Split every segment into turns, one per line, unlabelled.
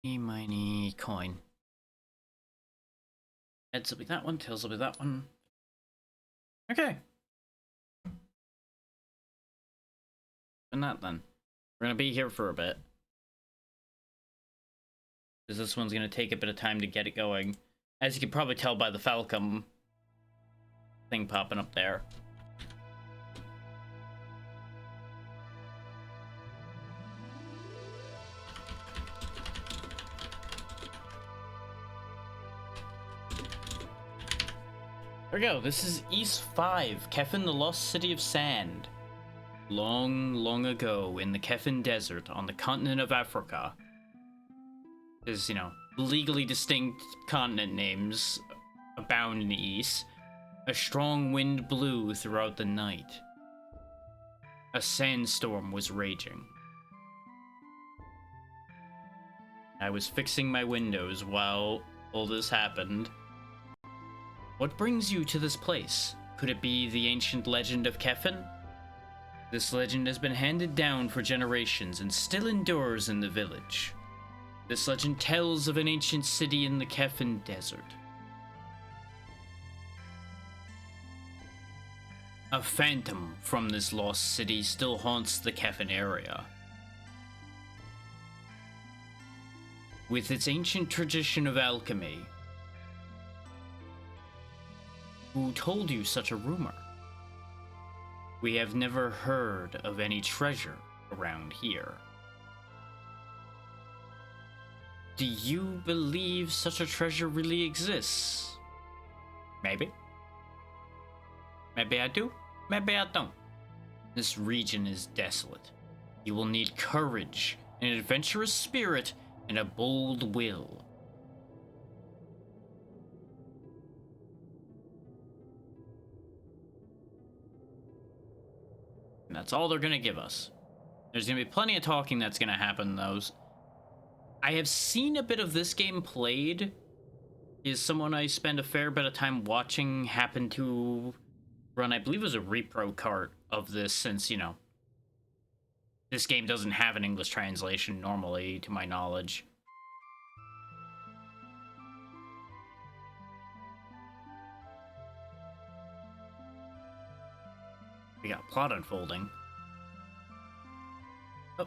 Miny coin. Heads will be that one, tails will be that one. Okay. And that then. We're gonna be here for a bit. Because this one's gonna take a bit of time to get it going. As you can probably tell by the Falcom thing popping up there. There we go. This is East 5, Kefin, the Lost City of Sand. Long, long ago in the Kefin Desert on the continent of Africa. There's, you know, legally distinct continent names abound in the East. A strong wind blew throughout the night. A sandstorm was raging. I was fixing my windows while all this happened. What brings you to this place? Could it be the ancient legend of Kefin? This legend has been handed down for generations and still endures in the village. This legend tells of an ancient city in the Kefin Desert. A phantom from this lost city still haunts the Kefin area. With its ancient tradition of alchemy. Who told you such a rumor? We have never heard of any treasure around here. Do you believe such a treasure really exists? Maybe. Maybe I do, maybe I don't. This region is desolate. You will need courage, an adventurous spirit, and a bold will. And that's all they're gonna give us. There's gonna be plenty of talking that's gonna happen in those. I have seen a bit of this game played. Is someone I spend a fair bit of time watching happen to run, I believe it was a repro cart of this, since, you know, this game doesn't have an English translation normally, to my knowledge. We got plot unfolding. Oh,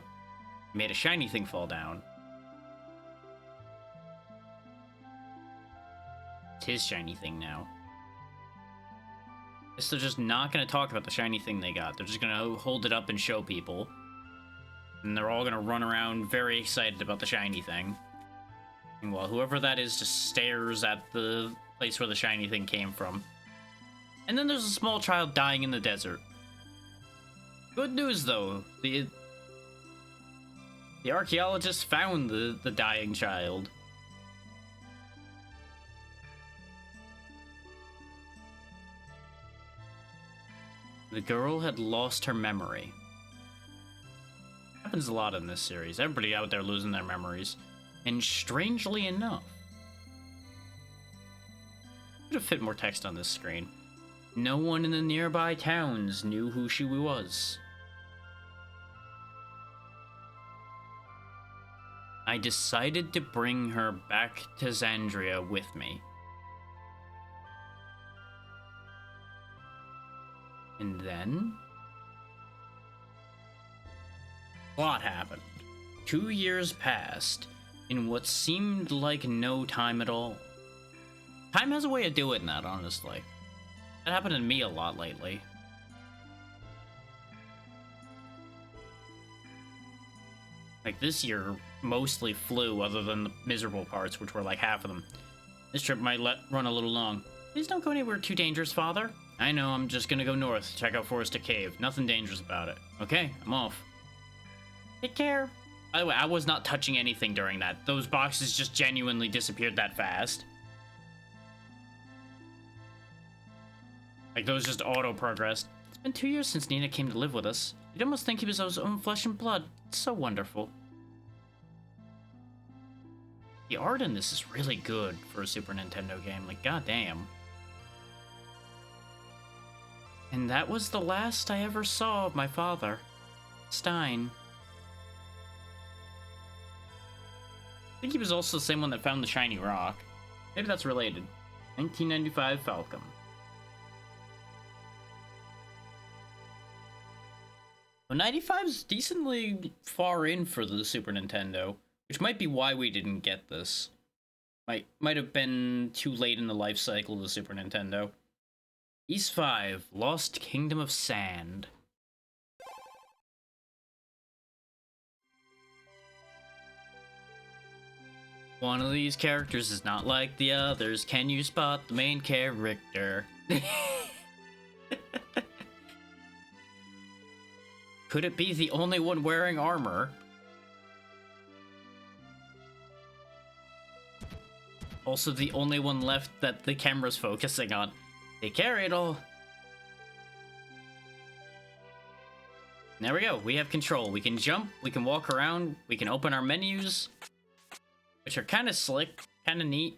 made a shiny thing fall down. It's his shiny thing now. Guess they're just not going to talk about the shiny thing they got. They're just going to hold it up and show people. And they're all going to run around very excited about the shiny thing. And while whoever that is just stares at the place where the shiny thing came from. And then there's a small child dying in the desert. Good news, though. The archaeologists found the dying child. The girl had lost her memory. Happens a lot in this series. Everybody out there losing their memories. And strangely enough, could have fit more text on this screen. No one in the nearby towns knew who she was. I decided to bring her back to Xandria with me. And then plot happened. 2 years passed in what seemed like no time at all. Time has a way of doing that, honestly. That happened to me a lot lately. Like, this year mostly flew, other than the miserable parts, which were like half of them. This trip might run a little long. Please don't go anywhere too dangerous, Father. I know, I'm just gonna go north to check out Forester Cave. Nothing dangerous about it. Okay, I'm off. Take care. By the way, I was not touching anything during that. Those boxes just genuinely disappeared that fast. Like, those just auto-progressed. It's been 2 years since Nina came to live with us. You'd almost think he was his own flesh and blood. It's so wonderful. The art in this is really good for a Super Nintendo game. Like, goddamn. And that was the last I ever saw of my father, Stein. think he was also the same one that found the shiny rock. Maybe that's related. 1995 Falcon. Well, 95 is decently far in for the Super Nintendo, which might be why we didn't get this. Might have been too late in the life cycle of the Super Nintendo. East 5, Lost Kingdom of Sand. One of these characters is not like the others. Can you spot the main character? Could it be the only one wearing armor? Also the only one left that the camera's focusing on. They carry it all. There we go. We have control. We can jump. We can walk around. We can open our menus, which are kind of slick, kind of neat.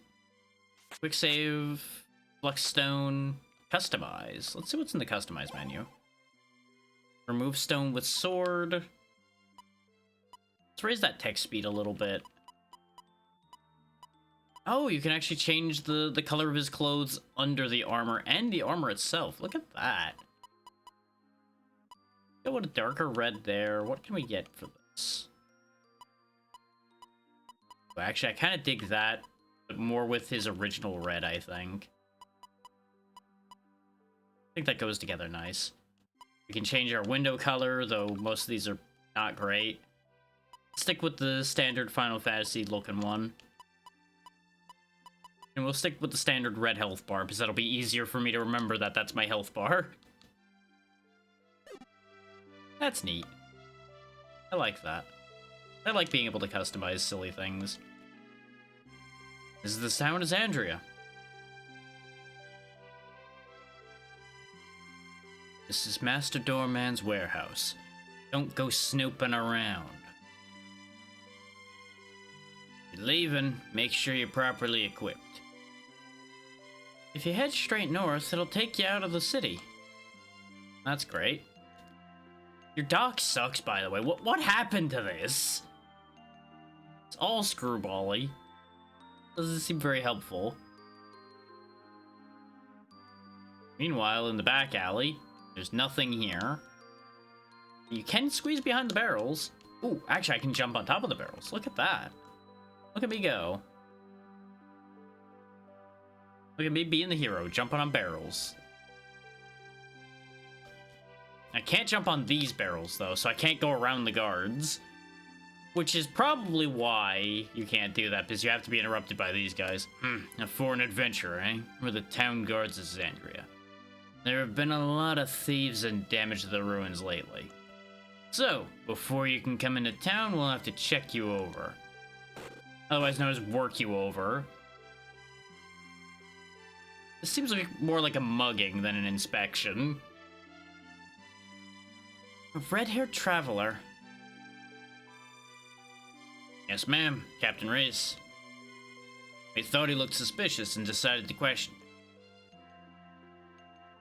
Quick save, flux stone, customize. Let's see what's in the customize menu. Remove stone with sword. Let's raise that text speed a little bit. Oh, you can actually change the color of his clothes under the armor and the armor itself. Look at that. Go with a darker red there. What can we get for this? Well, actually, I kind of dig that, but more with his original red, I think. I think that goes together nice. We can change our window color, though most of these are not great. Stick with the standard Final Fantasy looking one. And we'll stick with the standard red health bar, because that'll be easier for me to remember that that's my health bar. That's neat. I like that. I like being able to customize silly things. This is the sound of Andrea. This is Master Doorman's warehouse. Don't go snooping around. If you're leaving, make sure you're properly equipped. If you head straight north, it'll take you out of the city. That's great. Your dock sucks, by the way. What happened to this? It's all screwbally. Doesn't seem very helpful. Meanwhile, in the back alley, there's nothing here. You can squeeze behind the barrels. Ooh, actually, I can jump on top of the barrels. Look at that. Look at me go. Look at me being the hero, jumping on barrels. I can't jump on these barrels, though, so I can't go around the guards. Which is probably why you can't do that, because you have to be interrupted by these guys. A foreign adventure, eh? We're the town guards of Xandria. There have been a lot of thieves and damage to the ruins lately. So, before you can come into town, we'll have to check you over. Otherwise known as work you over. This seems like more like a mugging than an inspection. A red-haired traveler. Yes, ma'am, Captain Reese. We thought he looked suspicious and decided to question.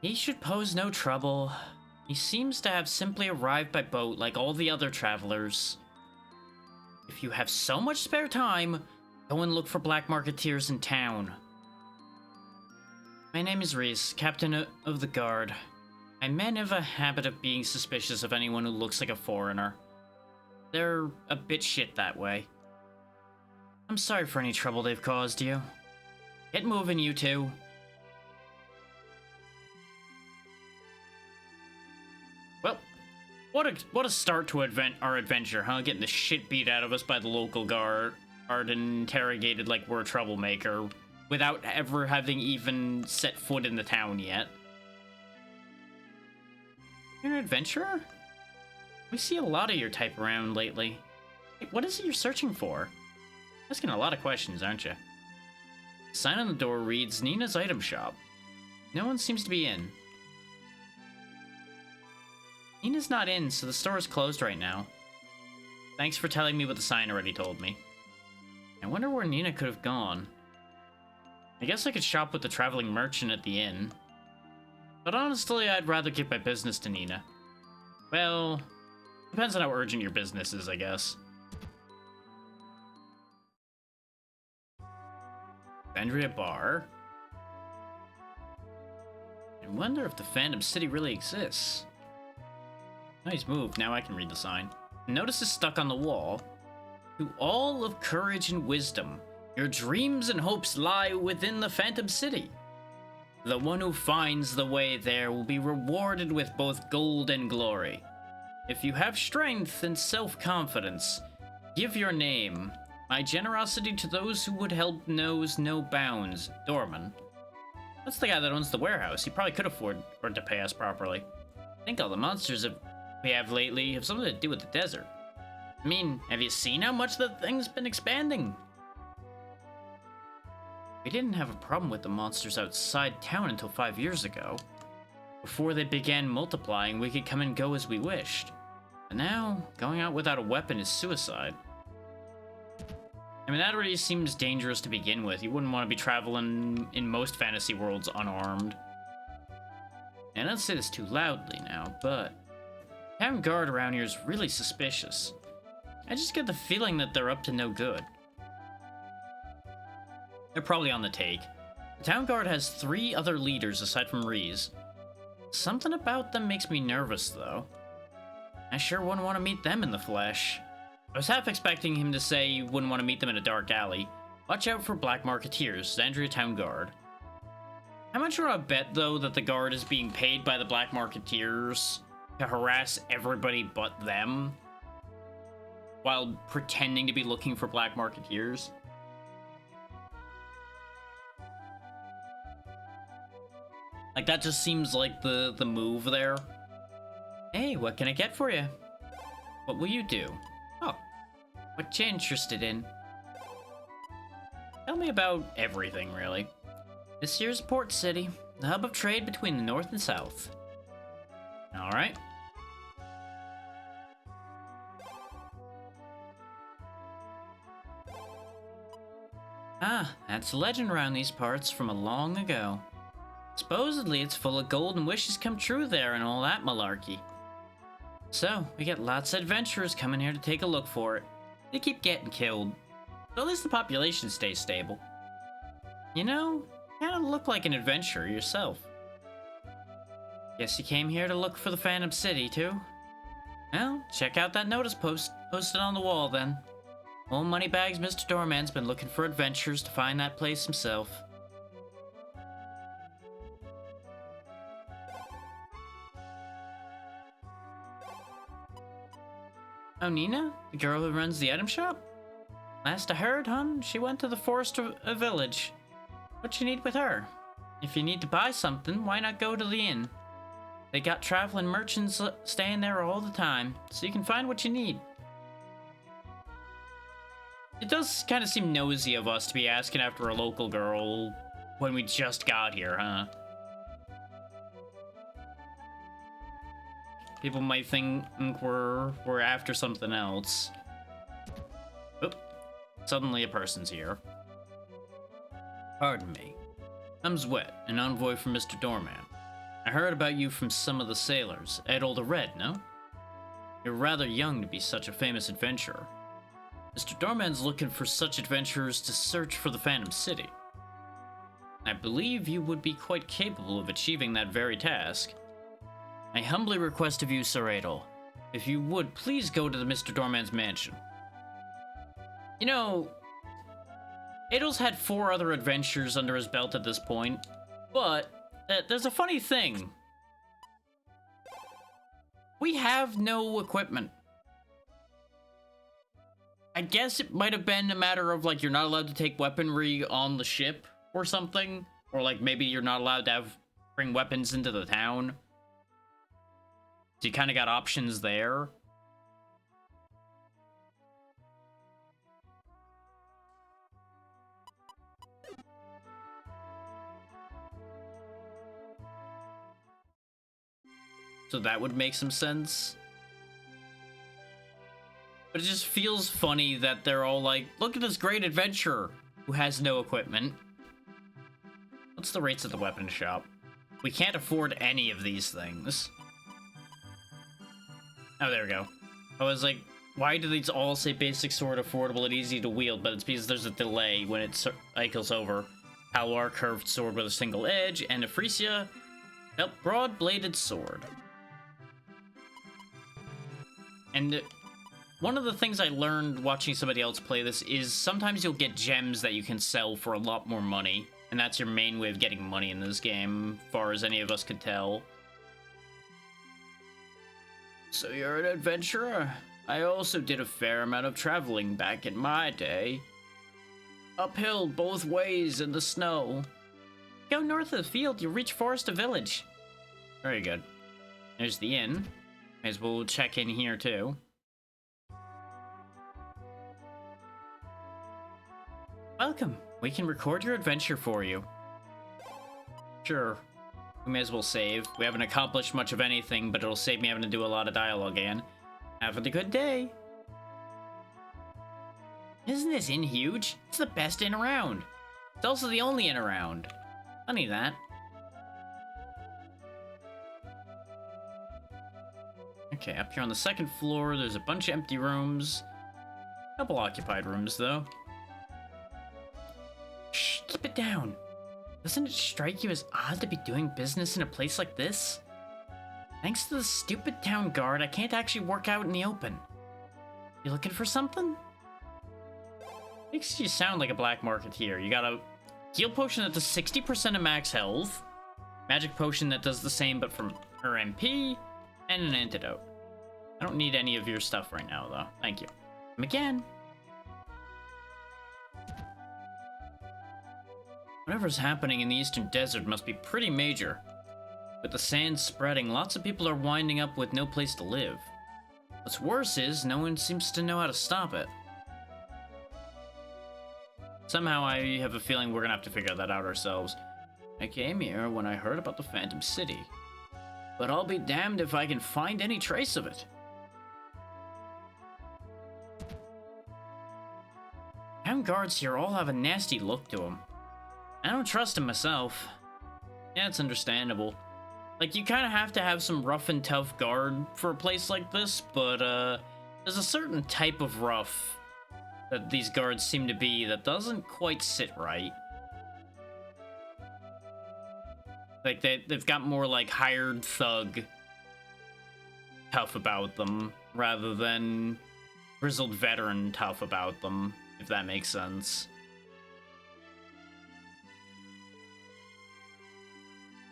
He should pose no trouble. He seems to have simply arrived by boat like all the other travelers. If you have so much spare time, go and look for black marketeers in town. My name is Reese, captain of the guard. My men have a habit of being suspicious of anyone who looks like a foreigner. They're a bit shit that way. I'm sorry for any trouble they've caused you. Get moving, you two. Well, what a start to our adventure, huh? Getting the shit beat out of us by the local guard and interrogated like we're a troublemaker without ever having even set foot in the town yet. You're an adventurer? We see a lot of your type around lately. Hey, what is it you're searching for? Asking a lot of questions, aren't you? The sign on the door reads Nina's Item Shop. No one seems to be in. Nina's not in, so the store is closed right now. Thanks for telling me what the sign already told me. I wonder where Nina could have gone. I guess I could shop with the traveling merchant at the inn. But honestly, I'd rather give my business to Nina. Well, depends on how urgent your business is, I guess. Andrea Bar. I wonder if the Phantom City really exists. Nice move. Now I can read the sign. Notice is stuck on the wall. To all of courage and wisdom, your dreams and hopes lie within the Phantom City. The one who finds the way there will be rewarded with both gold and glory. If you have strength and self-confidence, give your name. My generosity to those who would help knows no bounds. Dorman. That's the guy that owns the warehouse. He probably could afford to pay us properly. I think all the monsters we have lately have something to do with the desert. I mean, have you seen how much the thing's been expanding? We didn't have a problem with the monsters outside town until 5 years ago. Before they began multiplying, we could come and go as we wished. But now, going out without a weapon is suicide. I mean, that already seems dangerous to begin with. You wouldn't want to be traveling in most fantasy worlds unarmed. And I don't say this too loudly now, but the town guard around here is really suspicious. I just get the feeling that they're up to no good. They're probably on the take. The town guard has 3 other leaders aside from Reese. Something about them makes me nervous, though. I sure wouldn't want to meet them in the flesh. I was half expecting him to say you wouldn't want to meet them in a dark alley. Watch out for black marketeers, Xandria Town Guard. How much would I bet, though, that the guard is being paid by the black marketeers to harass everybody but them, while pretending to be looking for black marketeers? Like, that just seems like the move there. Hey, what can I get for you? What will you do? Oh, what you interested in? Tell me about everything, really. This here's Port City, the hub of trade between the north and south. Alright. Ah, that's a legend around these parts from a long ago. Supposedly it's full of gold and wishes come true there and all that malarkey. So, we get lots of adventurers coming here to take a look for it. They keep getting killed, but at least the population stays stable. You know, you kinda look like an adventurer yourself. Guess you came here to look for the Phantom City, too? Well, check out that notice posted on the wall, then. Old Moneybags Mr. Doorman's been looking for adventurers to find that place himself. Oh, Nina? The girl who runs the item shop? Last I heard, hon, she went to the forest village. What you need with her? If you need to buy something, why not go to the inn? They got traveling merchants staying there all the time, so you can find what you need. It does kind of seem nosy of us to be asking after a local girl when we just got here, huh? People might think we're after something else. Oop. Suddenly a person's here. Pardon me. I'm Zwet, an envoy from Mr. Doorman. I heard about you from some of the sailors. Edel the Red, no? You're rather young to be such a famous adventurer. Mr. Doorman's looking for such adventurers to search for the Phantom City. I believe you would be quite capable of achieving that very task. I humbly request of you, Sir Adel, if you would please go to the Mr. Doorman's mansion. You know, Adel's had 4 other adventures under his belt at this point, but there's a funny thing. We have no equipment. I guess it might have been a matter of, like, you're not allowed to take weaponry on the ship or something, or like maybe you're not allowed to bring weapons into the town. So you kind of got options there. So that would make some sense. But it just feels funny that they're all like, look at this great adventurer who has no equipment. What's the rates at the weapon shop? We can't afford any of these things. Oh, there we go. I was like, why do these all say basic sword, affordable, and easy to wield? But it's because there's a delay when it cycles over. Palwar, curved sword with a single edge, and Ephresia, broad-bladed sword. And one of the things I learned watching somebody else play this is sometimes you'll get gems that you can sell for a lot more money, and that's your main way of getting money in this game, far as any of us could tell. So you're an adventurer? I also did a fair amount of traveling back in my day. Uphill both ways in the snow. Go north of the field, you'll reach Forest Village. Very good. There's the inn. May as well check in here too. Welcome. We can record your adventure for you. Sure. We may as well save. We haven't accomplished much of anything, but it'll save me having to do a lot of dialogue again. Have a good day. Isn't this inn huge? It's the best inn around. It's also the only inn around. Funny that. Okay, up here on the second floor, there's a bunch of empty rooms. A couple occupied rooms, though. Shh, keep it down. Doesn't it strike you as odd to be doing business in a place like this? Thanks to the stupid town guard, I can't actually work out in the open. You looking for something? Makes you sound like a black market here. You got a heal potion that does 60% of max health, magic potion that does the same but from her MP, and an antidote. I don't need any of your stuff right now, though. Thank you. Come again. Whatever's happening in the Eastern Desert must be pretty major. With the sand spreading, lots of people are winding up with no place to live. What's worse is, no one seems to know how to stop it. Somehow I have a feeling we're gonna have to figure that out ourselves. I came here when I heard about the Phantom City. But I'll be damned if I can find any trace of it. Town guards here all have a nasty look to them. I don't trust them myself. Yeah, it's understandable. Like, you kind of have to have some rough and tough guard for a place like this, but there's a certain type of rough that these guards seem to be that doesn't quite sit right. Like, they've got more, like, hired thug tough about them, rather than grizzled veteran tough about them, if that makes sense.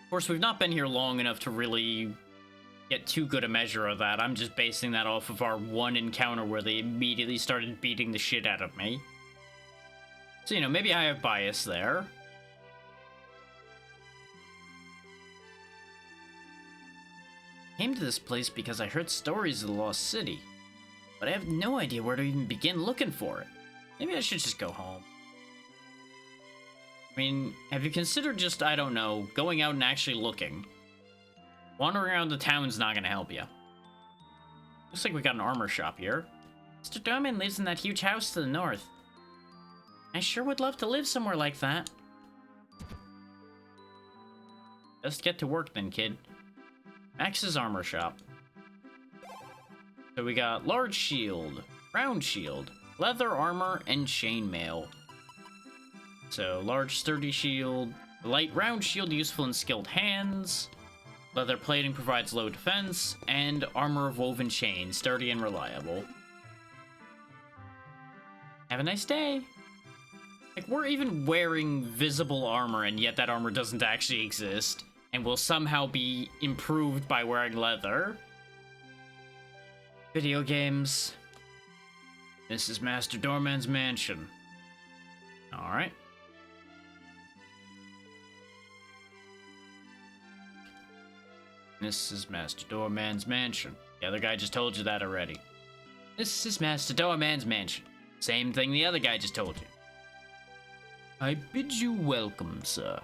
Of course, we've not been here long enough to really get too good a measure of that. I'm just basing that off of our one encounter where they immediately started beating the shit out of me. So, you know, maybe I have bias there. Came to this place because I heard stories of the Lost City, but I have no idea where to even begin looking for it. Maybe I should just go home. I mean, have you considered just, I don't know, going out and actually looking? Wandering around the town's not gonna help you. Looks like we got an armor shop here. Mr. Dorman lives in that huge house to the north. I sure would love to live somewhere like that. Just get to work then, kid. Max's armor shop. So we got large shield, round shield, leather armor, and chainmail. So, large sturdy shield, light round shield useful in skilled hands, leather plating provides low defense, and armor of woven chain, sturdy and reliable. Have a nice day! Like, we're even wearing visible armor, and yet that armor doesn't actually exist, and will somehow be improved by wearing leather. Video games. This is Master Dorman's mansion. Alright. This is Master Doorman's mansion. The other guy just told you that already. This is Master Doorman's mansion. Same thing the other guy just told you. I bid you welcome, sir.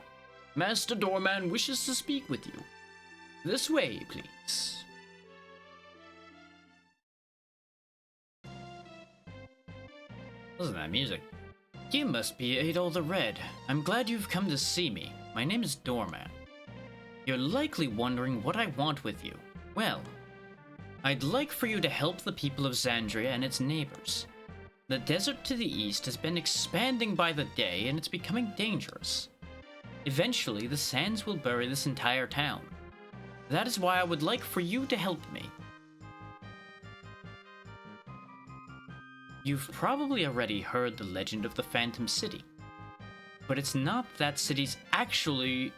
Master Doorman wishes to speak with you. This way, please. Listen to that music. You must be Adol the Red. I'm glad you've come to see me. My name is Doorman. You're likely wondering what I want with you. Well, I'd like for you to help the people of Xandria and its neighbors. The desert to the east has been expanding by the day, and it's becoming dangerous. Eventually, the sands will bury this entire town. That is why I would like for you to help me. You've probably already heard the legend of the Phantom City. But it's not that city's actually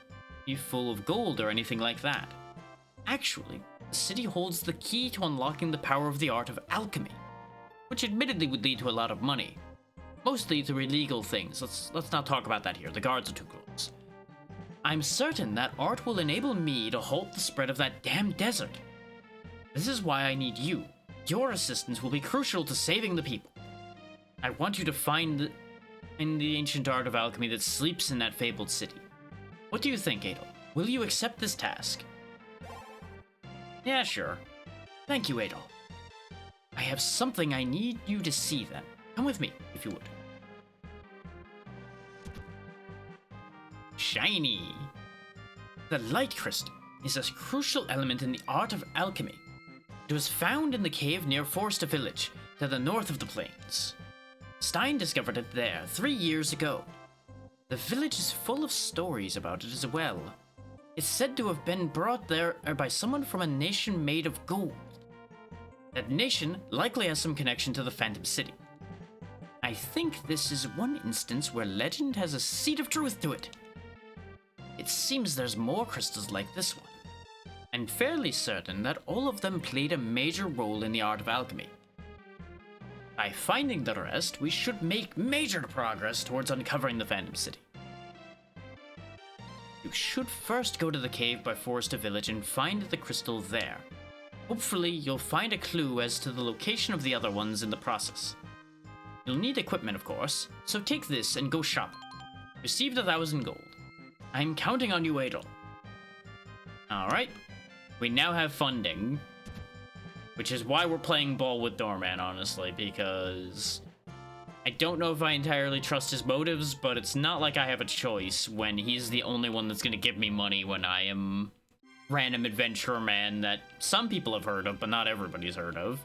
full of gold or anything like that. Actually, the city holds the key to unlocking the power of the art of alchemy, which admittedly would lead to a lot of money. Mostly through illegal things. Let's not talk about that here. The guards are too close. I'm certain that art will enable me to halt the spread of that damn desert. This is why I need you. Your assistance will be crucial to saving the people. I want you to find the ancient art of alchemy that sleeps in that fabled city. What do you think, Adel? Will you accept this task? Yeah, sure. Thank you, Adel. I have something I need you to see then. Come with me, if you would. Shiny! The light crystal is a crucial element in the art of alchemy. It was found in the cave near Forster Village, to the north of the plains. Stein discovered it there 3 years ago. The village is full of stories about it as well. It's said to have been brought there by someone from a nation made of gold. That nation likely has some connection to the Phantom City. I think this is one instance where legend has a seed of truth to it. It seems there's more crystals like this one. I'm fairly certain that all of them played a major role in the art of alchemy. By finding the rest, we should make major progress towards uncovering the Phantom City. You should first go to the cave by Forester Village and find the crystal there. Hopefully, you'll find a clue as to the location of the other ones in the process. You'll need equipment, of course, so take this and go shopping. Received 1,000 gold. I'm counting on you, Adel. Alright, we now have funding, which is why we're playing ball with Doorman, honestly, because I don't know if I entirely trust his motives, but it's not like I have a choice when he's the only one that's going to give me money when I am random adventurer man that some people have heard of, but not everybody's heard of.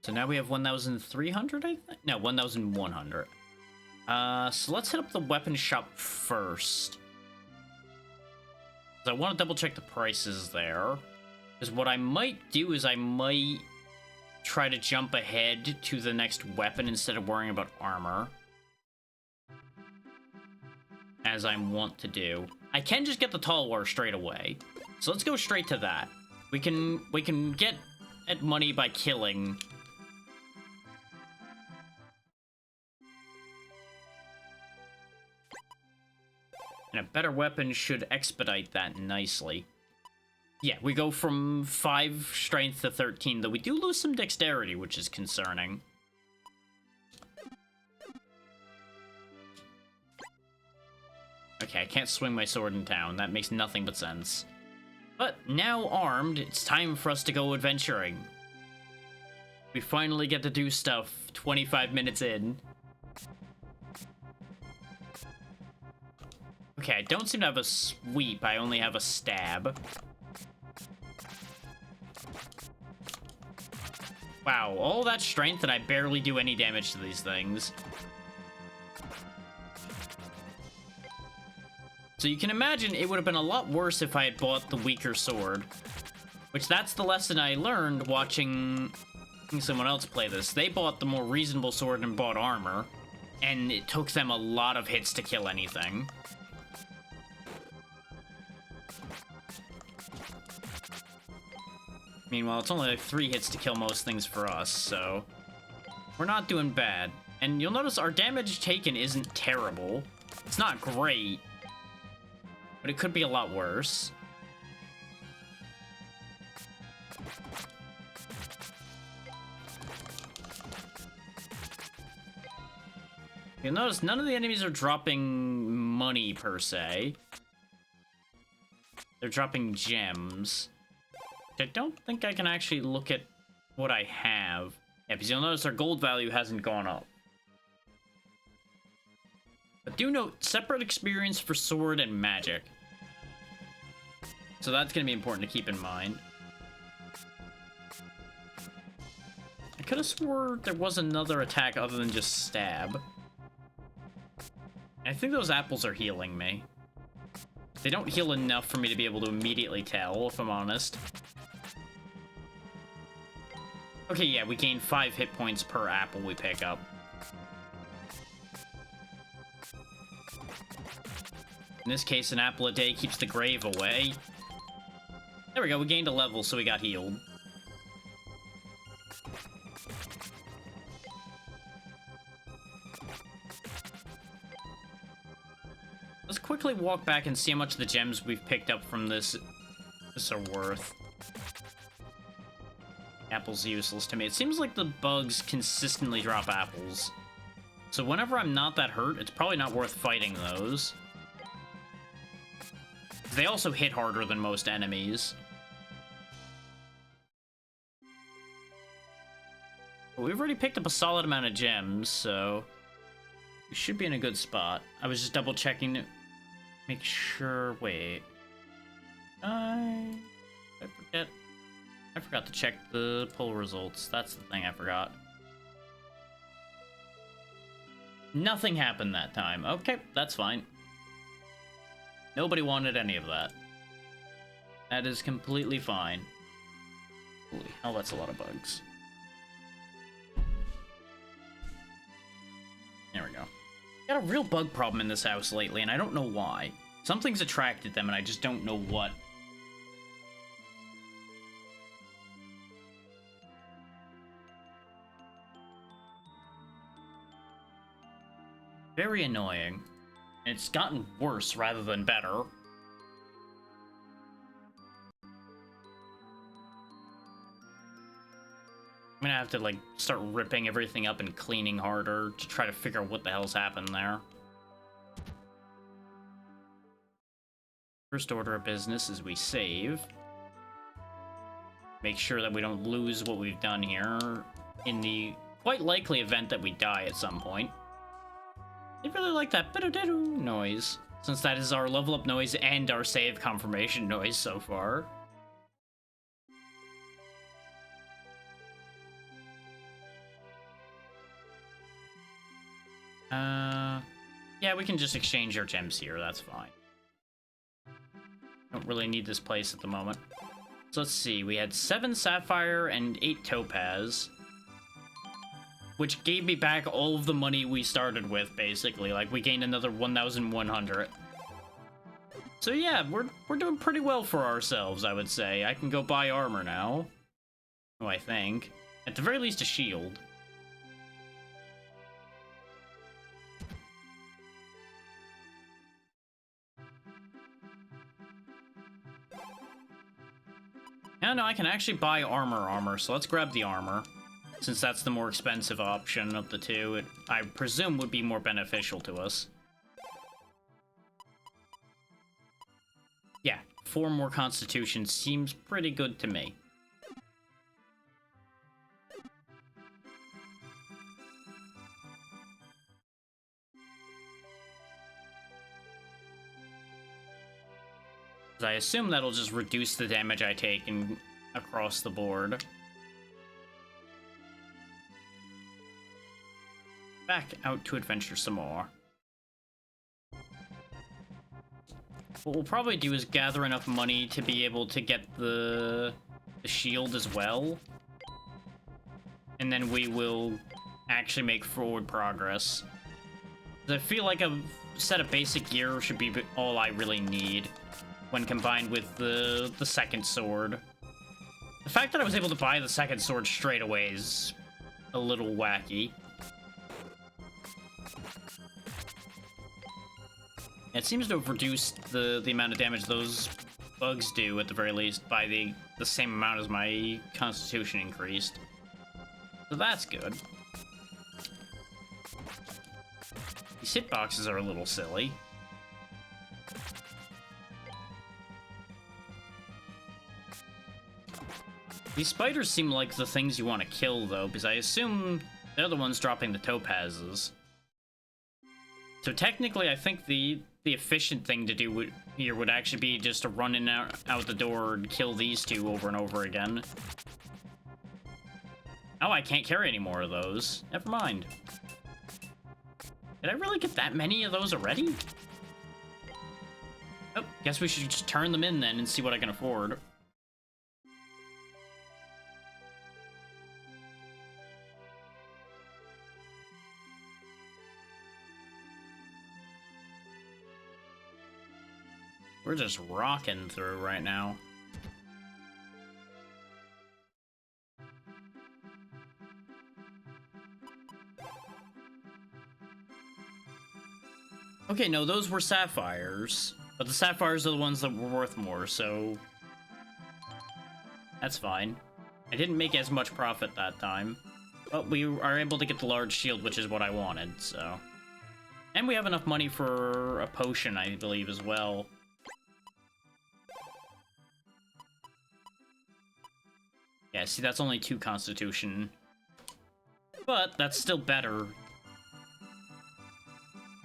So now we have 1,300, I think? No, 1,100. So let's hit up the weapon shop first. I want to double check the prices there. Because what I might do is I might try to jump ahead to the next weapon instead of worrying about armor. As I want to do. I can just get the Tall War straight away. So let's go straight to that. We can get at money by killing. And a better weapon should expedite that nicely. Yeah, we go from 5 strength to 13, though we do lose some dexterity, which is concerning. Okay, I can't swing my sword in town. That makes nothing but sense. But now armed, it's time for us to go adventuring. We finally get to do stuff 25 minutes in. Okay, I don't seem to have a sweep, I only have a stab. Wow, all that strength and I barely do any damage to these things. So you can imagine it would have been a lot worse if I had bought the weaker sword. Which that's the lesson I learned watching someone else play this. They bought the more reasonable sword and bought armor. And it took them a lot of hits to kill anything. Meanwhile, it's only like 3 hits to kill most things for us, so we're not doing bad. And you'll notice our damage taken isn't terrible. It's not great, but it could be a lot worse. You'll notice none of the enemies are dropping money, per se. They're dropping gems. I don't think I can actually look at what I have. Yeah, because you'll notice our gold value hasn't gone up. But do note, separate experience for sword and magic. So that's going to be important to keep in mind. I could have swore there was another attack other than just stab. I think those apples are healing me. They don't heal enough for me to be able to immediately tell, if I'm honest. Okay, yeah, we gain 5 hit points per apple we pick up. In this case, an apple a day keeps the grave away. There we go, we gained a level, so we got healed. Let's quickly walk back and see how much the gems we've picked up from this are worth. Apples useless to me. It seems like the bugs consistently drop apples. So whenever I'm not that hurt, it's probably not worth fighting those. They also hit harder than most enemies. But we've already picked up a solid amount of gems, so we should be in a good spot. I was just double checking to make sure. Wait. I forget. I forgot to check the poll results. That's the thing I forgot. Nothing happened that time. Okay, that's fine. Nobody wanted any of that. That is completely fine. Holy hell, that's a lot of bugs. There we go. Got a real bug problem in this house lately, and I don't know why. Something's attracted them, and I just don't know what. Very annoying. And it's gotten worse rather than better. I'm gonna have to, like, start ripping everything up and cleaning harder to try to figure out what the hell's happened there. First order of business is we save. Make sure that we don't lose what we've done here in the quite likely event that we die at some point. I really like that bidoo-didoo noise, since that is our level up noise and our save confirmation noise so far. Yeah, we can just exchange our gems here, that's fine. Don't really need this place at the moment. So let's see, we had 7 sapphire and 8 topaz, which gave me back all of the money we started with, basically. Like, we gained another 1,100. So yeah, we're doing pretty well for ourselves, I would say. I can go buy armor now. Oh, I think. At the very least, a shield. No, I can actually buy armor, so let's grab the armor. Since that's the more expensive option of the two, it, I presume, would be more beneficial to us. Yeah, 4 more constitution seems pretty good to me. I assume that'll just reduce the damage I take across the board. Back out to adventure some more. What we'll probably do is gather enough money to be able to get the shield as well. And then we will actually make forward progress. I feel like a set of basic gear should be all I really need when combined with the second sword. The fact that I was able to buy the second sword straight away is a little wacky. It seems to have reduced the amount of damage those bugs do, at the very least, by the same amount as my constitution increased. So that's good. These hitboxes are a little silly. These spiders seem like the things you want to kill, though, because I assume they're the ones dropping the topazes. So technically, I think the efficient thing to do here would actually be just to run in and out the door and kill these two over and over again. Oh, I can't carry any more of those. Never mind. Did I really get that many of those already? Oh, guess we should just turn them in then and see what I can afford. We're just rocking through right now. Okay, no, those were sapphires. But the sapphires are the ones that were worth more, so... that's fine. I didn't make as much profit that time. But we are able to get the large shield, which is what I wanted, so... and we have enough money for a potion, I believe, as well. Yeah, see, that's only 2 constitution. But that's still better.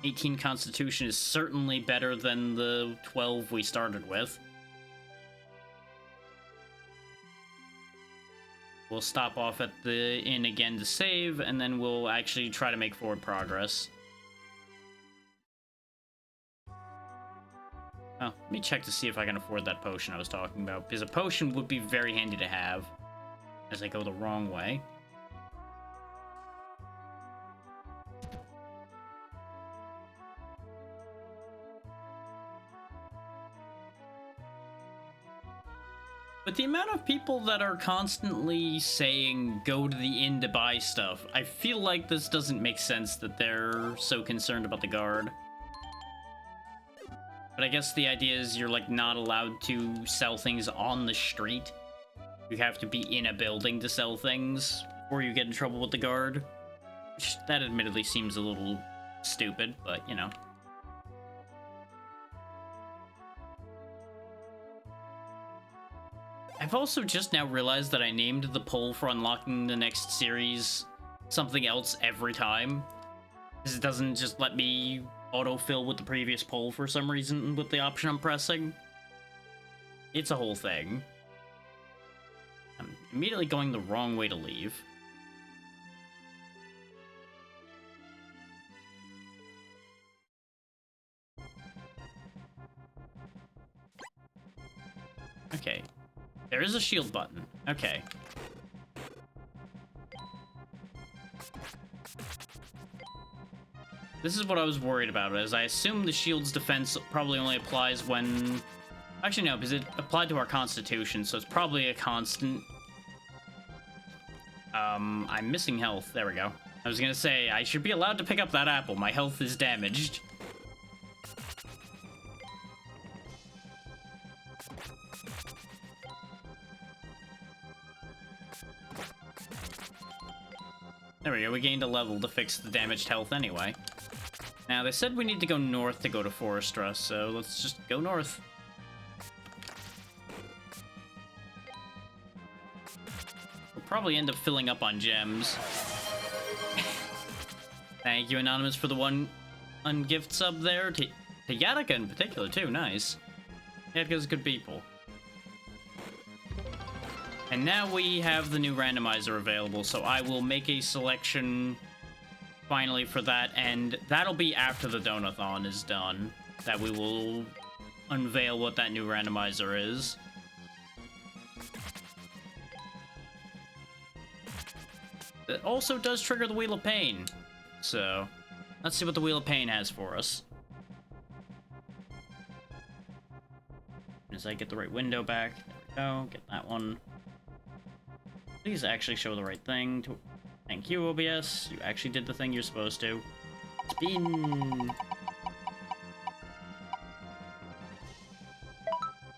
18 constitution is certainly better than the 12 we started with. We'll stop off at the inn again to save, and then we'll actually try to make forward progress. Oh, let me check to see if I can afford that potion I was talking about, because a potion would be very handy to have as I go the wrong way. But the amount of people that are constantly saying, go to the inn to buy stuff, I feel like this doesn't make sense that they're so concerned about the guard. But I guess the idea is you're, like, not allowed to sell things on the street. You have to be in a building to sell things, or you get in trouble with the guard. Which, that admittedly seems a little stupid, but, you know. I've also just now realized that I named the poll for unlocking the next series something else every time. Because it doesn't just let me autofill with the previous poll for some reason with the option I'm pressing. It's a whole thing. I'm immediately going the wrong way to leave. Okay. There is a shield button. Okay. This is what I was worried about, as I assume the shield's defense probably only applies when... actually, no, because it applied to our constitution, so it's probably a constant. I'm missing health. There we go. I was gonna say, I should be allowed to pick up that apple. My health is damaged. There we go, we gained a level to fix the damaged health anyway. Now, they said we need to go north to go to Forestra, so let's just go north. We'll probably end up filling up on gems. Thank you, Anonymous, for the one ungift sub there. To Yatika in particular, too. Nice. Yatika's good people. And now we have the new randomizer available, so I will make a selection finally for that, and that'll be after the Donathon is done, that we will unveil what that new randomizer is. It also does trigger the Wheel of Pain, so let's see what the Wheel of Pain has for us. As I get the right window back, there we go, get that one. Please actually show the right thing. Thank you, OBS. You actually did the thing you're supposed to. Spin!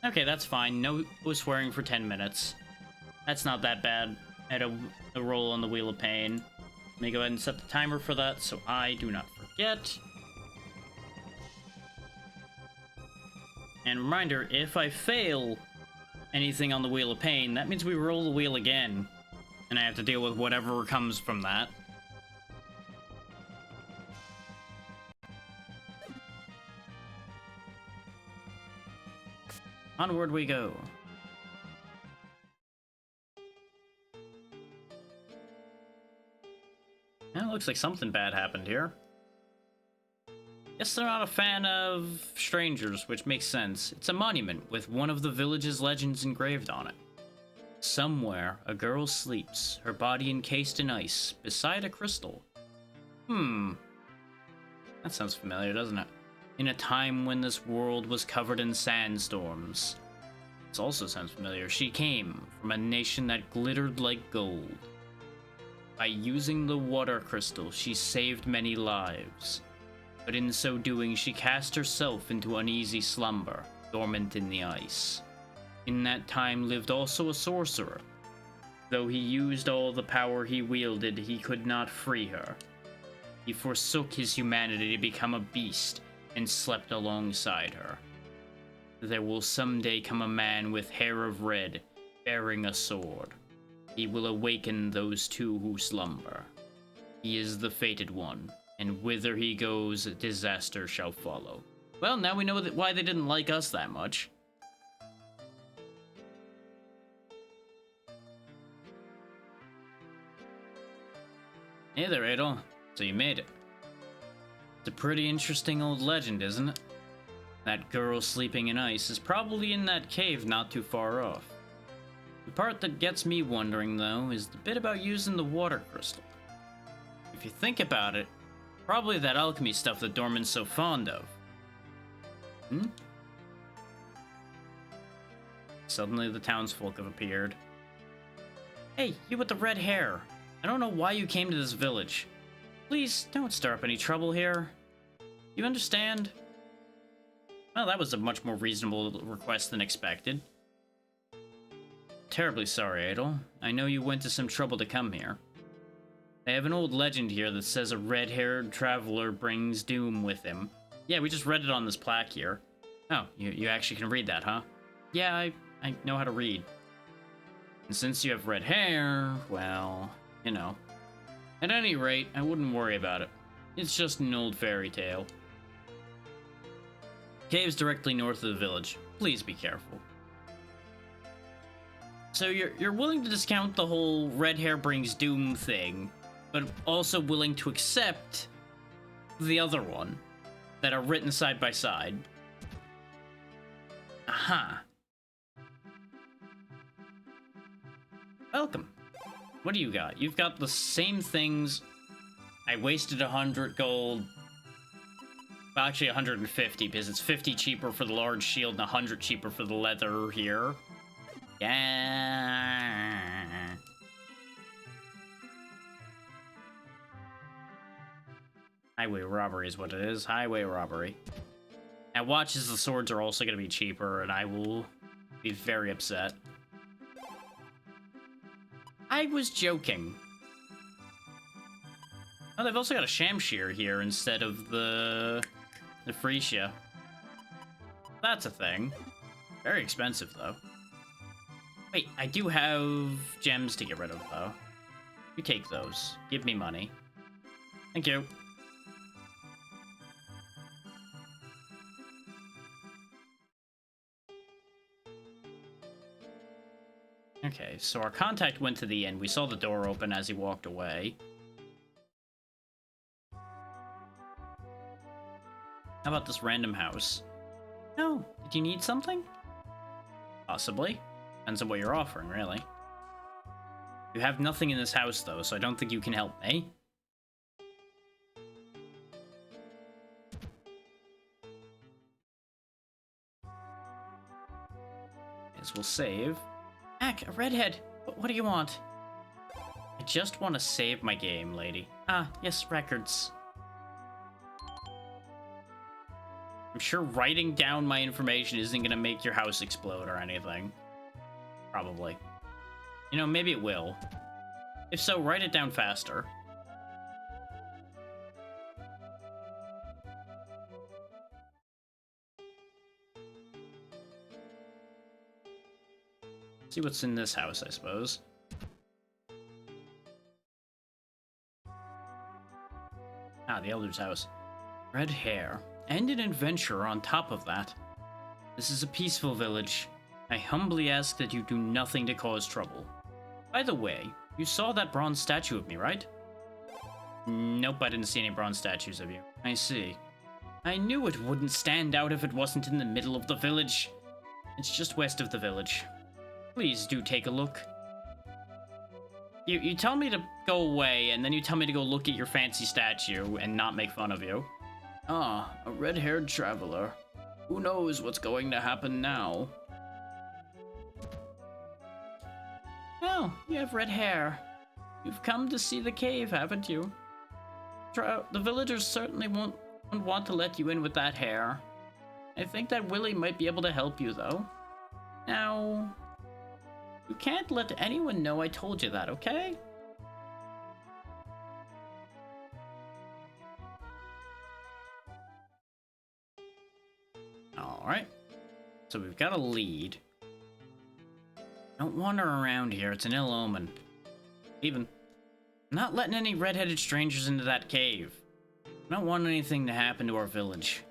Okay, that's fine. No swearing for 10 minutes. That's not that bad. I had a roll on the Wheel of Pain. Let me go ahead and set the timer for that so I do not forget. And reminder, if I fail anything on the Wheel of Pain, that means we roll the wheel again. And I have to deal with whatever comes from that. Onward we go. Yeah, it looks like something bad happened here. Guess they're not a fan of strangers, which makes sense. It's a monument with one of the village's legends engraved on it. Somewhere, a girl sleeps, her body encased in ice, beside a crystal. That sounds familiar, doesn't it? In a time when this world was covered in sandstorms. This also sounds familiar. She came from a nation that glittered like gold. By using the water crystal, she saved many lives. But in so doing, she cast herself into uneasy slumber, dormant in the ice. In that time lived also a sorcerer. Though he used all the power he wielded, he could not free her. He forsook his humanity to become a beast and slept alongside her. There will someday come a man with hair of red, bearing a sword. He will awaken those two who slumber. He is the fated one, and whither he goes, disaster shall follow. Well, now we know why they didn't like us that much. Hey there, Adol. So you made it. It's a pretty interesting old legend, isn't it? That girl sleeping in ice is probably in that cave not too far off. The part that gets me wondering, though, is the bit about using the water crystal. If you think about it, probably that alchemy stuff that Dorman's so fond of. Suddenly the townsfolk have appeared. Hey, you with the red hair. I don't know why you came to this village. Please, don't stir up any trouble here. You understand? Well, that was a much more reasonable request than expected. Terribly sorry, Adol. I know you went to some trouble to come here. They have an old legend here that says a red-haired traveler brings doom with him. Yeah, we just read it on this plaque here. Oh, you actually can read that, huh? Yeah, I know how to read. And since you have red hair, well, you know. At any rate, I wouldn't worry about it. It's just an old fairy tale. Cave's directly north of the village. Please be careful. So you're willing to discount the whole red hair brings doom thing, but also willing to accept the other one that are written side by side. Aha. Welcome. What do you got? You've got the same things. I wasted 100 gold. Well, actually 150, because it's 50 cheaper for the large shield and 100 cheaper for the leather here. Yeah. Highway robbery is what it is. Highway robbery. Now watch as the swords are also going to be cheaper, and I will be very upset. I was joking. Oh, they've also got a Shamshir here instead of the Freesia. That's a thing. Very expensive, though. Wait, I do have gems to get rid of, though. You take those. Give me money. Thank you. Okay, so our contact went to the inn. We saw the door open as he walked away. How about this random house? No, did you need something? Possibly. Depends on what you're offering, really. You have nothing in this house, though, so I don't think you can help me. Yes, we'll save. Ack, a redhead! What do you want? I just want to save my game, lady. Ah, yes, records. I'm sure writing down my information isn't gonna make your house explode or anything. Probably. You know, maybe it will. If so, write it down faster. See what's in this house, I suppose. Ah, the Elder's house. Red hair. And an adventurer on top of that. This is a peaceful village. I humbly ask that you do nothing to cause trouble. By the way, you saw that bronze statue of me, right? Nope, I didn't see any bronze statues of you. I see. I knew it wouldn't stand out if it wasn't in the middle of the village. It's just west of the village. Please do take a look. You tell me to go away, and then you tell me to go look at your fancy statue and not make fun of you. Ah, a red-haired traveler. Who knows what's going to happen now? Oh, you have red hair. You've come to see the cave, haven't you? The villagers certainly won't want to let you in with that hair. I think that Willie might be able to help you, though. Now, you can't let anyone know I told you that, okay? Alright. So we've got a lead. Don't wander around here, it's an ill omen. Even. I'm not letting any red-headed strangers into that cave. I don't want anything to happen to our village.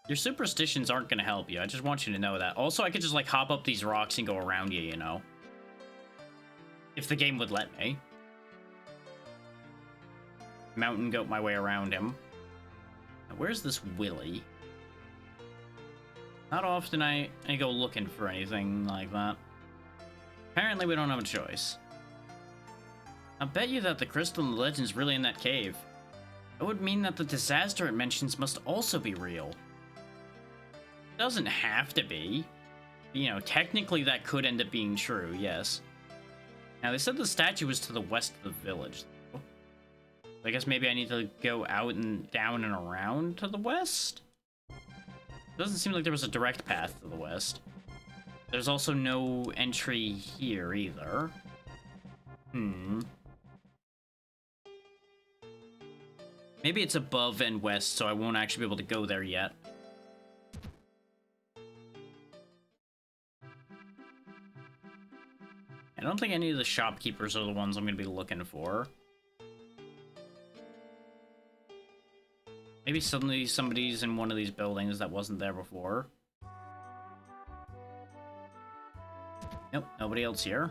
Your superstitions aren't gonna help you, I just want you to know that. Also, I could just, like, hop up these rocks and go around you, you know? If the game would let me. Mountain goat my way around him. Now, where's this Willy? Not often I go looking for anything like that. Apparently we don't have a choice. I'll bet you that the crystal and the legend's really in that cave. That would mean that the disaster it mentions must also be real. Doesn't have to be. You know, technically that could end up being true, yes. Now, they said the statue was to the west of the village. I guess maybe I need to go out and down and around to the west? Doesn't seem like there was a direct path to the west. There's also no entry here either. Maybe it's above and west, so I won't actually be able to go there yet. I don't think any of the shopkeepers are the ones I'm going to be looking for. Maybe suddenly somebody's in one of these buildings that wasn't there before. Nope, nobody else here.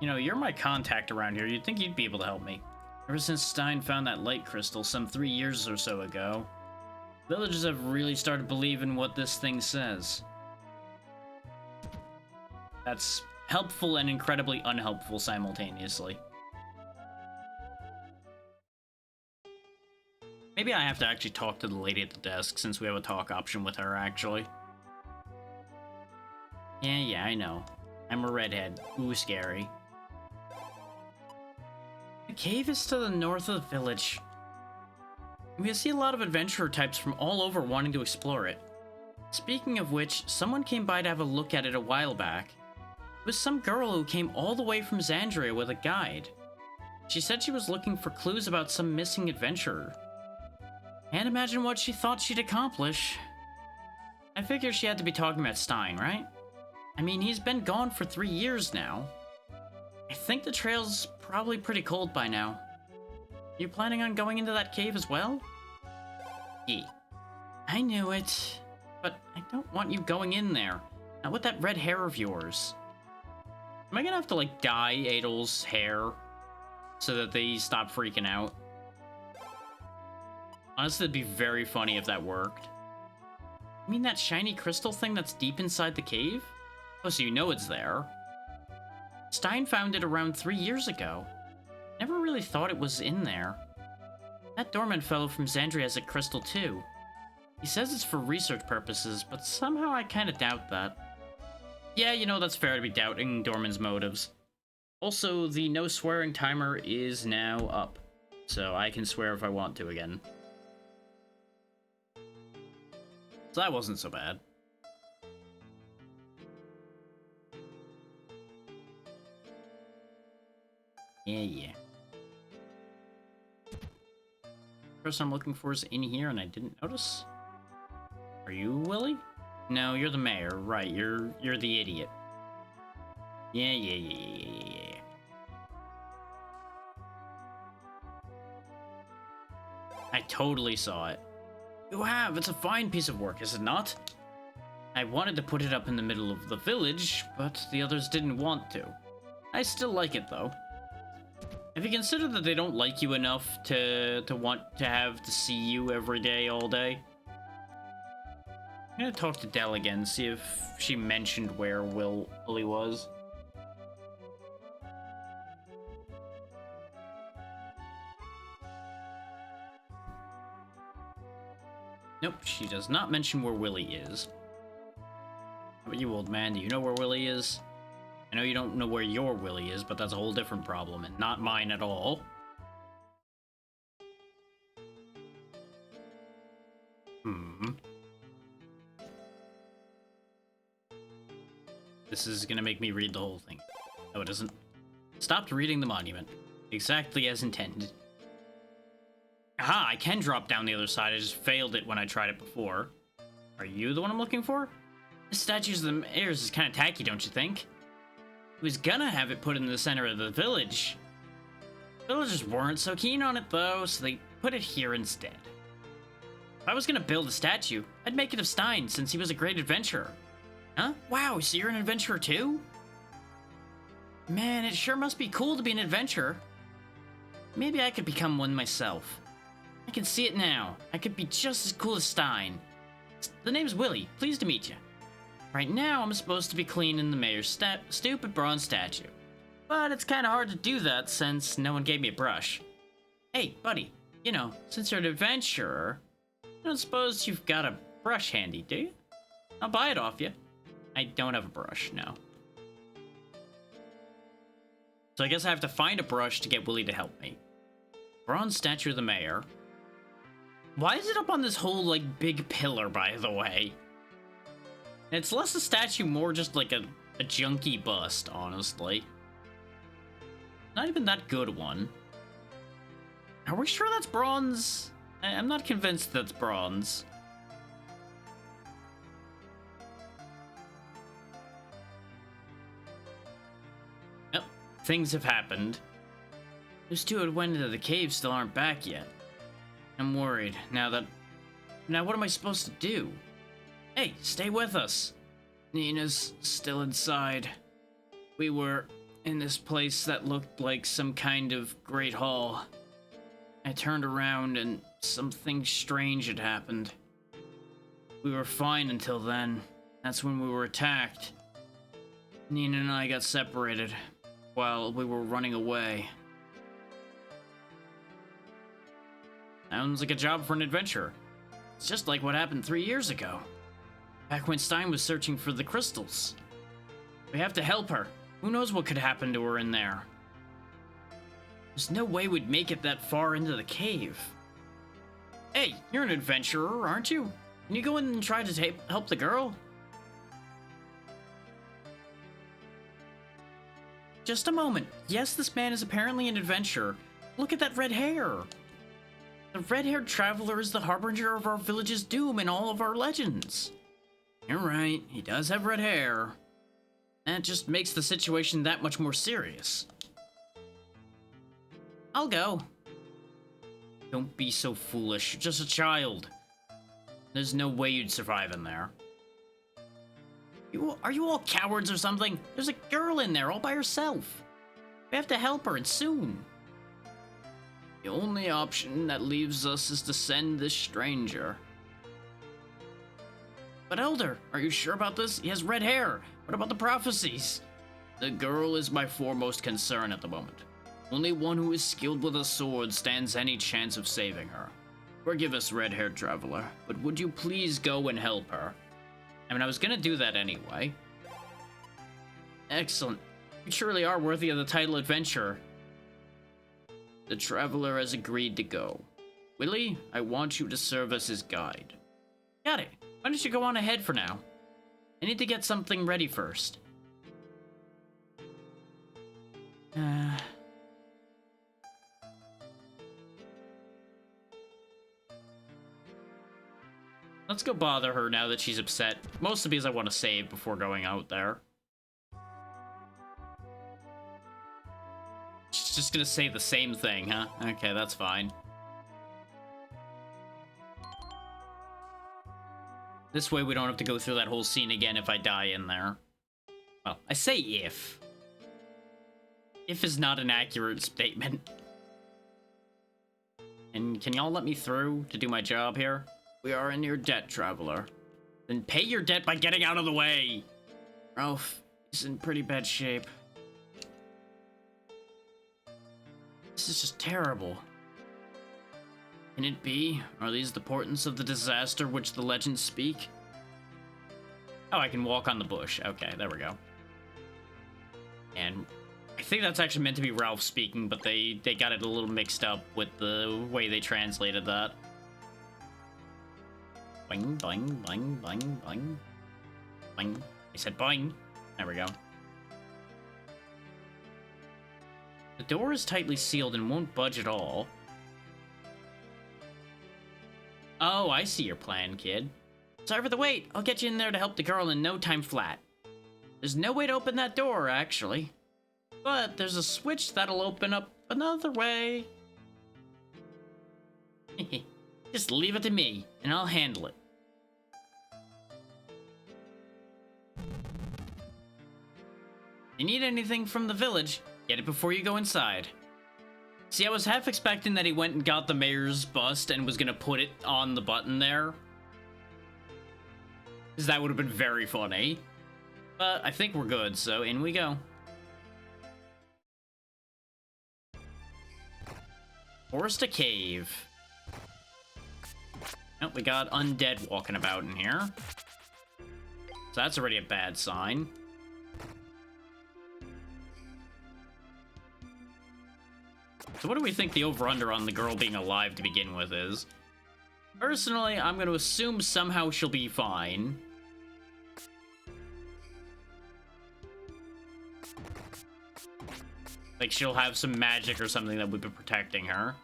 You know, you're my contact around here. You'd think you'd be able to help me. Ever since Stein found that light crystal some 3 years or so ago, villagers have really started believing what this thing says. That's helpful and incredibly unhelpful simultaneously. Maybe I have to actually talk to the lady at the desk since we have a talk option with her, actually. Yeah, I know. I'm a redhead. Ooh, scary. The cave is to the north of the village. We see a lot of adventurer types from all over wanting to explore it. Speaking of which, someone came by to have a look at it a while back. It was some girl who came all the way from Xandria with a guide. She said she was looking for clues about some missing adventurer. Can't imagine what she thought she'd accomplish. I figure she had to be talking about Stein, right? I mean, he's been gone for 3 years now. I think the trail's probably pretty cold by now. You planning on going into that cave as well? Yeah. I knew it. But I don't want you going in there. Not with that red hair of yours. Am I gonna have to, like, dye Adel's hair so that they stop freaking out? Honestly, it'd be very funny if that worked. You mean that shiny crystal thing that's deep inside the cave? Oh, so you know it's there. Stein found it around 3 years ago. Never really thought it was in there. That dormant fellow from Xandria has a crystal too. He says it's for research purposes, but somehow I kinda doubt that. Yeah, you know, that's fair to be doubting Dorman's motives. Also, the no swearing timer is now up, so I can swear if I want to again. So that wasn't so bad. Yeah. Person I'm looking for is in here and I didn't notice. Are you Willie? No, you're the mayor. Right, you're the idiot. Yeah. I totally saw it. You have. It's a fine piece of work, is it not? I wanted to put it up in the middle of the village, but the others didn't want to. I still like it, though. Have you considered that they don't like you enough to want to have to see you every day, all day? I'm gonna talk to Dell again, see if she mentioned where Willie was. Nope, she does not mention where Willie is. How about you, old man? Do you know where Willie is? I know you don't know where your Willie is, but that's a whole different problem, and not mine at all. This is gonna make me read the whole thing. No, it doesn't. Stopped reading the monument. Exactly as intended. Aha, I can drop down the other side. I just failed it when I tried it before. Are you the one I'm looking for? The statues of the mayors is kind of tacky, don't you think? He was gonna have it put in the center of the village. Villagers weren't so keen on it, though, so they put it here instead. If I was gonna build a statue, I'd make it of Stein, since he was a great adventurer. Huh? Wow, so you're an adventurer too? Man, it sure must be cool to be an adventurer. Maybe I could become one myself. I can see it now. I could be just as cool as Stein. The name's Willie. Pleased to meet you. Right now, I'm supposed to be cleaning the mayor's stupid bronze statue. But it's kind of hard to do that since no one gave me a brush. Hey, buddy, you know, since you're an adventurer, I don't suppose you've got a brush handy, do you? I'll buy it off you. I don't have a brush, no. So I guess I have to find a brush to get Willie to help me. Bronze statue of the mayor. Why is it up on this whole, like, big pillar, by the way? It's less a statue, more just like a junky bust, honestly. Not even that good one. Are we sure that's bronze? I'm not convinced that's bronze. Well, things have happened. Those two who went into the cave still aren't back yet. I'm worried now what am I supposed to do? Hey, stay with us. Nina's still inside. We were in this place that looked like some kind of great hall. I turned around and something strange had happened. We were fine until then. That's when we were attacked. Nina and I got separated while we were running away. Sounds like a job for an adventurer. It's just like what happened 3 years ago. Back when Stein was searching for the crystals. We have to help her. Who knows what could happen to her in there? There's no way we'd make it that far into the cave. Hey, you're an adventurer, aren't you? Can you go in and try to help the girl? Just a moment. Yes, this man is apparently an adventurer. Look at that red hair. The red-haired traveler is the harbinger of our village's doom in all of our legends. You're right, he does have red hair. That just makes the situation that much more serious. I'll go. Don't be so foolish, you're just a child. There's no way you'd survive in there. Are you all cowards or something? There's a girl in there all by herself. We have to help her, and soon. The only option that leaves us is to send this stranger. But Elder, are you sure about this? He has red hair. What about the prophecies? The girl is my foremost concern at the moment. Only one who is skilled with a sword stands any chance of saving her. Forgive us, red-haired traveler, but would you please go and help her? I mean, I was gonna do that anyway. Excellent. You surely are worthy of the title adventurer. The traveler has agreed to go. Willie, I want you to serve as his guide. Got it. Why don't you go on ahead for now? I need to get something ready first. Let's go bother her now that she's upset. Mostly because I want to save before going out there. She's just gonna say the same thing, huh? Okay, that's fine. This way we don't have to go through that whole scene again if I die in there. Well, I say if. If is not an accurate statement. And can y'all let me through to do my job here? We are in your debt, traveler. Then pay your debt by getting out of the way! Ralph is in pretty bad shape. This is just terrible. Can it be? Are these the portents of the disaster which the legends speak? Oh, I can walk on the bush. Okay, there we go. And I think that's actually meant to be Ralph speaking, but they got it a little mixed up with the way they translated that. Boing, boing, boing, boing, boing. Boing. I said boing. There we go. The door is tightly sealed and won't budge at all. Oh, I see your plan, kid. Sorry for the wait. I'll get you in there to help the girl in no time flat. There's no way to open that door, actually. But there's a switch that'll open up another way. Just leave it to me, and I'll handle it. If you need anything from the village, get it before you go inside. See, I was half expecting that he went and got the mayor's bust and was gonna put it on the button there. Because that would have been very funny. But I think we're good, so in we go. Forest a cave. Oh, we got undead walking about in here. So that's already a bad sign. So what do we think the over-under on the girl being alive to begin with is? Personally, I'm going to assume somehow she'll be fine. Like, she'll have some magic or something that would be protecting her.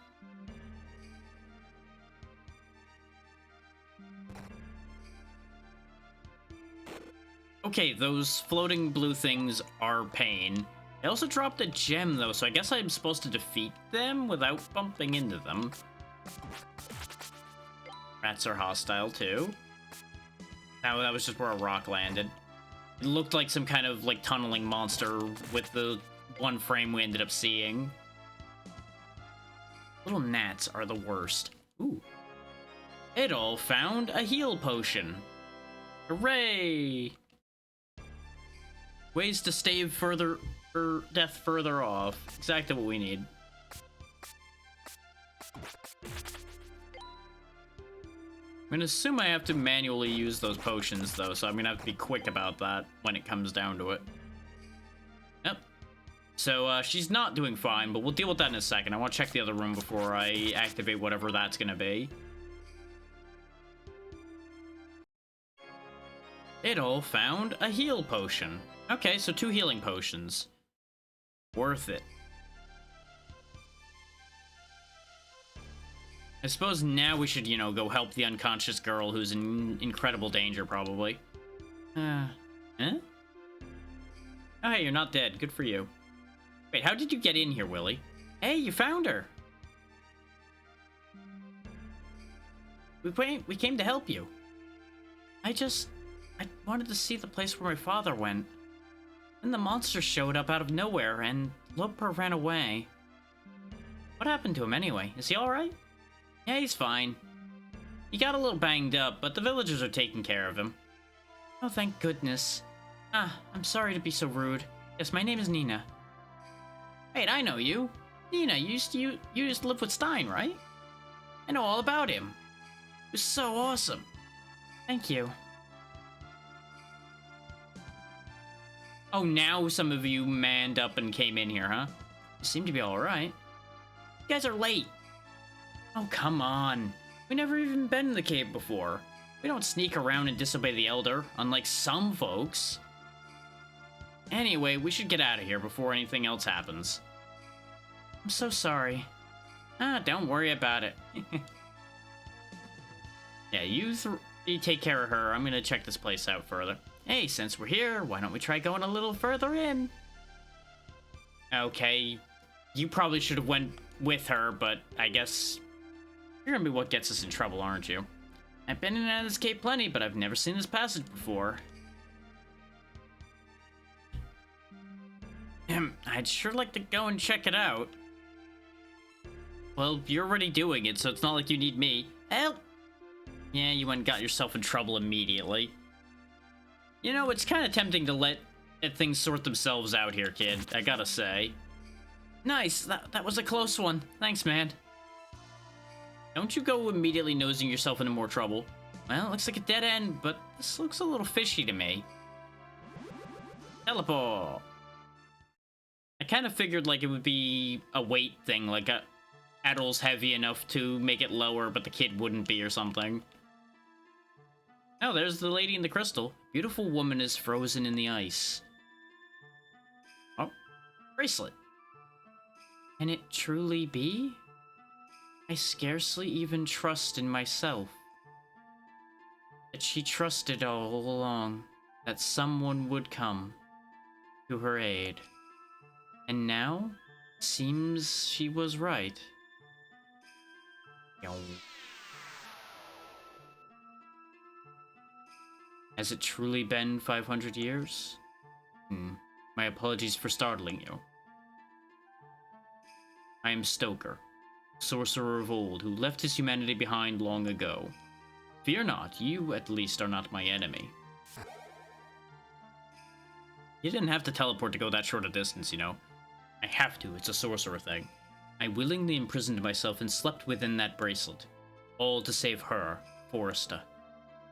Okay, those floating blue things are pain. I also dropped a gem, though, so I guess I'm supposed to defeat them without bumping into them. Rats are hostile, too. Now, that was just where a rock landed. It looked like some kind of, like, tunneling monster with the one frame we ended up seeing. Little gnats are the worst. Ooh. It all found a heal potion. Hooray! Ways to stave further... death further off. Exactly what we need. I'm gonna assume I have to manually use those potions, though, so I'm gonna have to be quick about that when it comes down to it. Yep. So, she's not doing fine, but we'll deal with that in a second. I want to check the other room before I activate whatever that's gonna be. It all found a heal potion. Okay, so 2 healing potions. Worth it. I suppose now we should, you know, go help the unconscious girl who's in incredible danger, probably. Huh? Oh, hey, you're not dead. Good for you. Wait, how did you get in here, Willy? Hey, you found her! We came to help you. I wanted to see the place where my father went. Then the monster showed up out of nowhere, and Loper ran away. What happened to him anyway? Is he alright? Yeah, he's fine. He got a little banged up, but the villagers are taking care of him. Oh, thank goodness. Ah, I'm sorry to be so rude. Yes, my name is Nina. Wait, I know you. Nina, you used to live with Stein, right? I know all about him. He was so awesome. Thank you. Oh, now some of you manned up and came in here, huh? You seem to be alright. You guys are late. Oh, come on. We never even been in the cave before. We don't sneak around and disobey the Elder, unlike some folks. Anyway, we should get out of here before anything else happens. I'm so sorry. Ah, don't worry about it. Yeah, you take care of her. I'm gonna check this place out further. Hey, since we're here, why don't we try going a little further in? Okay, you probably should have went with her, but I guess you're gonna be what gets us in trouble, aren't you? I've been in and out of this cave plenty, but I've never seen this passage before. I'd sure like to go and check it out. Well, you're already doing it, so it's not like you need me. Help! Yeah, you went and got yourself in trouble immediately. You know, it's kind of tempting to let things sort themselves out here, kid, I gotta say. Nice, that was a close one. Thanks, man. Don't you go immediately nosing yourself into more trouble. Well, it looks like a dead end, but this looks a little fishy to me. Teleport! I kind of figured like it would be a weight thing, like Addle's heavy enough to make it lower, but the kid wouldn't be or something. Oh, there's the lady in the crystal. Beautiful woman is frozen in the ice. Oh, bracelet. Can it truly be? I scarcely even trust in myself. Yet she trusted all along that someone would come to her aid. And now, seems she was right. Has it truly been 500 years? My apologies for startling you. I am Stoker, sorcerer of old, who left his humanity behind long ago. Fear not, you at least are not my enemy. You didn't have to teleport to go that short a distance, you know. I have to, it's a sorcerer thing. I willingly imprisoned myself and slept within that bracelet. All to save her, Forrester.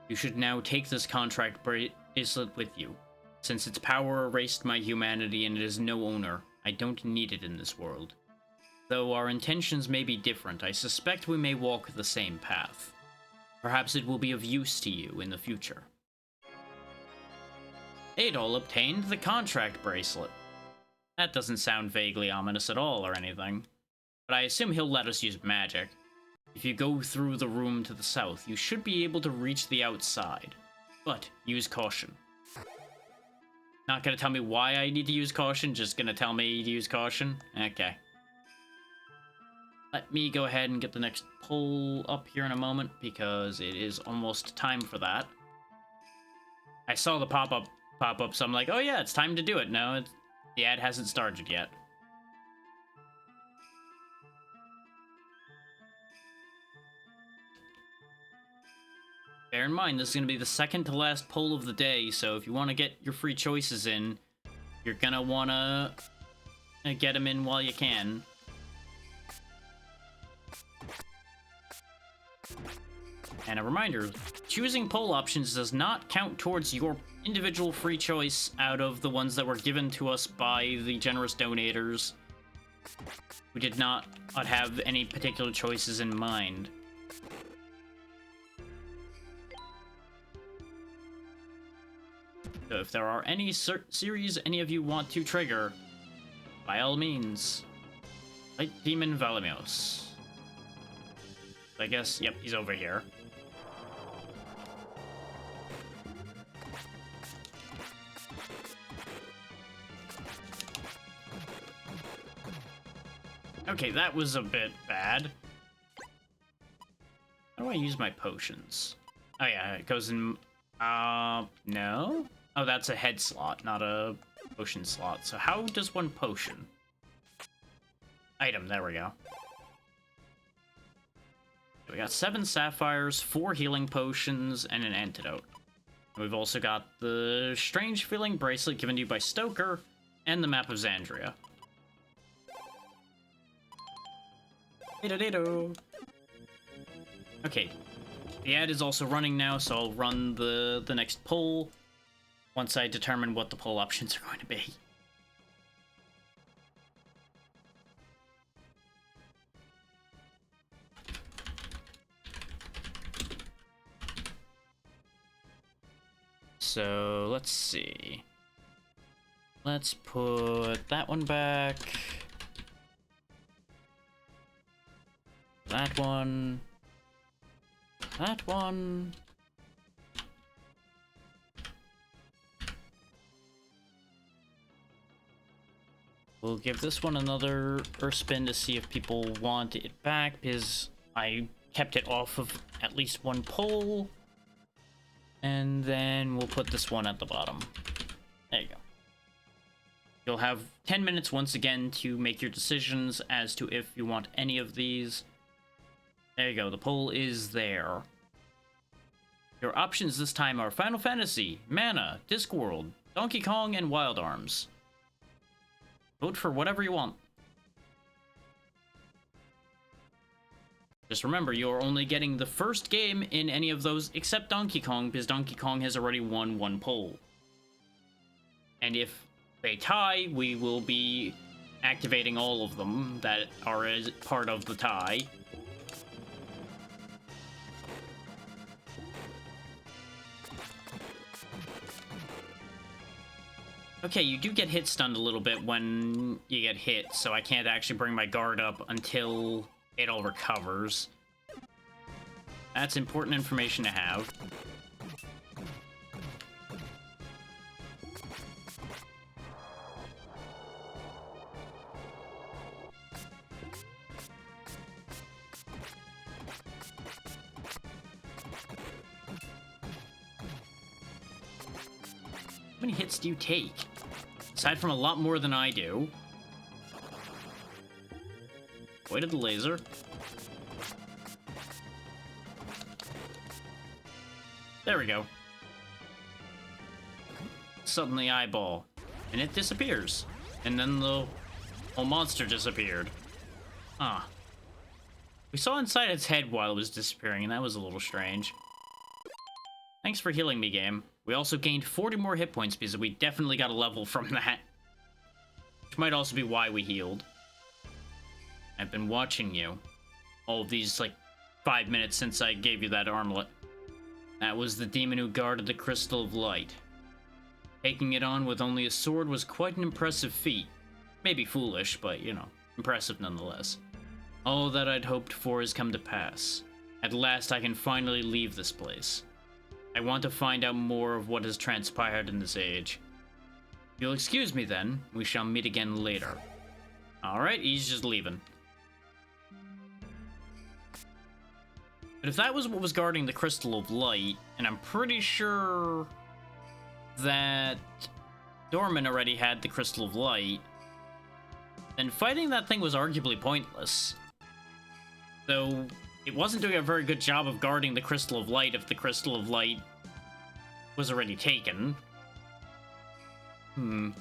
You should now take this contract bracelet with you. Since its power erased my humanity and it has no owner, I don't need it in this world. Though our intentions may be different, I suspect we may walk the same path. Perhaps it will be of use to you in the future. Adol obtained the contract bracelet. That doesn't sound vaguely ominous at all or anything, but I assume he'll let us use magic. If you go through the room to the south, you should be able to reach the outside, but use caution. Not gonna tell me why I need to use caution, just gonna tell me to use caution? Okay. Let me go ahead and get the next poll up here in a moment, because it is almost time for that. I saw the pop-up, so I'm like, oh yeah, it's time to do it. No, the ad hasn't started yet. Bear in mind, this is going to be the second to last poll of the day, so if you want to get your free choices in, you're going to want to get them in while you can. And a reminder, choosing poll options does not count towards your individual free choice out of the ones that were given to us by the generous donators. We did not have any particular choices in mind. So if there are any series any of you want to trigger, by all means, Light Demon Valimios. I guess, yep, he's over here. Okay, that was a bit bad. How do I use my potions? Oh yeah, it goes in... no? Oh, that's a head slot, not a potion slot. So how does one potion? Item, there we go. We got 7 sapphires, 4 healing potions, and an antidote. We've also got the strange feeling bracelet given to you by Stoker, and the map of Xandria. Okay, the ad is also running now, so I'll run the next poll once I determine what the poll options are going to be. So, let's see. Let's put that one back. That one. That one. We'll give this one another Earth spin to see if people want it back, because I kept it off of at least one pole. And then we'll put this one at the bottom. There you go. You'll have 10 minutes once again to make your decisions as to if you want any of these. There you go, the pole is there. Your options this time are Final Fantasy, Mana, Discworld, Donkey Kong, and Wild Arms. Vote for whatever you want. Just remember, you're only getting the first game in any of those except Donkey Kong, because Donkey Kong has already won one poll. And if they tie, we will be activating all of them that are as part of the tie. Okay, you do get hit stunned a little bit when you get hit, so I can't actually bring my guard up until it all recovers. That's important information to have. How many hits do you take? Aside from a lot more than I do. Avoided the laser. There we go. Suddenly eyeball. And it disappears. And then the whole monster disappeared. Ah. We saw inside its head while it was disappearing, and that was a little strange. Thanks for healing me, game. We also gained 40 more hit points because we definitely got a level from that. Which might also be why we healed. I've been watching you. All of these, like, 5 minutes since I gave you that armlet. That was the demon who guarded the Crystal of Light. Taking it on with only a sword was quite an impressive feat. Maybe foolish, but, you know, impressive nonetheless. All that I'd hoped for has come to pass. At last I can finally leave this place. I want to find out more of what has transpired in this age. If you'll excuse me then, we shall meet again later. Alright, he's just leaving. But if that was what was guarding the Crystal of Light, and I'm pretty sure that Dorman already had the Crystal of Light, then fighting that thing was arguably pointless. Though it wasn't doing a very good job of guarding the Crystal of Light if the Crystal of Light was already taken. Who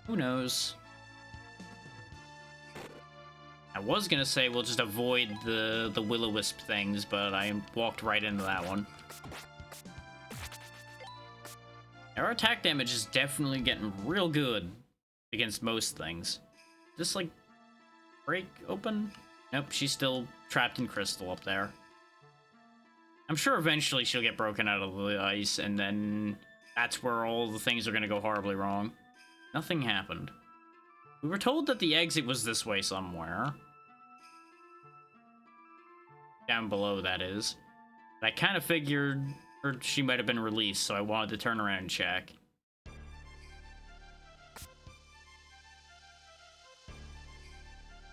knows? I was gonna say we'll just avoid the will-o-wisp things, but I walked right into that one. Our attack damage is definitely getting real good against most things. Just like break open? Nope, she's still trapped in crystal up there. I'm sure eventually she'll get broken out of the ice, and then that's where all the things are gonna go horribly wrong. Nothing happened. We were told that the exit was this way somewhere. Down below, that is. But I kind of figured she might have been released, so I wanted to turn around and check.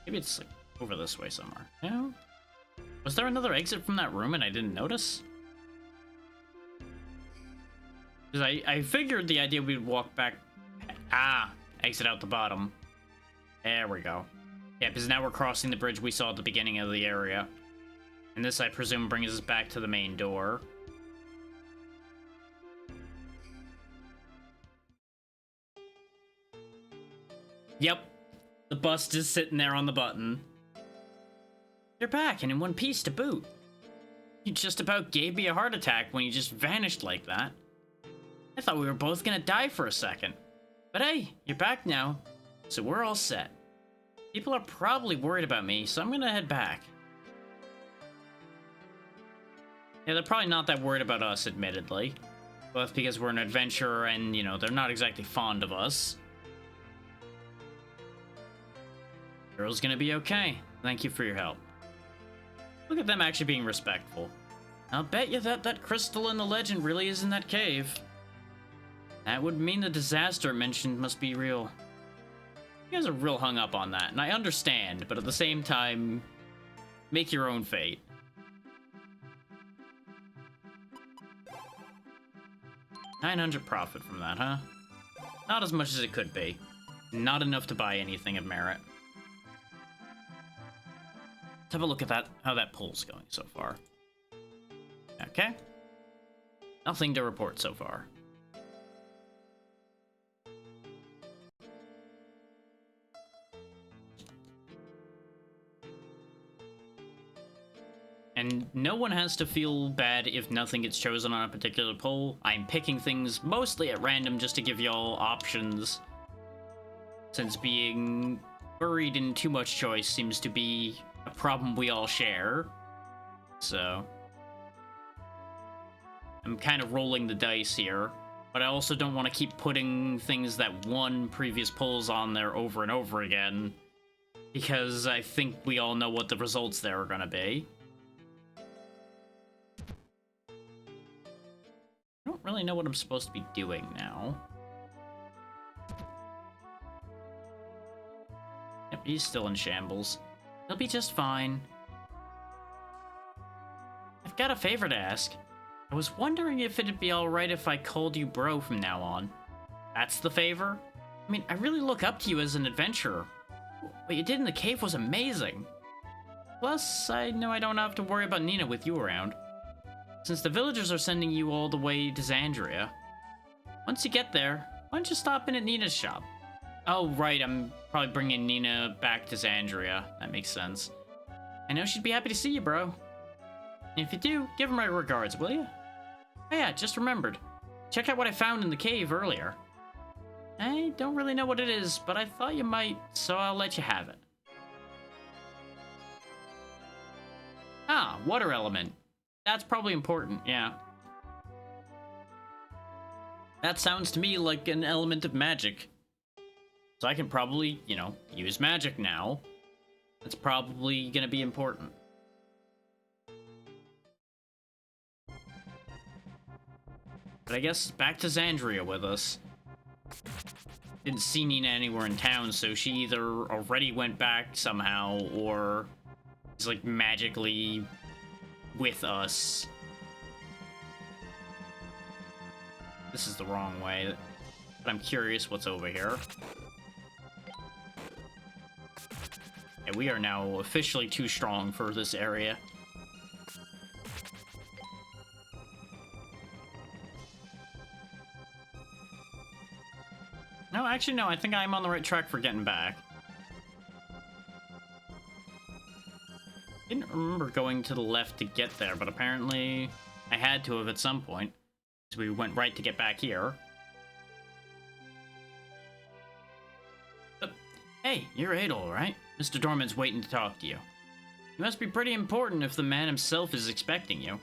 Maybe it's like over this way somewhere. No? Was there another exit from that room and I didn't notice? Because I figured the idea we'd walk back... Ah! Exit out the bottom. There we go. Yeah, because now we're crossing the bridge we saw at the beginning of the area. And this, I presume, brings us back to the main door. Yep. The bust is sitting there on the button. You're back, and in one piece to boot. You just about gave me a heart attack when you just vanished like that. I thought we were both gonna die for a second. But hey, you're back now, so we're all set. People are probably worried about me, so I'm gonna head back. Yeah, they're probably not that worried about us, admittedly. Both because we're an adventurer and, you know, they're not exactly fond of us. Girl's gonna be okay. Thank you for your help. Look at them actually being respectful. I'll bet you that crystal in the legend really is in that cave. That would mean the disaster mentioned must be real. You guys are real hung up on that, and I understand, but at the same time, make your own fate. $900 profit from that, huh? Not as much as it could be. Not enough to buy anything of merit. Let's have a look at that, how that pull's going so far. Okay. Nothing to report so far. And no one has to feel bad if nothing gets chosen on a particular poll. I'm picking things mostly at random just to give y'all options, since being buried in too much choice seems to be a problem we all share. So I'm kind of rolling the dice here, but I also don't want to keep putting things that won previous polls on there over and over again, because I think we all know what the results there are going to be. I don't really know what I'm supposed to be doing now. Yep, he's still in shambles. He'll be just fine. I've got a favor to ask. I was wondering if it'd be alright if I called you bro from now on. That's the favor? I mean, I really look up to you as an adventurer. What you did in the cave was amazing. Plus, I know I don't have to worry about Nina with you around. Since the villagers are sending you all the way to Xandria, once you get there, why don't you stop in at Nina's shop? Oh, right, I'm probably bringing Nina back to Xandria. That makes sense. I know she'd be happy to see you, bro. And if you do, give her my regards, will you? Oh yeah, just remembered. Check out what I found in the cave earlier. I don't really know what it is, but I thought you might, so I'll let you have it. Ah, water element. That's probably important, yeah. That sounds to me like an element of magic. So I can probably, you know, use magic now. That's probably gonna be important. But I guess back to Xandria with us. Didn't see Nina anywhere in town, so she either already went back somehow, or is like magically with us. This is the wrong way, but I'm curious what's over here. Yeah, we are now officially too strong for this area. No, actually, no, I think I'm on the right track for getting back. Didn't remember going to the left to get there, but apparently I had to have at some point. So we went right to get back here. Hey, you're Adol, right? Mr. Dorman's waiting to talk to you. You must be pretty important if the man himself is expecting you.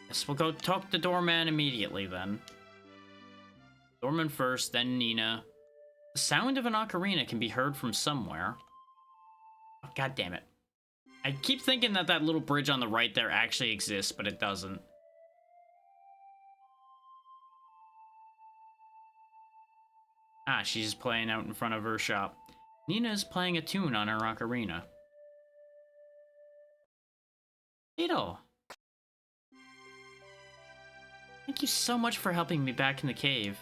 Yes, we'll go talk to Doorman immediately then. Dorman first, then Nina. The sound of an ocarina can be heard from somewhere. Oh, God damn it. I keep thinking that that little bridge on the right there actually exists, but it doesn't. Ah, she's playing out in front of her shop. Nina is playing a tune on her ocarina. Adol! Thank you so much for helping me back in the cave.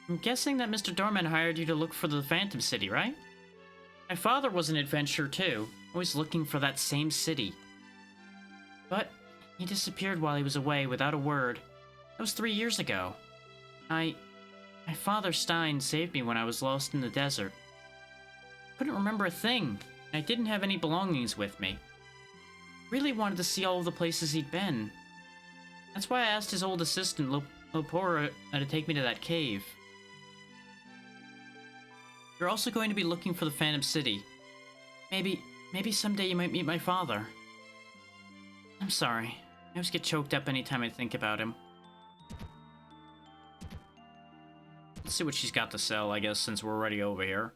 I'm guessing that Mr. Dorman hired you to look for the Phantom City, right? My father was an adventurer too, always looking for that same city. But he disappeared while he was away without a word. That was 3 years ago. My father Stein saved me when I was lost in the desert. Couldn't remember a thing, and I didn't have any belongings with me. Really wanted to see all of the places he'd been. That's why I asked his old assistant, Lopora, to take me to that cave. You're also going to be looking for the Phantom City. Maybe someday you might meet my father. I'm sorry. I always get choked up anytime I think about him. Let's see what she's got to sell, I guess, since we're already over here.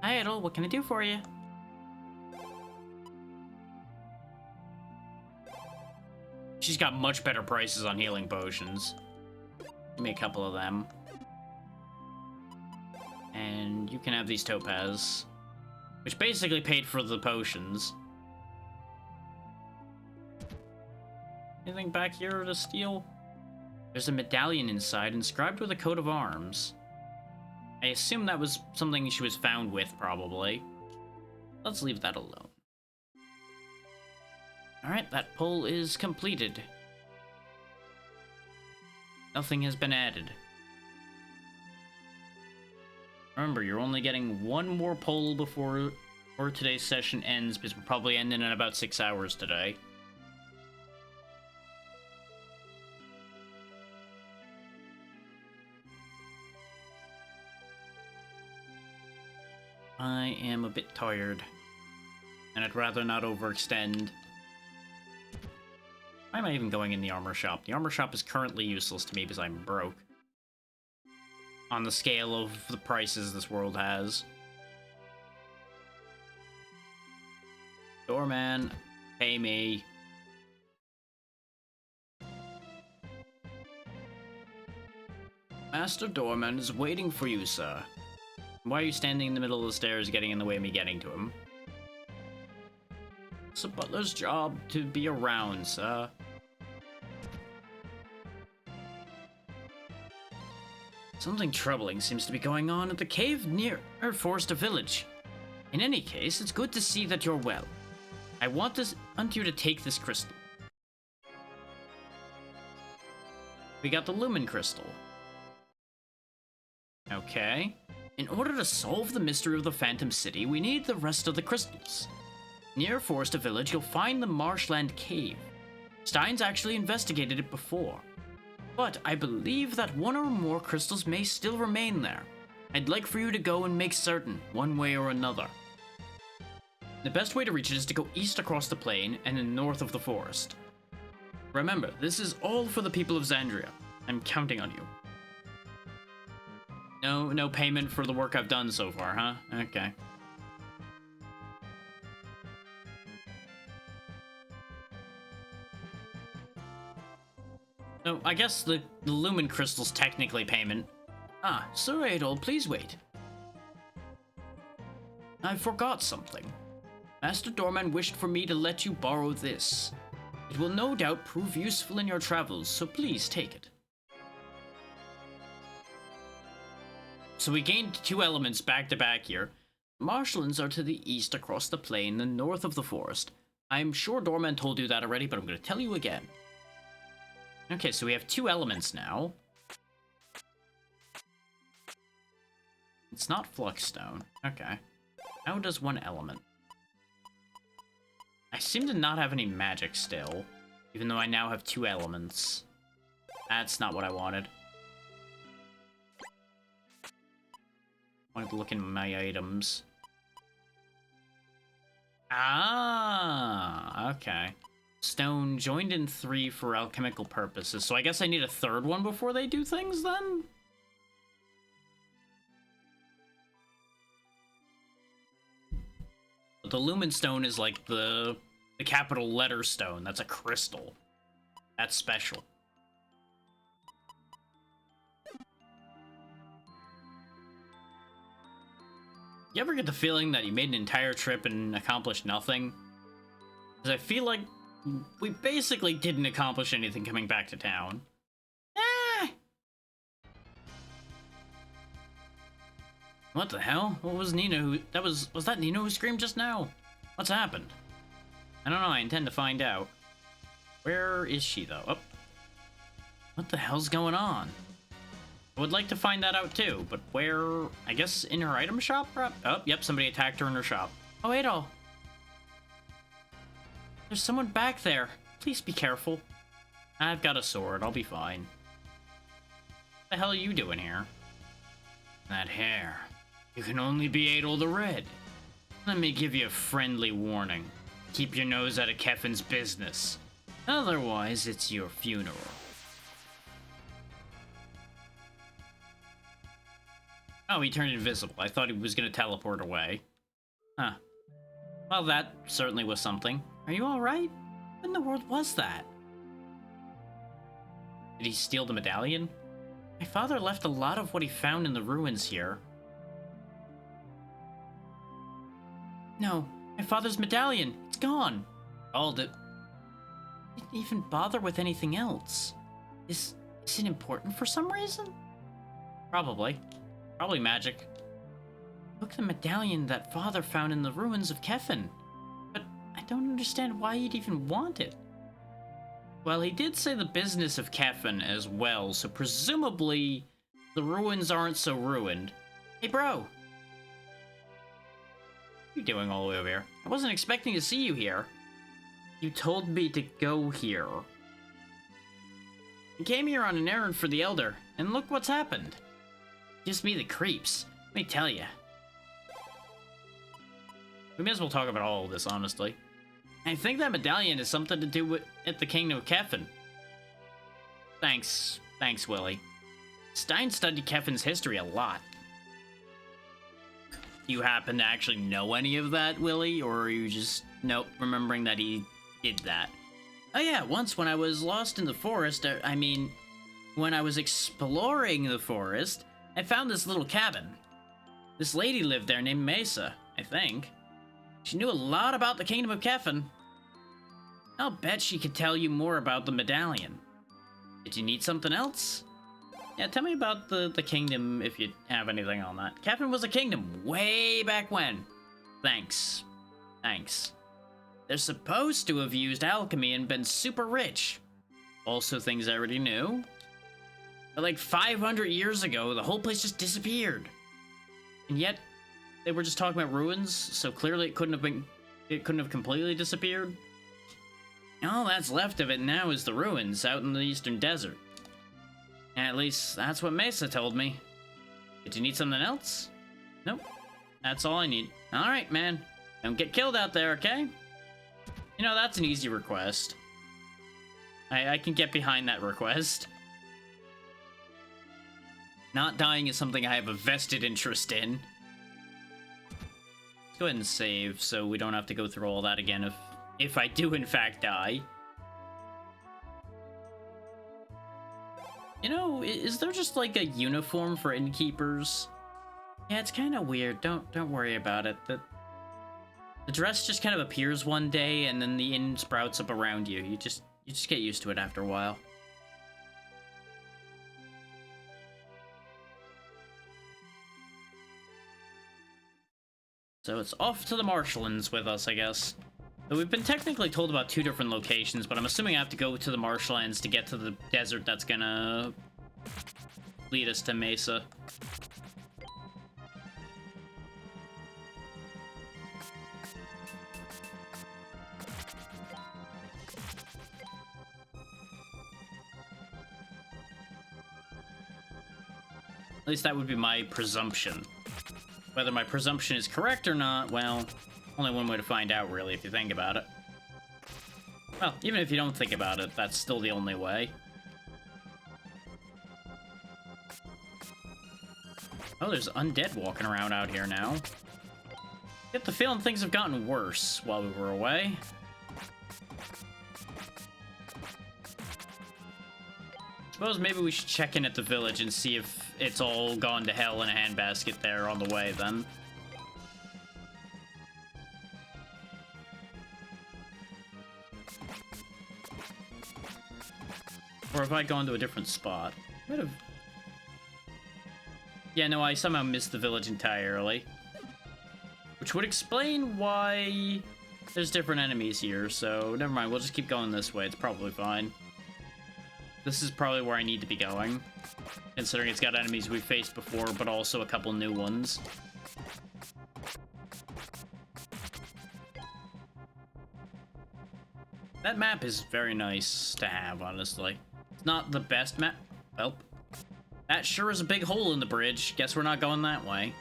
Hi, Adol. What can I do for you? She's got much better prices on healing potions. Give me a couple of them. And you can have these topaz. Which basically paid for the potions. Anything back here to steal? There's a medallion inside inscribed with a coat of arms. I assume that was something she was found with, probably. Let's leave that alone. Alright, that pull is completed. Nothing has been added. Remember, you're only getting one more pull before today's session ends, because we're probably ending in about 6 hours today. I am a bit tired, and I'd rather not overextend. Why am I even going in the armor shop? The armor shop is currently useless to me because I'm broke. On the scale of the prices this world has. Doorman, pay me. Master Doorman is waiting for you, sir. Why are you standing in the middle of the stairs getting in the way of me getting to him? It's a butler's job to be around, sir. Something troubling seems to be going on at the cave near Forster Village. In any case, it's good to see that you're well. I want you to take this crystal. We got the Lumen Crystal. Okay. In order to solve the mystery of the Phantom City, we need the rest of the crystals. Near Forster Village, you'll find the Marshland Cave. Stein's actually investigated it before. But I believe that one or more crystals may still remain there. I'd like for you to go and make certain, one way or another. The best way to reach it is to go east across the plain and then north of the forest. Remember, this is all for the people of Xandria. I'm counting on you. No payment for the work I've done so far, huh? Okay. No, I guess the Lumen Crystal's technically payment. Ah, Sir Adol, please wait. I forgot something. Master Doorman wished for me to let you borrow this. It will no doubt prove useful in your travels, so please take it. So we gained 2 elements back to back here. Marshlands are to the east across the plain and north of the forest. I'm sure Doorman told you that already, but I'm going to tell you again. Okay, so we have 2 elements now. It's not Fluxstone. Okay. How does 1 element? I seem to not have any magic still, even though I now have 2 elements. That's not what I wanted. I wanted to look in my items. Ah, okay. Stone joined in 3 for alchemical purposes, so I guess I need a 3rd one before they do things then? But the Lumen Stone is like the capital letter stone. That's a crystal. That's special. You ever get the feeling that you made an entire trip and accomplished nothing? Because I feel like we basically didn't accomplish anything coming back to town. What the hell? What was Nina who... Was that Nina who screamed just now? What's happened? I don't know, I intend to find out. Where is she, though? Oh. What the hell's going on? I would like to find that out, too, but where... I guess in her item shop, perhaps? Oh, yep, somebody attacked her in her shop. Oh, Adol. There's someone back there. Please be careful. I've got a sword. I'll be fine. What the hell are you doing here? That hair. You can only be Adol the Red. Let me give you a friendly warning. Keep your nose out of Kefin's business. Otherwise, it's your funeral. Oh, he turned invisible. I thought he was going to teleport away. Huh. Well, that certainly was something. Are you alright? What in the world was that? Did he steal the medallion? My father left a lot of what he found in the ruins here. No, my father's medallion. It's gone. All the... Didn't even bother with anything else. Is it important for some reason? Probably. Probably magic. Took the medallion that father found in the ruins of Kefin. But I don't understand why he'd even want it. Well, he did say the business of Kefin as well, so presumably the ruins aren't so ruined. Hey, bro. What are you doing all the way over here? I wasn't expecting to see you here. You told me to go here. I came here on an errand for the Elder, and look what's happened. Gives me the creeps, let me tell ya. We may as well talk about all of this, honestly. I think that medallion has something to do with at the Kingdom of Kefin. Thanks, Willie. Stein studied Kefin's history a lot. Do you happen to actually know any of that, Willie, or are you just, nope, remembering that he did that? Oh yeah, once when I was lost in the forest, when I was exploring the forest, I found this little cabin. This lady lived there named Mesa, I think. She knew a lot about the Kingdom of Kefin. I'll bet she could tell you more about the medallion. Did you need something else? Yeah, tell me about the kingdom if you have anything on that. Kefin was a kingdom way back when. Thanks. They're supposed to have used alchemy and been super rich. Also things I already knew. But like 500 years ago, the whole place just disappeared. And yet, they were just talking about ruins, so clearly it couldn't have completely disappeared. All that's left of it now is the ruins out in the eastern desert. At least, that's what Mesa told me. Did you need something else? Nope. That's all I need. Alright, man. Don't get killed out there, okay? You know, that's an easy request. I can get behind that request. Not dying is something I have a vested interest in. Let's go ahead and save so we don't have to go through all that again if I do in fact die. You know, is there just like a uniform for innkeepers? Yeah, it's kind of weird. Don't worry about it. The dress just kind of appears one day and then the inn sprouts up around you. You just get used to it after a while. So it's off to the marshlands with us, I guess. So we've been technically told about 2 different locations, but I'm assuming I have to go to the marshlands to get to the desert that's gonna lead us to Mesa. At least that would be my presumption. Whether my presumption is correct or not, well, only one way to find out, really, if you think about it. Well, even if you don't think about it, that's still the only way. Oh, there's undead walking around out here now. Get the feeling things have gotten worse while we were away. Suppose maybe we should check in at the village and see if it's all gone to hell in a handbasket there on the way, then. Or have I gone to a different spot? Might have... Yeah, no, I somehow missed the village entirely. Which would explain why there's different enemies here, so never mind, we'll just keep going this way, it's probably fine. This is probably where I need to be going, considering it's got enemies we've faced before, but also a couple new ones. That map is very nice to have, honestly. It's not the best map. Well, that sure is a big hole in the bridge. Guess we're not going that way.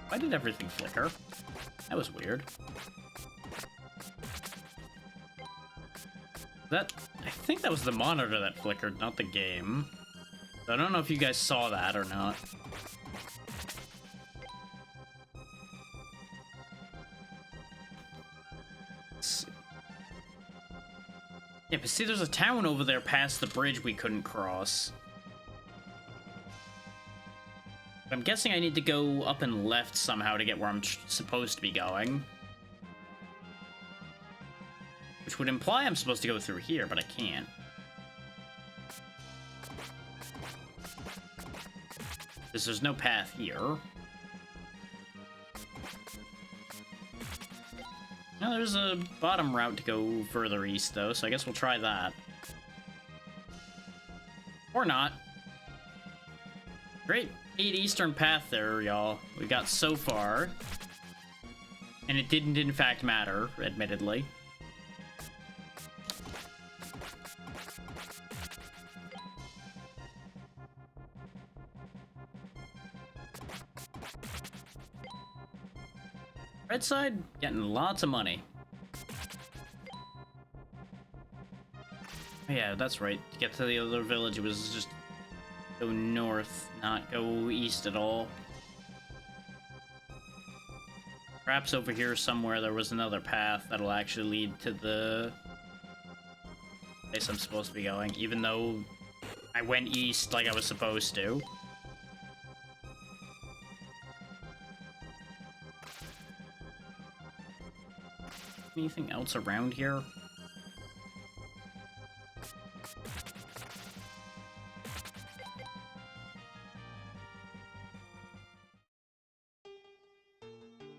Why did everything flicker? That was weird. I think that was the monitor that flickered, not the game. So I don't know if you guys saw that or not. Yeah, but see, there's a town over there past the bridge we couldn't cross. I'm guessing I need to go up and left somehow to get where I'm supposed to be going. Which would imply I'm supposed to go through here, but I can't. Because there's no path here. Now there's a bottom route to go further east, though, so I guess we'll try that. Or not. Great eastern path there, y'all. We got so far. And it didn't, in fact, matter, admittedly. Red side, getting lots of money. Yeah, that's right. To get to the other village, it was just go north, not go east at all. Perhaps over here somewhere there was another path that'll actually lead to the place I'm supposed to be going, even though I went east like I was supposed to. Anything else around here?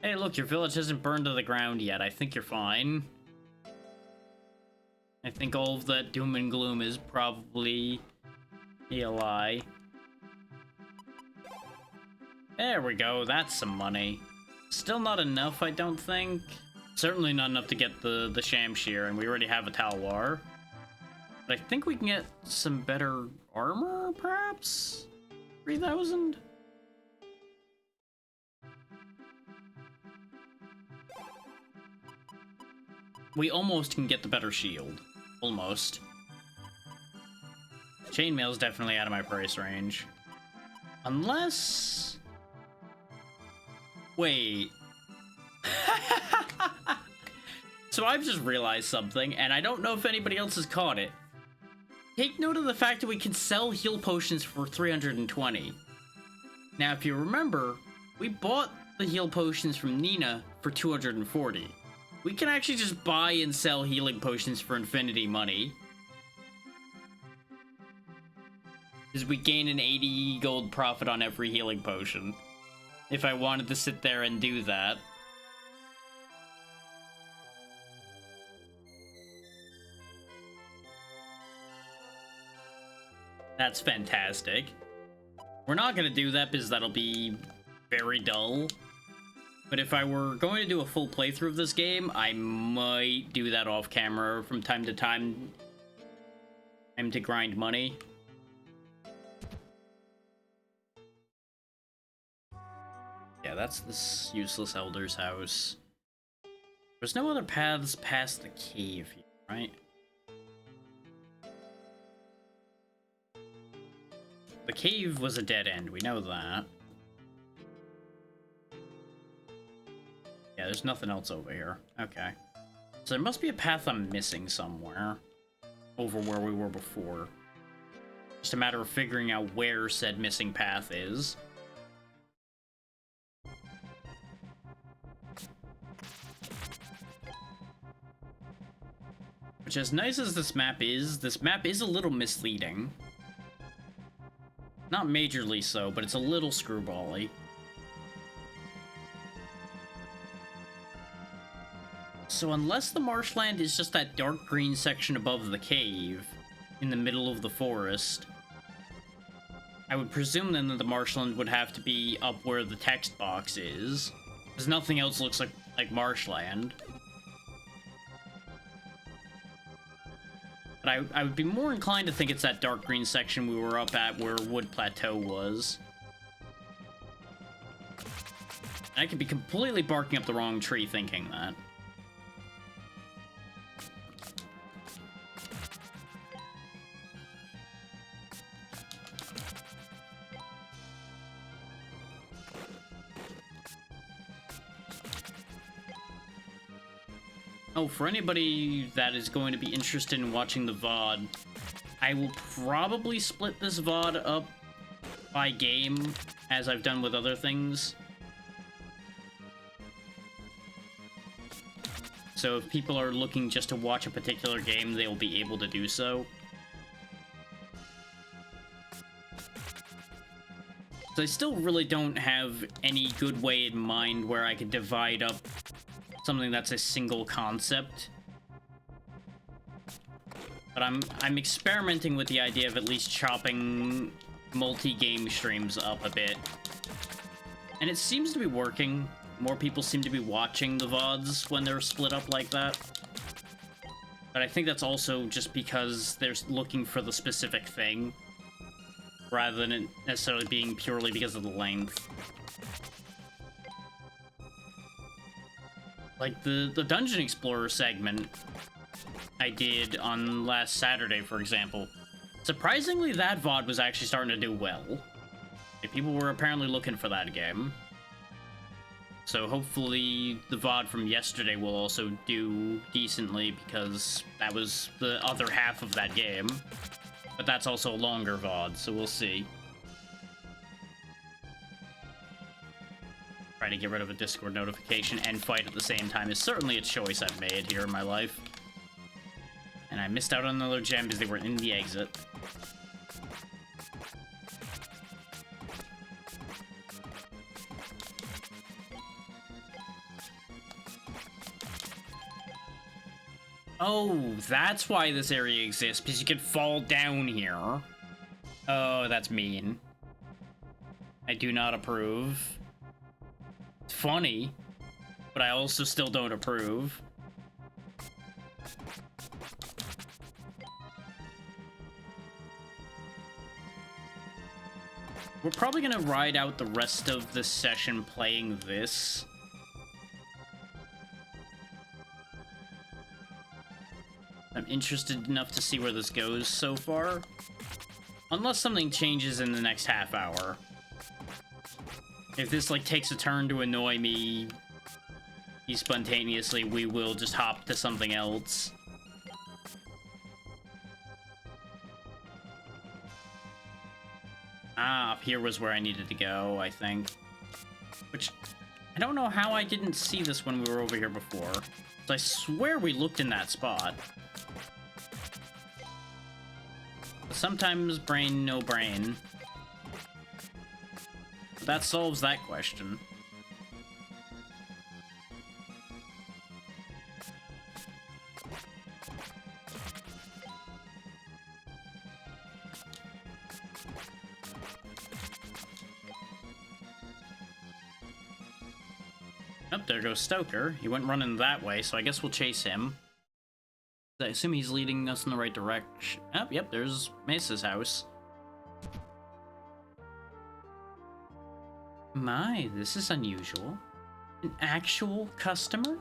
Hey, look, your village hasn't burned to the ground yet. I think you're fine. I think all of that doom and gloom is probably a lie. There we go, that's some money. Still not enough, I don't think. Certainly not enough to get the Shamshir, and we already have a Talwar. But I think we can get some better armor, perhaps? 3,000? We almost can get the better shield. Almost. Chainmail's definitely out of my price range. Unless... Wait. So I've just realized something, and I don't know if anybody else has caught it. Take note of the fact that we can sell heal potions for 320. Now, if you remember, we bought the heal potions from Nina for 240. We can actually just buy and sell healing potions for infinity money. Because we gain an 80 gold profit on every healing potion. If I wanted to sit there and do that. That's fantastic. We're not gonna do that because that'll be very dull. But if I were going to do a full playthrough of this game, I might do that off camera from time to time. Time to grind money. Yeah, that's this useless elder's house. There's no other paths past the cave here, right? The cave was a dead end, we know that. Yeah, there's nothing else over here. Okay. So there must be a path I'm missing somewhere. Over where we were before. Just a matter of figuring out where said missing path is. Which, as nice as this map is a little misleading. Not majorly so, but it's a little screwball-y. So unless the marshland is just that dark green section above the cave, in the middle of the forest, I would presume then that the marshland would have to be up where the text box is, because nothing else looks like marshland. But I would be more inclined to think it's that dark green section we were up at where Wood Plateau was. And I could be completely barking up the wrong tree thinking that. Oh, for anybody that is going to be interested in watching the VOD, I will probably split this VOD up by game as I've done with other things. So if people are looking just to watch a particular game, they will be able to do so. So I still really don't have any good way in mind where I could divide up something that's a single concept. But I'm experimenting with the idea of at least chopping multi-game streams up a bit. And it seems to be working. More people seem to be watching the VODs when they're split up like that. But I think that's also just because they're looking for the specific thing, rather than it necessarily being purely because of the length. Like the Dungeon Explorer segment I did on last Saturday, for example. Surprisingly, that VOD was actually starting to do well. People were apparently looking for that game. So hopefully the VOD from yesterday will also do decently, because that was the other half of that game. But that's also a longer VOD, so we'll see. Try to get rid of a Discord notification and fight at the same time is certainly a choice I've made here in my life. And I missed out on another gem because they were in the exit. Oh, that's why this area exists, because you could fall down here. Oh, that's mean. I do not approve. It's funny, but I also still don't approve. We're probably gonna ride out the rest of the session playing this. I'm interested enough to see where this goes so far. Unless something changes in the next half hour. If this, like, takes a turn to annoy me spontaneously, we will just hop to something else. Ah, up here was where I needed to go, I think. Which, I don't know how I didn't see this when we were over here before. I swear we looked in that spot. Sometimes brain, no brain. That solves that question. Oh, there goes Stoker. He went running that way, so I guess we'll chase him. I assume he's leading us in the right direction. Oh, yep, there's Mesa's house. My, this is unusual. An actual customer?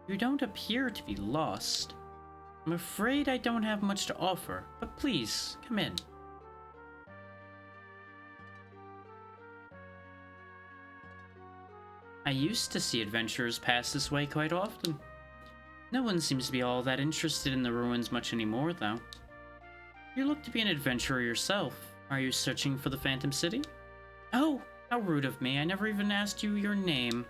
You don't appear to be lost. I'm afraid I don't have much to offer, but please, come in. I used to see adventurers pass this way quite often. No one seems to be all that interested in the ruins much anymore, though. You look to be an adventurer yourself. Are you searching for the Phantom City? Oh, how rude of me. I never even asked you your name.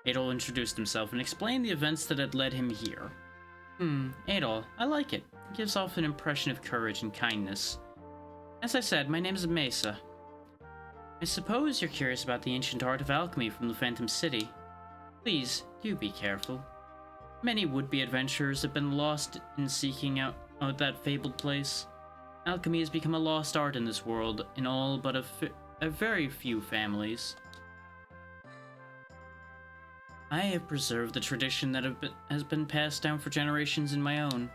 Adol introduced himself and explained the events that had led him here. Adol, I like it. It gives off an impression of courage and kindness. As I said, my name is Mesa. I suppose you're curious about the ancient art of alchemy from the Phantom City. Please, do be careful. Many would-be adventurers have been lost in seeking out that fabled place. Alchemy has become a lost art in this world, in all but a very few families. I have preserved the tradition that has been passed down for generations in my own.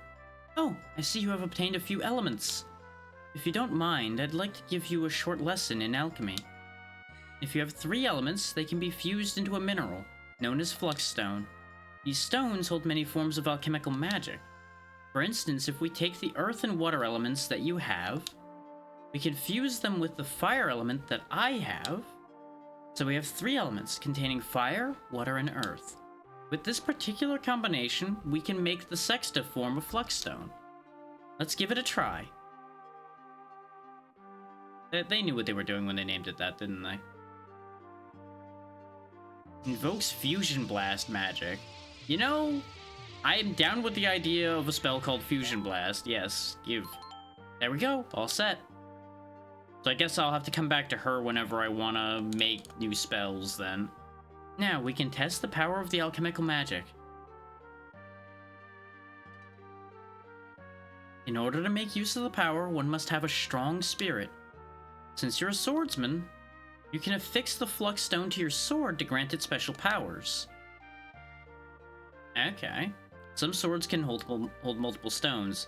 Oh, I see you have obtained a few elements. If you don't mind, I'd like to give you a short lesson in alchemy. If you have 3 elements, they can be fused into a mineral, known as Fluxstone. These stones hold many forms of alchemical magic. For instance, if we take the earth and water elements that you have, we can fuse them with the fire element that I have, so we have 3 elements containing fire, water, and earth. With this particular combination, we can make the sexta form of Fluxstone. Let's give it a try. They knew what they were doing when they named it that, didn't they? Invokes Fusion Blast magic. You know, I am down with the idea of a spell called Fusion Blast. Yes, give. There we go, all set. So I guess I'll have to come back to her whenever I want to make new spells then. Now, we can test the power of the alchemical magic. In order to make use of the power, one must have a strong spirit. Since you're a swordsman, you can affix the flux stone to your sword to grant it special powers. Okay. Some swords can hold multiple stones.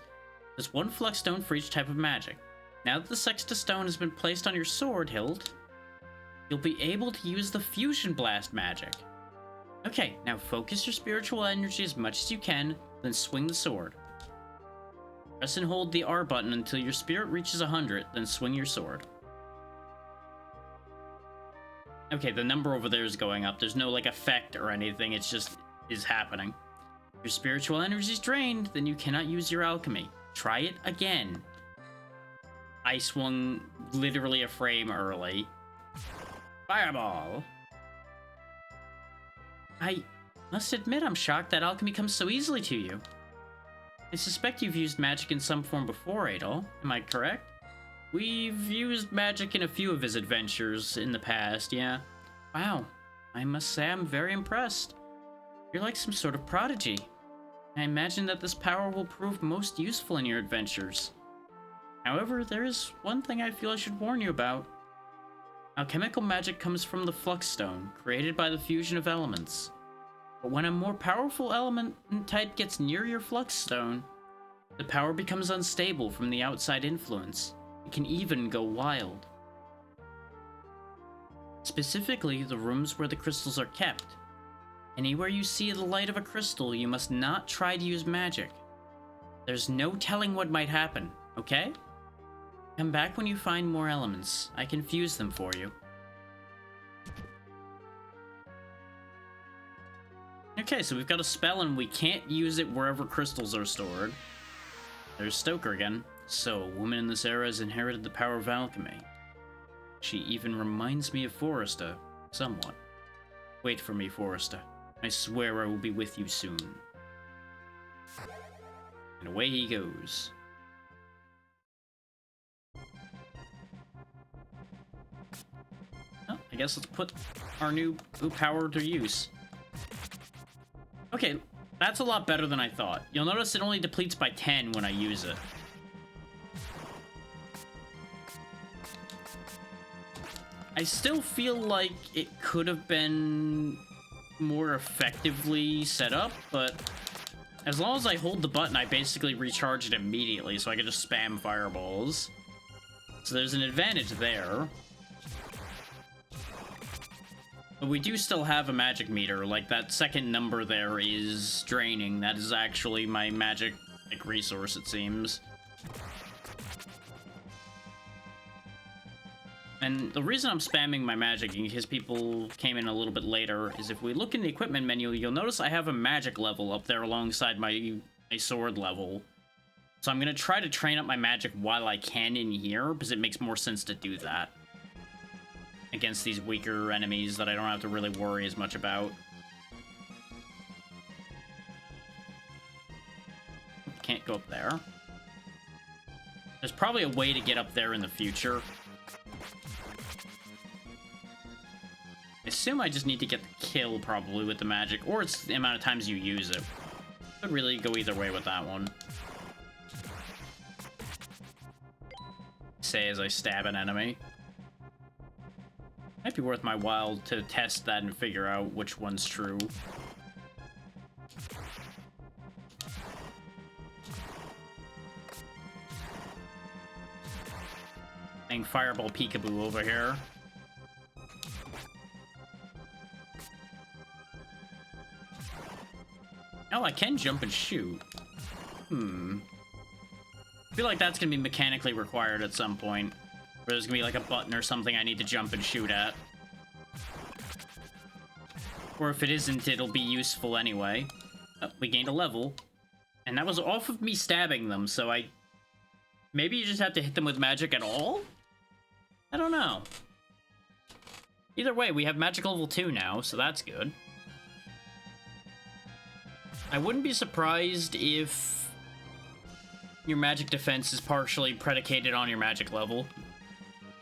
There's one flux stone for each type of magic. Now that the Sextus stone has been placed on your sword hilt, you'll be able to use the Fusion Blast magic. Okay, now focus your spiritual energy as much as you can, then swing the sword. Press and hold the R button until your spirit reaches 100, then swing your sword. Okay, the number over there is going up. There's no, like, effect or anything. It's just is happening. If your spiritual energy is drained, then you cannot use your alchemy. Try it again. I swung literally a frame early. Fireball! I must admit I'm shocked that alchemy comes so easily to you. I suspect you've used magic in some form before, Adol. Am I correct? We've used magic in a few of his adventures in the past, yeah. Wow, I must say I'm very impressed. You're like some sort of prodigy. I imagine that this power will prove most useful in your adventures. However, there is one thing I feel I should warn you about. Alchemical magic comes from the Flux Stone, created by the fusion of elements. But when a more powerful element type gets near your Flux Stone, the power becomes unstable from the outside influence. It can even go wild. Specifically, the rooms where the crystals are kept. Anywhere you see the light of a crystal, you must not try to use magic. There's no telling what might happen, okay? Come back when you find more elements. I can fuse them for you. Okay, so we've got a spell and we can't use it wherever crystals are stored. There's Stoker again. So, a woman in this era has inherited the power of alchemy. She even reminds me of Forrester, somewhat. Wait for me, Forrester. I swear I will be with you soon. And away he goes. Oh, I guess let's put our new power to use. Okay, that's a lot better than I thought. You'll notice it only depletes by 10 when I use it. I still feel like it could have been more effectively set up, but as long as I hold the button, I basically recharge it immediately, so I can just spam fireballs. So there's an advantage there. But we do still have a magic meter. Like, that second number there is draining. That is actually my magic resource, it seems. And the reason I'm spamming my magic, in case people came in a little bit later, is if we look in the equipment menu, you'll notice I have a magic level up there alongside my sword level. So I'm going to try to train up my magic while I can in here, because it makes more sense to do that against these weaker enemies that I don't have to really worry as much about. Can't go up there. There's probably a way to get up there in the future. I assume I just need to get the kill, probably, with the magic, or it's the amount of times you use it. Could really go either way with that one. Say as I stab an enemy. Might be worth my while to test that and figure out which one's true. Playing Fireball Peekaboo over here. Oh, I can jump and shoot. I feel like that's gonna be mechanically required at some point. Where there's gonna be like a button or something I need to jump and shoot at. Or if it isn't, it'll be useful anyway. Oh, we gained a level. And that was off of me stabbing them, so maybe you just have to hit them with magic at all? I don't know. Either way, we have magic level 2 now, so that's good. I wouldn't be surprised if your magic defense is partially predicated on your magic level,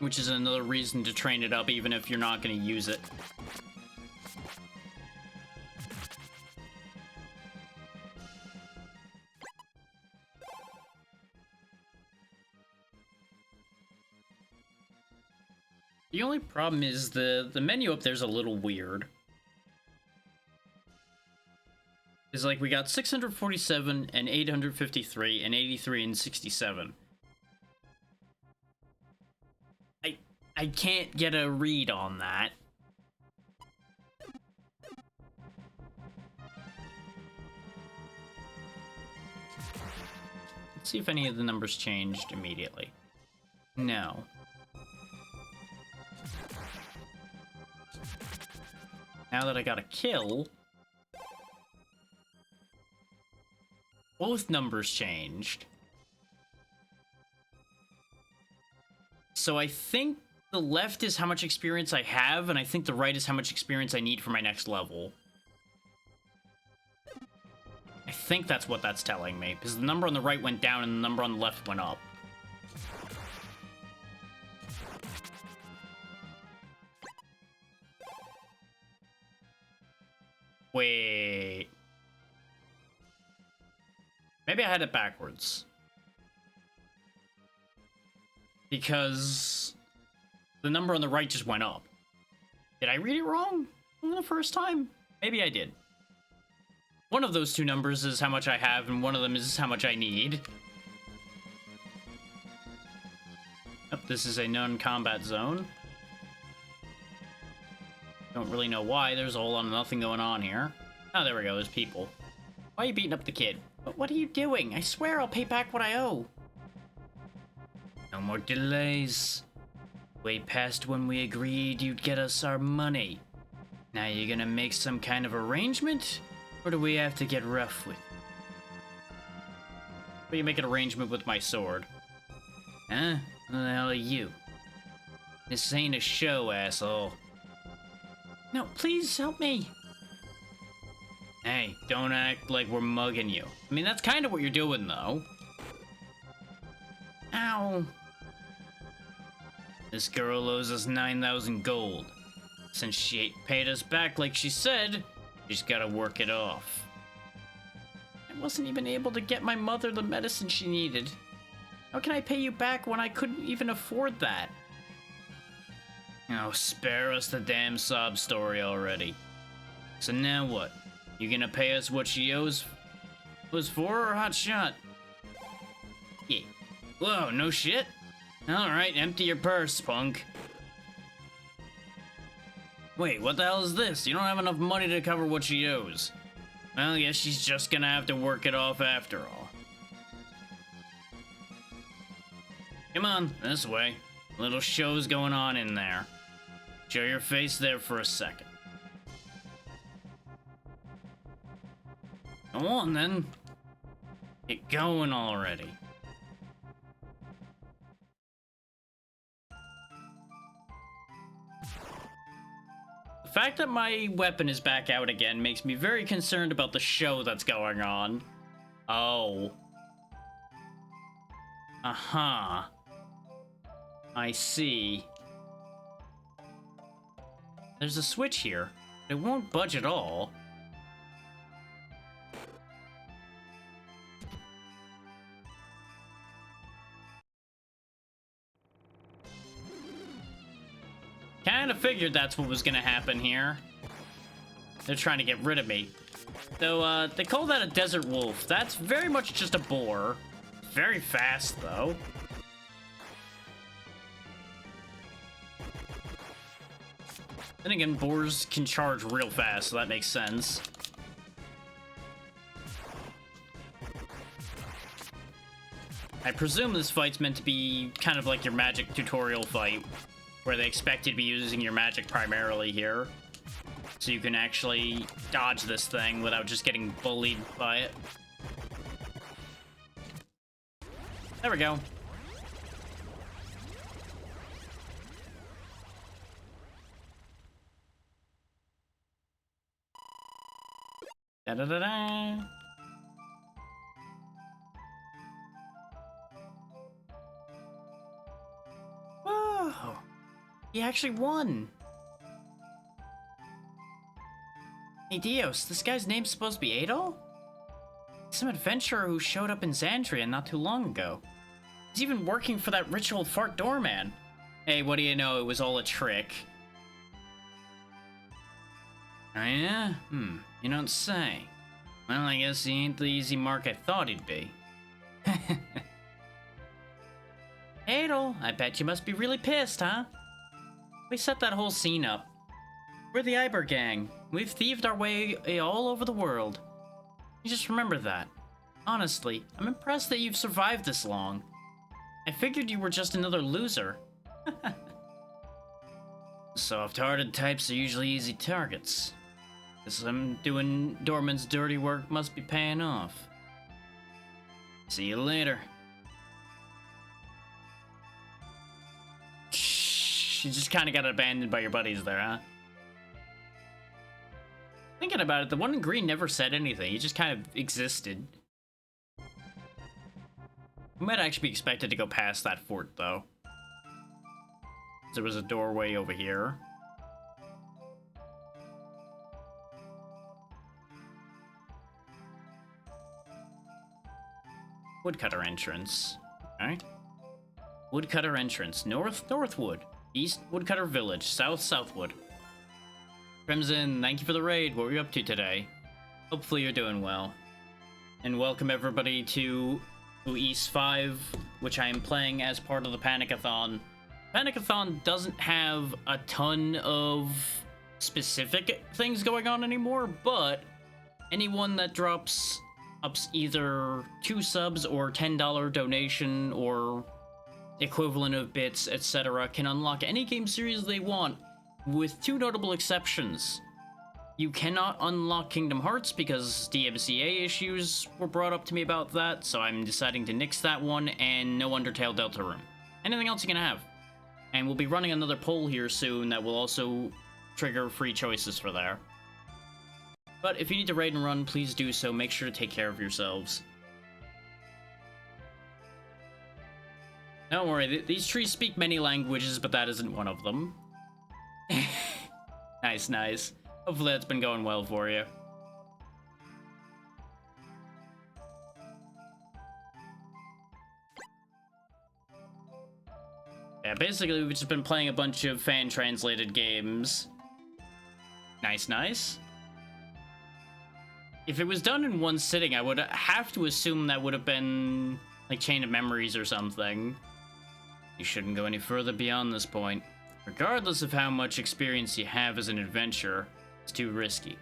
which is another reason to train it up even if you're not going to use it. The only problem is the menu up there's a little weird. It's like we got 647 and 853 and 83 and 67. I can't get a read on that. Let's see if any of the numbers changed immediately. No. Now that I got a kill, both numbers changed. So I think the left is how much experience I have, and I think the right is how much experience I need for my next level. I think that's what that's telling me, because the number on the right went down and the number on the left went up. Wait. Maybe I had it backwards. Because the number on the right just went up. Did I read it wrong the first time? Maybe I did. One of those two numbers is how much I have, and one of them is how much I need. Oh, this is a non-combat zone. Don't really know why. There's a whole lot of nothing going on here. Oh, there we go. There's people. Why are you beating up the kid? But what are you doing? I swear I'll pay back what I owe. No more delays. Way past when we agreed you'd get us our money. Now you're gonna make some kind of arrangement? Or do we have to get rough with? Will you make an arrangement with my sword? Huh? Who the hell are you? This ain't a show, asshole. No, please help me. Hey, don't act like we're mugging you. I mean, that's kind of what you're doing, though. Ow. This girl owes us 9,000 gold. Since she ain't paid us back like she said, she's gotta work it off. I wasn't even able to get my mother the medicine she needed. How can I pay you back when I couldn't even afford that? Oh, spare us the damn sob story already. So now what? You gonna pay us what she owes was for, or hot shot? Yeah. Whoa, no shit? Alright, empty your purse, punk. Wait, what the hell is this? You don't have enough money to cover what she owes. Well, I guess she's just gonna have to work it off after all. Come on, this way. A little show's going on in there. Show your face there for a second. Go on, then. Get going already. The fact that my weapon is back out again makes me very concerned about the show that's going on. Oh. Uh-huh. I see. There's a switch here. It won't budge at all. Kinda figured that's what was gonna happen here. They're trying to get rid of me. Though, they call that a desert wolf. That's very much just a boar. Very fast, though. Then again, boars can charge real fast, so that makes sense. I presume this fight's meant to be kind of like your magic tutorial fight, where they expect you to be using your magic primarily here. So you can actually dodge this thing without just getting bullied by it. There we go. Da da da da. Whoa! He actually won! Hey Dios, this guy's name's supposed to be Adol? Some adventurer who showed up in Xandria not too long ago. He's even working for that rich old fart doorman. Hey, what do you know? It was all a trick. Oh yeah? You don't say. Well, I guess he ain't the easy mark I thought he'd be. Adol, I bet you must be really pissed, huh? We set that whole scene up. We're the Iber gang. We've thieved our way all over the world. You just remember that. Honestly, I'm impressed that you've survived this long. I figured you were just another loser. Soft-hearted types are usually easy targets. Guess I'm doing Dorman's dirty work must be paying off. See you later. Shh, you just kind of got abandoned by your buddies there, huh? Thinking about it, the one in green never said anything. He just kind of existed. We might actually be expected to go past that fort, though. There was a doorway over here. Woodcutter entrance. Okay. Woodcutter entrance. North, Northwood. East, Woodcutter Village. South, Southwood. Crimson, thank you for the raid. What were you up to today? Hopefully you're doing well. And welcome everybody to East 5, which I am playing as part of the Panic-a-thon. Panic-a-thon doesn't have a ton of specific things going on anymore, but anyone that drops up either 2 subs or $10 donation or equivalent of bits, etc. can unlock any game series they want, with 2 notable exceptions. You cannot unlock Kingdom Hearts because DMCA issues were brought up to me about that, so I'm deciding to nix that one, and no Undertale Deltarune. Anything else you can have. And we'll be running another poll here soon that will also trigger free choices for there. But if you need to raid and run, please do so. Make sure to take care of yourselves. Don't worry, these trees speak many languages, but that isn't one of them. Nice, nice. Hopefully that's been going well for you. Yeah, basically we've just been playing a bunch of fan-translated games. Nice, nice. If it was done in one sitting, I would have to assume that would have been like Chain of Memories or something. You shouldn't go any further beyond this point. Regardless of how much experience you have as an adventurer, it's too risky.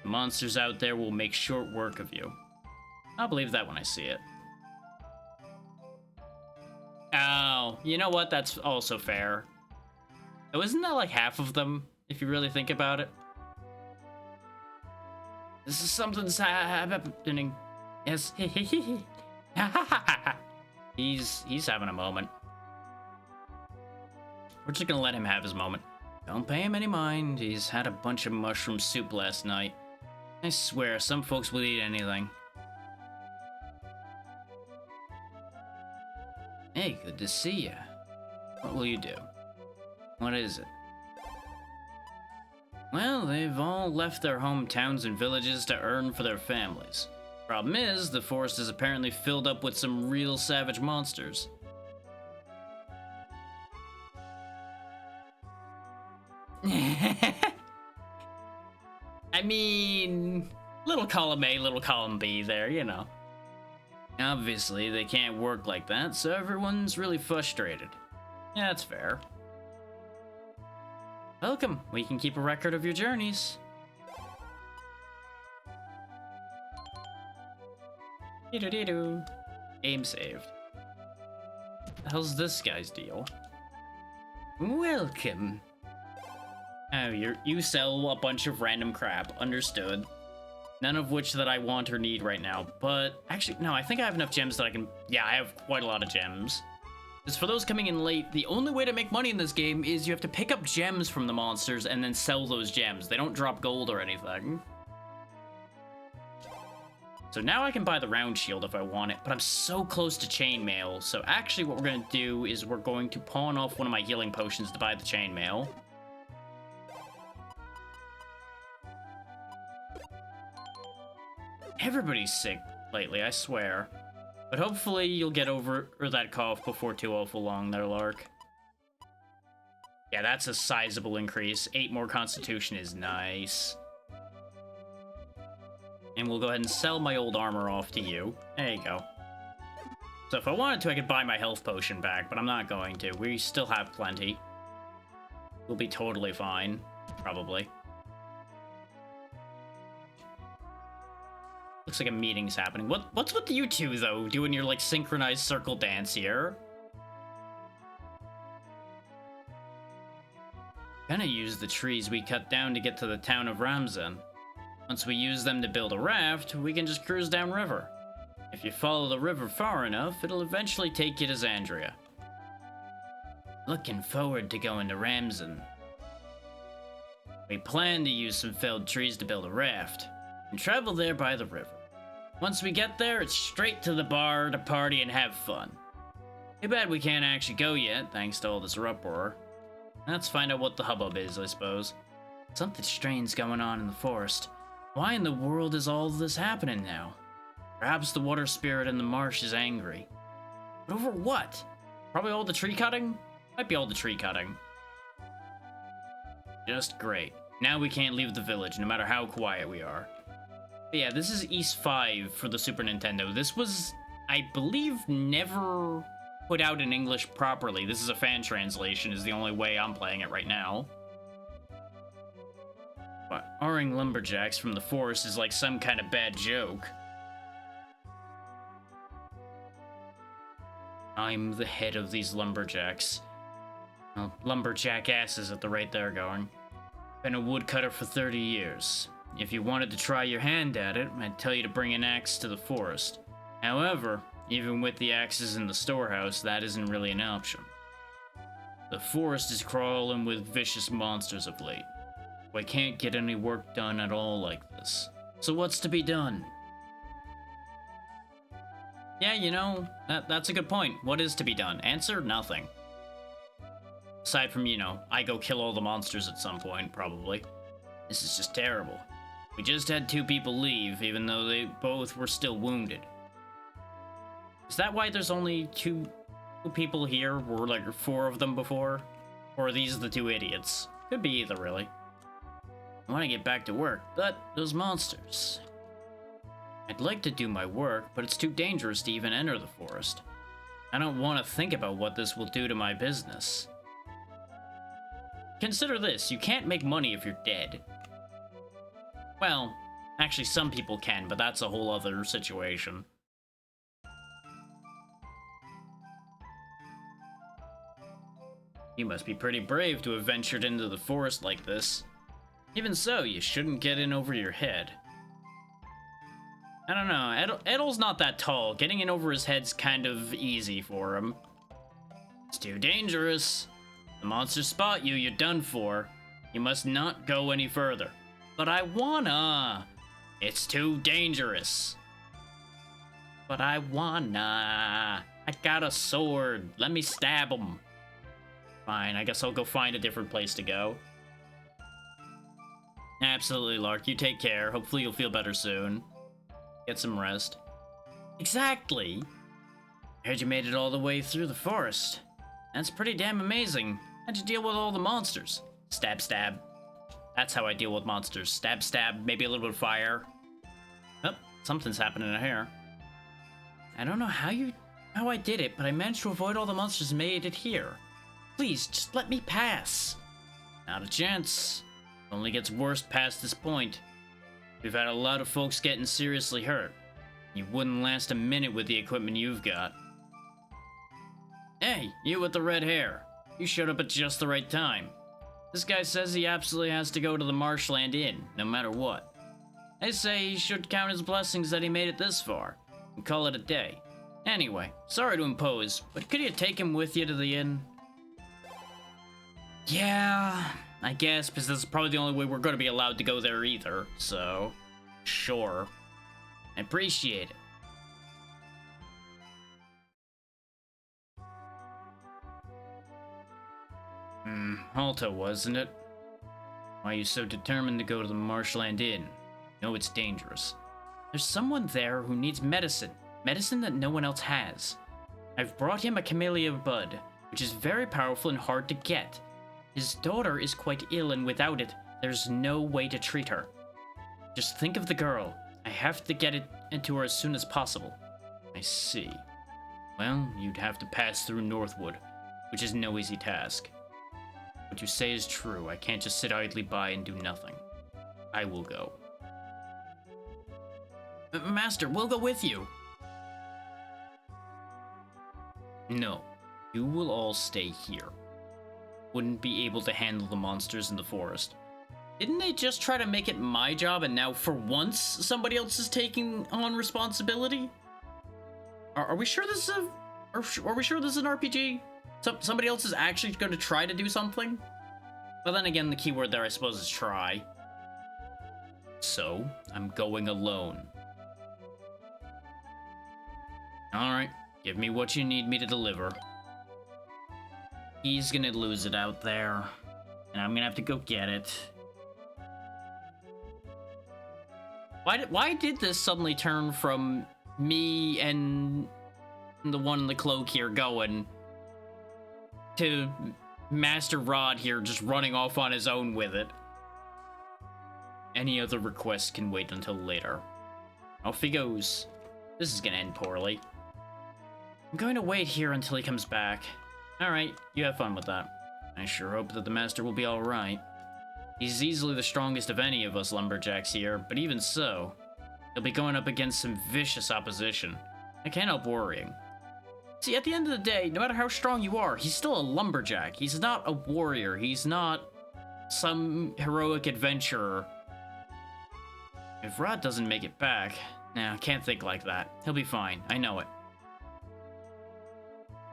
The monsters out there will make short work of you. I'll believe that when I see it. Oh, you know what? That's also fair. Oh, isn't that like half of them, if you really think about it? This is something's happening. Yes. He's having a moment. We're just gonna let him have his moment. Don't pay him any mind. He's had a bunch of mushroom soup last night. I swear, some folks will eat anything. Hey, good to see ya. What will you do? What is it? Well, they've all left their hometowns and villages to earn for their families. Problem is, the forest is apparently filled up with some real savage monsters. I mean, little column A, little column B there, you know. Obviously, they can't work like that, so everyone's really frustrated. Yeah, that's fair. Welcome. We can keep a record of your journeys. Dee-doo-dee-doo. Game saved. The hell's this guy's deal? Welcome. Oh, you sell a bunch of random crap. Understood. None of which that I want or need right now. But actually, no, I think I have enough gems that I can... Yeah, I have quite a lot of gems. Because for those coming in late, the only way to make money in this game is you have to pick up gems from the monsters and then sell those gems. They don't drop gold or anything. So now I can buy the round shield if I want it, but I'm so close to chainmail. So actually what we're going to do is we're going to pawn off one of my healing potions to buy the chainmail. Everybody's sick lately, I swear. But hopefully you'll get over that cough before too awful long there, Lark. Yeah, that's a sizable increase. 8 more constitution is nice. And we'll go ahead and sell my old armor off to you. There you go. So if I wanted to, I could buy my health potion back, but I'm not going to. We still have plenty. We'll be totally fine, probably. Looks like a meeting's happening. What's with you two, though, doing your, like, synchronized circle dance here? Gonna use the trees we cut down to get to the town of Ramzan. Once we use them to build a raft, we can just cruise downriver. If you follow the river far enough, it'll eventually take you to Xandria. Looking forward to going to Ramzan. We plan to use some felled trees to build a raft, and travel there by the river. Once we get there, it's straight to the bar to party and have fun. Too bad we can't actually go yet, thanks to all this uproar. Let's find out what the hubbub is, I suppose. Something strange going on in the forest. Why in the world is all this happening now? Perhaps the water spirit in the marsh is angry. But over what? Probably all the tree cutting? Might be all the tree cutting. Just great. Now we can't leave the village, no matter how quiet we are. But yeah, this is East 5 for the Super Nintendo. This was, I believe, never put out in English properly. This is a fan translation, is the only way I'm playing it right now. But R-ing lumberjacks from the forest is like some kind of bad joke. I'm the head of these lumberjacks. Well, lumberjack asses at the rate they're going. Been a woodcutter for 30 years. If you wanted to try your hand at it, I'd tell you to bring an axe to the forest. However, even with the axes in the storehouse, that isn't really an option. The forest is crawling with vicious monsters of late. We can't get any work done at all like this. So what's to be done? Yeah, you know, that's a good point. What is to be done? Answer, nothing. Aside from, you know, I go kill all the monsters at some point, probably. This is just terrible. We just had 2 people leave, even though they both were still wounded. Is that why there's only 2 people here? Were like 4 of them before? Or are these the 2 idiots? Could be either, really. I want to get back to work, but those monsters. I'd like to do my work, but it's too dangerous to even enter the forest. I don't want to think about what this will do to my business. Consider this, you can't make money if you're dead. Well, actually some people can, but that's a whole other situation. You must be pretty brave to have ventured into the forest like this. Even so, you shouldn't get in over your head. I don't know, Edel's not that tall. Getting in over his head's kind of easy for him. It's too dangerous. The monsters spot you, you're done for. You must not go any further. But I wanna. It's too dangerous. But I wanna. I got a sword. Let me stab him. Fine, I guess I'll go find a different place to go. Absolutely, Lark. You take care. Hopefully you'll feel better soon. Get some rest. Exactly! I heard you made it all the way through the forest. That's pretty damn amazing. How'd you deal with all the monsters? Stab, stab. That's how I deal with monsters. Stab, stab, maybe a little bit of fire. Oh, something's happening here. I don't know how I did it, but I managed to avoid all the monsters and made it here. Please, just let me pass. Not a chance. It only gets worse past this point. We've had a lot of folks getting seriously hurt. You wouldn't last a minute with the equipment you've got. Hey, you with the red hair. You showed up at just the right time. This guy says he absolutely has to go to the Marshland Inn, no matter what. I say he should count his blessings that he made it this far, and call it a day. Anyway, sorry to impose, but could you take him with you to the inn? Yeah, I guess, because this is probably the only way we're going to be allowed to go there either, so... Sure. I appreciate it. Alta, wasn't it? Why are you so determined to go to the Marshland Inn? No, it's dangerous. There's someone there who needs medicine. Medicine that no one else has. I've brought him a camellia bud, which is very powerful and hard to get. His daughter is quite ill, and without it, there's no way to treat her. Just think of the girl. I have to get it into her as soon as possible. I see. Well, you'd have to pass through Northwood, which is no easy task. What you say is true. I can't just sit idly by and do nothing. I will go. Master, we'll go with you. No, you will all stay here. Wouldn't be able to handle the monsters in the forest. Didn't they just try to make it my job, and now for once somebody else is taking on responsibility? Are we sure this is are we sure this is an RPG? Somebody else is actually going to try to do something? But then again, the keyword there I suppose is try. So, I'm going alone. Alright, give me what you need me to deliver. He's gonna lose it out there, and I'm gonna have to go get it. Why did this suddenly turn from me and the one in the cloak here going to Master Rod here just running off on his own with it? Any other requests can wait until later. Off he goes. This is gonna end poorly. I'm going to wait here until he comes back. Alright, you have fun with that. I sure hope that the Master will be alright. He's easily the strongest of any of us lumberjacks here, but even so, he'll be going up against some vicious opposition. I can't help worrying. See, at the end of the day, no matter how strong you are, he's still a lumberjack. He's not a warrior. He's not some heroic adventurer. If Rod doesn't make it back, nah, can't think like that. He'll be fine. I know it.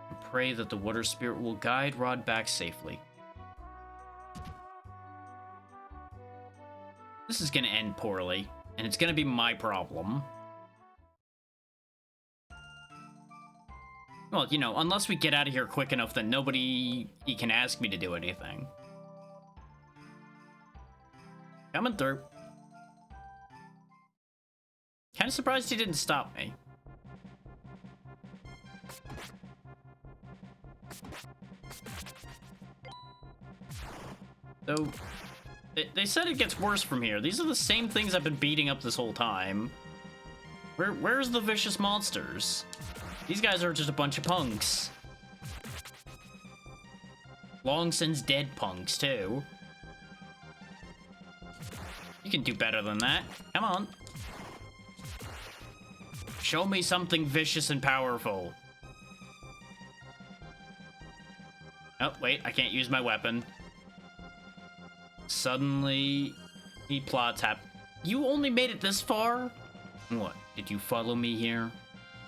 I pray that the water spirit will guide Rod back safely. This is gonna end poorly, and it's gonna be my problem. Well, you know, unless we get out of here quick enough that nobody can ask me to do anything. Coming through. Kind of surprised he didn't stop me. So, they said it gets worse from here. These are the same things I've been beating up this whole time. Where's the vicious monsters? These guys are just a bunch of punks. Long since dead punks, too. You can do better than that. Come on. Show me something vicious and powerful. Oh, wait, I can't use my weapon. Suddenly, he plots You only made it this far? What, did you follow me here?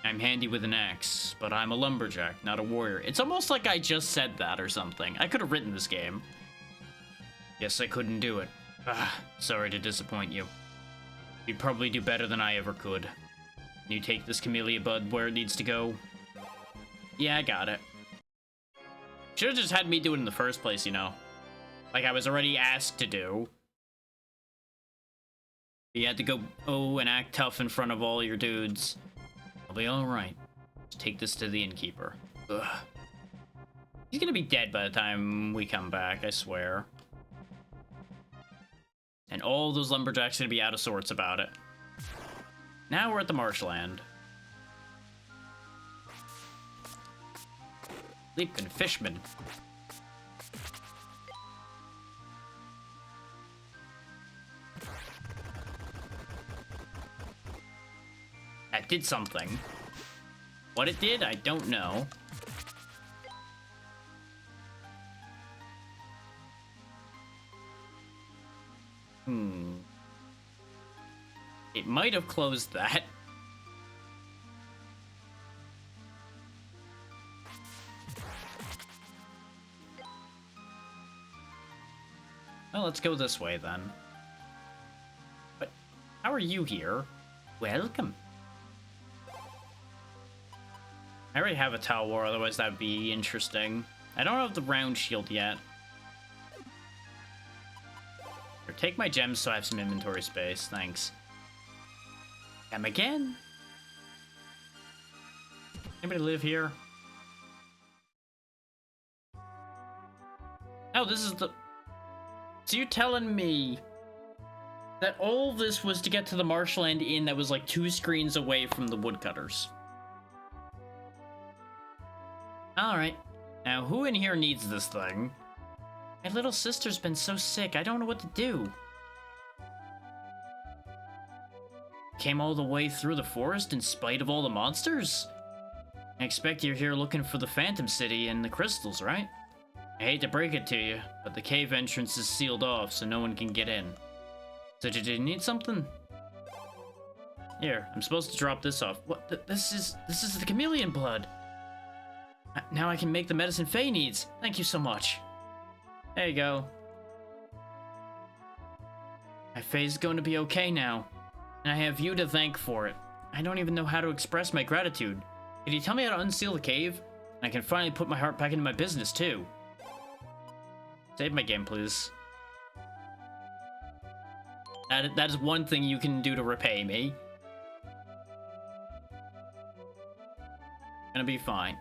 I'm handy with an axe, but I'm a lumberjack, not a warrior. It's almost like I just said that or something. I could have written this game. Guess I couldn't do it. Sorry to disappoint you. You'd probably do better than I ever could. Can you take this camellia bud where it needs to go? Yeah, I got it. Should've just had me do it in the first place, you know. Like I was already asked to do. You had to go, and act tough in front of all your dudes. I'll be alright. Just take this to the innkeeper. Ugh. He's gonna be dead by the time we come back, I swear. And all those lumberjacks are gonna be out of sorts about it. Now we're at the marshland. Leaping fishman. That did something. What it did, I don't know. It might have closed that. Well, let's go this way then. But how are you here? Welcome. I already have a tower, otherwise that would be interesting. I don't have the round shield yet. Here, take my gems so I have some inventory space. Thanks. Come again. Anybody live here? Oh, this is the... So you're telling me that all this was to get to the Marshland Inn that was like 2 screens away from the woodcutters? Alright. Now, who in here needs this thing? My little sister's been so sick, I don't know what to do. Came all the way through the forest in spite of all the monsters? I expect you're here looking for the Phantom City and the crystals, right? I hate to break it to you, but the cave entrance is sealed off so no one can get in. So did you need something? Here, I'm supposed to drop this off. What? This is the chameleon blood. Now I can make the medicine Faye needs. Thank you so much. There you go. My Faye's going to be okay now, and I have you to thank for it. I don't even know how to express my gratitude. Can you tell me how to unseal the cave? And I can finally put my heart back into my business, too. Save my game, please. That is one thing you can do to repay me. Gonna be fine.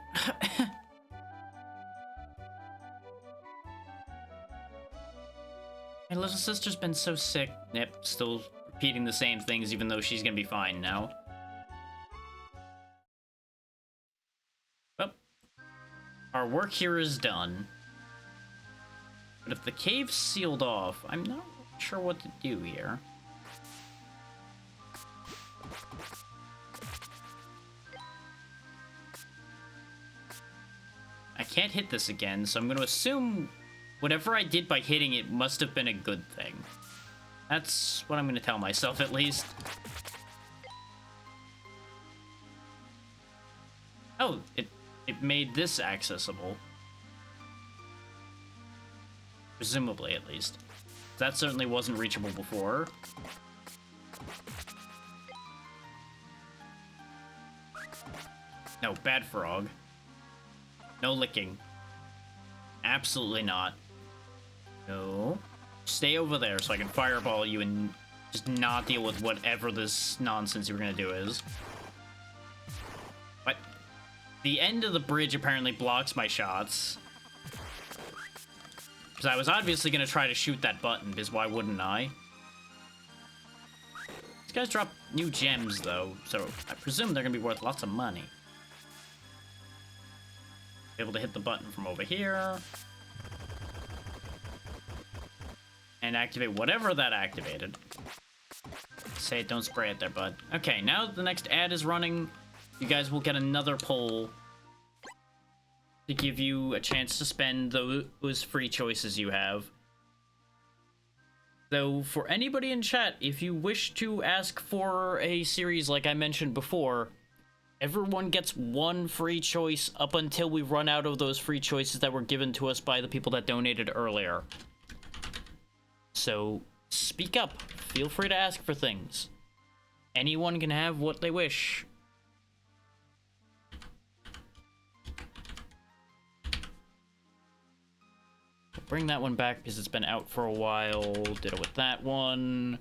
My little sister's been so sick. Yep, still repeating the same things even though she's gonna be fine now. Well, our work here is done. But if the cave's sealed off, I'm not sure what to do here. I can't hit this again, so I'm going to assume whatever I did by hitting it must have been a good thing. That's what I'm going to tell myself, at least. Oh, it made this accessible. Presumably, at least. That certainly wasn't reachable before. No, bad frog. No licking. Absolutely not. No. Stay over there so I can fireball you and just not deal with whatever this nonsense you were gonna do is. What? The end of the bridge apparently blocks my shots. Because I was obviously gonna try to shoot that button, because why wouldn't I? These guys drop new gems, though, so I presume they're gonna be worth lots of money. Able to hit the button from over here. And activate whatever that activated. Say it, don't spray it there, bud. Okay, now the next ad is running. You guys will get another poll to give you a chance to spend those free choices you have. Though, for anybody in chat, if you wish to ask for a series like I mentioned before, everyone gets one free choice up until we run out of those free choices that were given to us by the people that donated earlier. So, speak up. Feel free to ask for things. Anyone can have what they wish. Bring that one back because it's been out for a while. Ditto with that one.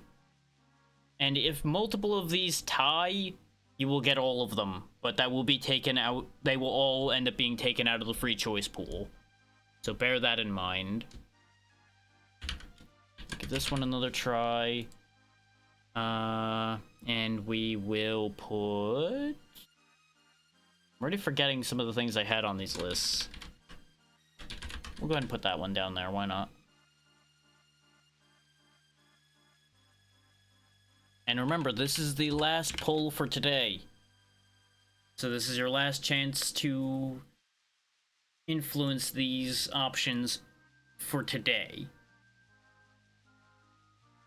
And if multiple of these tie, you will get all of them. But that will be taken out. They will all end up being taken out of the free choice pool. So bear that in mind. Give this one another try. And we will put... I'm already forgetting some of the things I had on these lists. We'll go ahead and put that one down there, why not? And remember, this is the last poll for today. So this is your last chance to influence these options for today.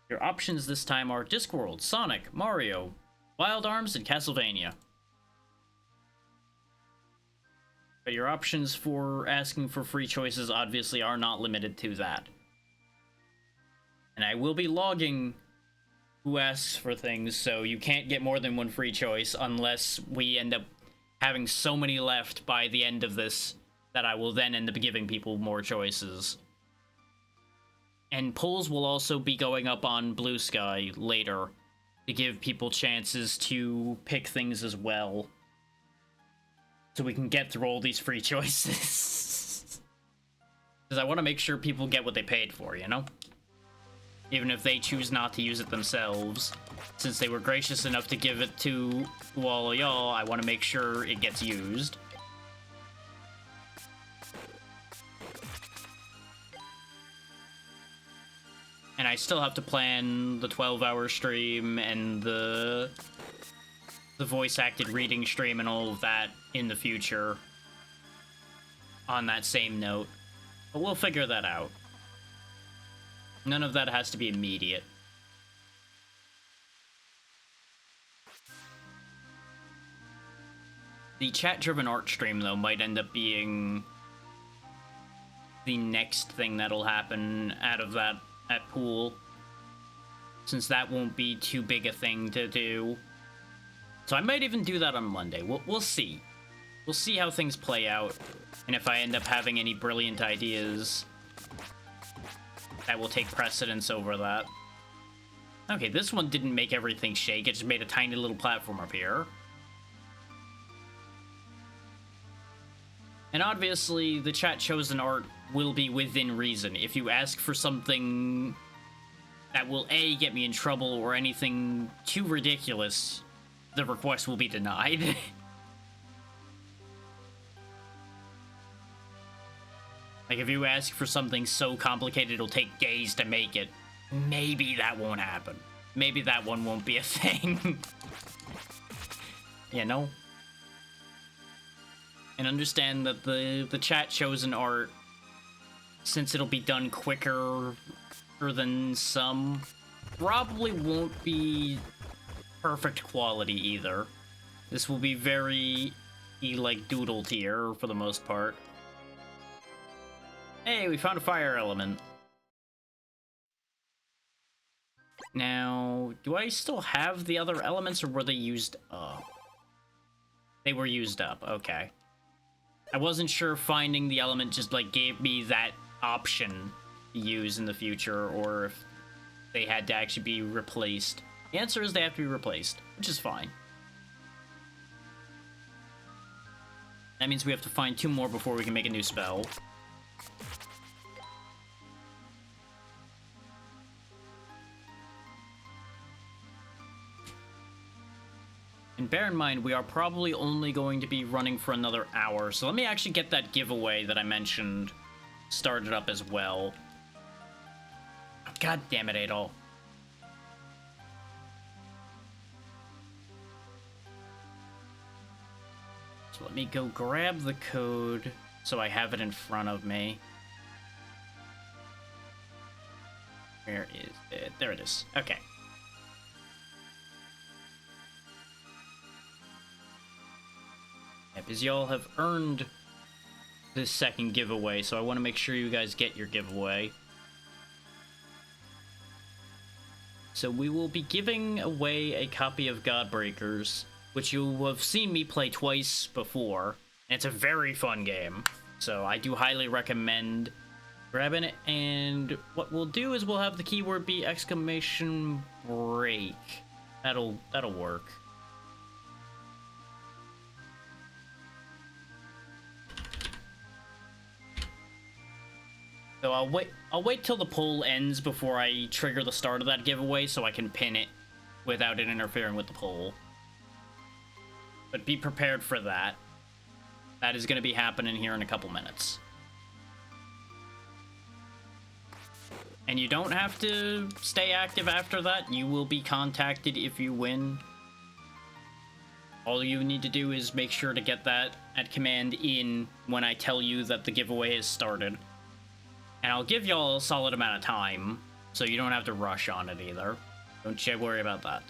Your options this time are Discworld, Sonic, Mario, Wild Arms, and Castlevania. But your options for asking for free choices obviously are not limited to that. And I will be logging who asks for things, so you can't get more than one free choice unless we end up having so many left by the end of this that I will then end up giving people more choices. And polls will also be going up on Blue Sky later to give people chances to pick things as well. So we can get through all these free choices. Because I want to make sure people get what they paid for, you know? Even if they choose not to use it themselves. Since they were gracious enough to give it to all of y'all, I want to make sure it gets used. And I still have to plan the 12-hour stream and the voice-acted reading stream and all of that in the future. On that same note. But we'll figure that out. None of that has to be immediate. The chat-driven art stream, though, might end up being the next thing that'll happen out of that pool. Since that won't be too big a thing to do. So I might even do that on Monday. We'll see. We'll see how things play out. And if I end up having any brilliant ideas that will take precedence over that. Okay, this one didn't make everything shake. It just made a tiny little platform up here. And obviously, the chat-chosen art will be within reason. If you ask for something that will, A, get me in trouble, or anything too ridiculous, the request will be denied. Like, if you ask for something so complicated it'll take days to make it, maybe that won't happen. Maybe that one won't be a thing. You know? And understand that the chat-chosen art, since it'll be done quicker than some, probably won't be perfect quality either. This will be very, like, doodle tier for the most part. Hey, we found a fire element. Now, do I still have the other elements, or were they used up? They were used up, okay. I wasn't sure if finding the element just, like, gave me that option to use in the future, or if they had to actually be replaced. The answer is they have to be replaced, which is fine. That means we have to find 2 more before we can make a new spell. And bear in mind, we are probably only going to be running for another hour, so let me actually get that giveaway that I mentioned started up as well. God damn it, Adol. So let me go grab the code so I have it in front of me. Where is it? There it is. Okay. Because y'all have earned this second giveaway, so I want to make sure you guys get your giveaway. So we will be giving away a copy of Godbreakers, which you have seen me play twice before, and it's a very fun game. So I do highly recommend grabbing it, and what we'll do is we'll have the keyword be exclamation break. That'll work. So I'll wait till the poll ends before I trigger the start of that giveaway so I can pin it without it interfering with the poll. But be prepared for that. That is going to be happening here in a couple minutes. And you don't have to stay active after that. You will be contacted if you win. All you need to do is make sure to get that at command in when I tell you that the giveaway has started. And I'll give y'all a solid amount of time, so you don't have to rush on it either. Don't you worry about that.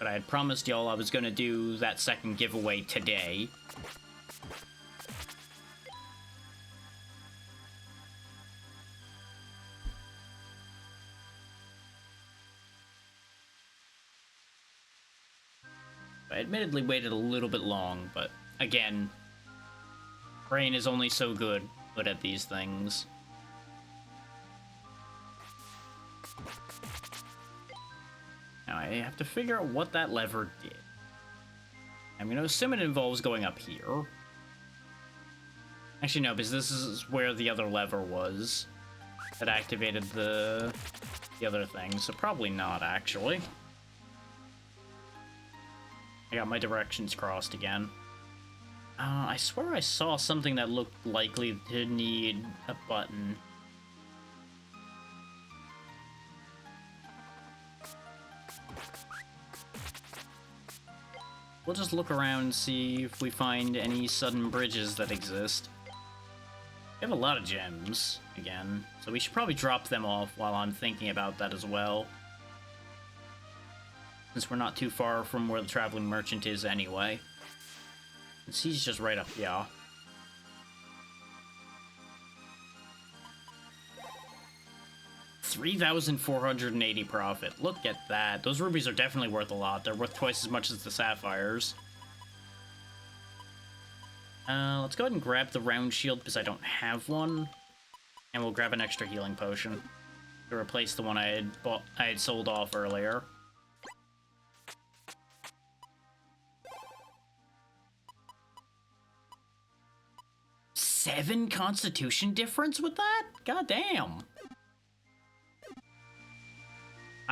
But I had promised y'all I was gonna do that second giveaway today. I admittedly waited a little bit long, but again, brain is only so good at these things. Now I have to figure out what that lever did. I'm going to assume it involves going up here. Actually, no, because this is where the other lever was that activated the other thing, so probably not, actually. I got my directions crossed again. I swear I saw something that looked likely to need a button. We'll just look around and see if we find any sudden bridges that exist. We have a lot of gems, again, so we should probably drop them off while I'm thinking about that as well. Since we're not too far from where the traveling merchant is anyway. Since he's just right up here. $3,480 profit. Look at that. Those rubies are definitely worth a lot. They're worth twice as much as the sapphires. Let's go ahead and grab the round shield because I don't have one. And we'll grab an extra healing potion to replace the one I had sold off earlier. $7 constitution difference with that? God damn.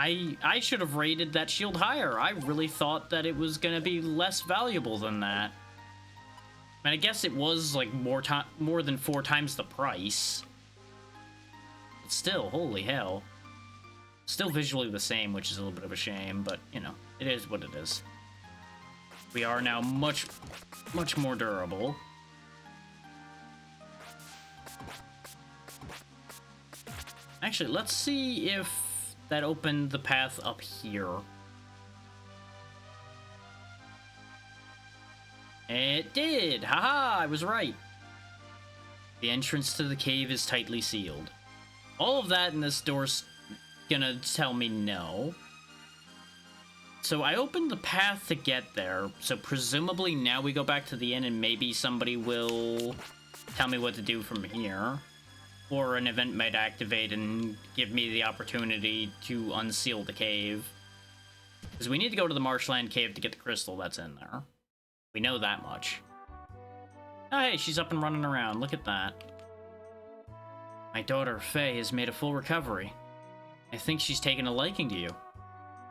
I should have rated that shield higher. I really thought that it was gonna be less valuable than that. I mean, I guess it was like more than 4 times the price. But still, holy hell. Still visually the same, which is a little bit of a shame, but you know, it is what it is. We are now much more durable. Actually, let's see if that opened the path up here. It did! Haha, I was right. The entrance to the cave is tightly sealed. All of that in this door's gonna tell me no. So I opened the path to get there, so presumably now we go back to the inn and maybe somebody will tell me what to do from here. Or an event might activate and give me the opportunity to unseal the cave. Because we need to go to the marshland cave to get the crystal that's in there. We know that much. Oh, hey, she's up and running around. Look at that. My daughter, Faye, has made a full recovery. I think she's taken a liking to you.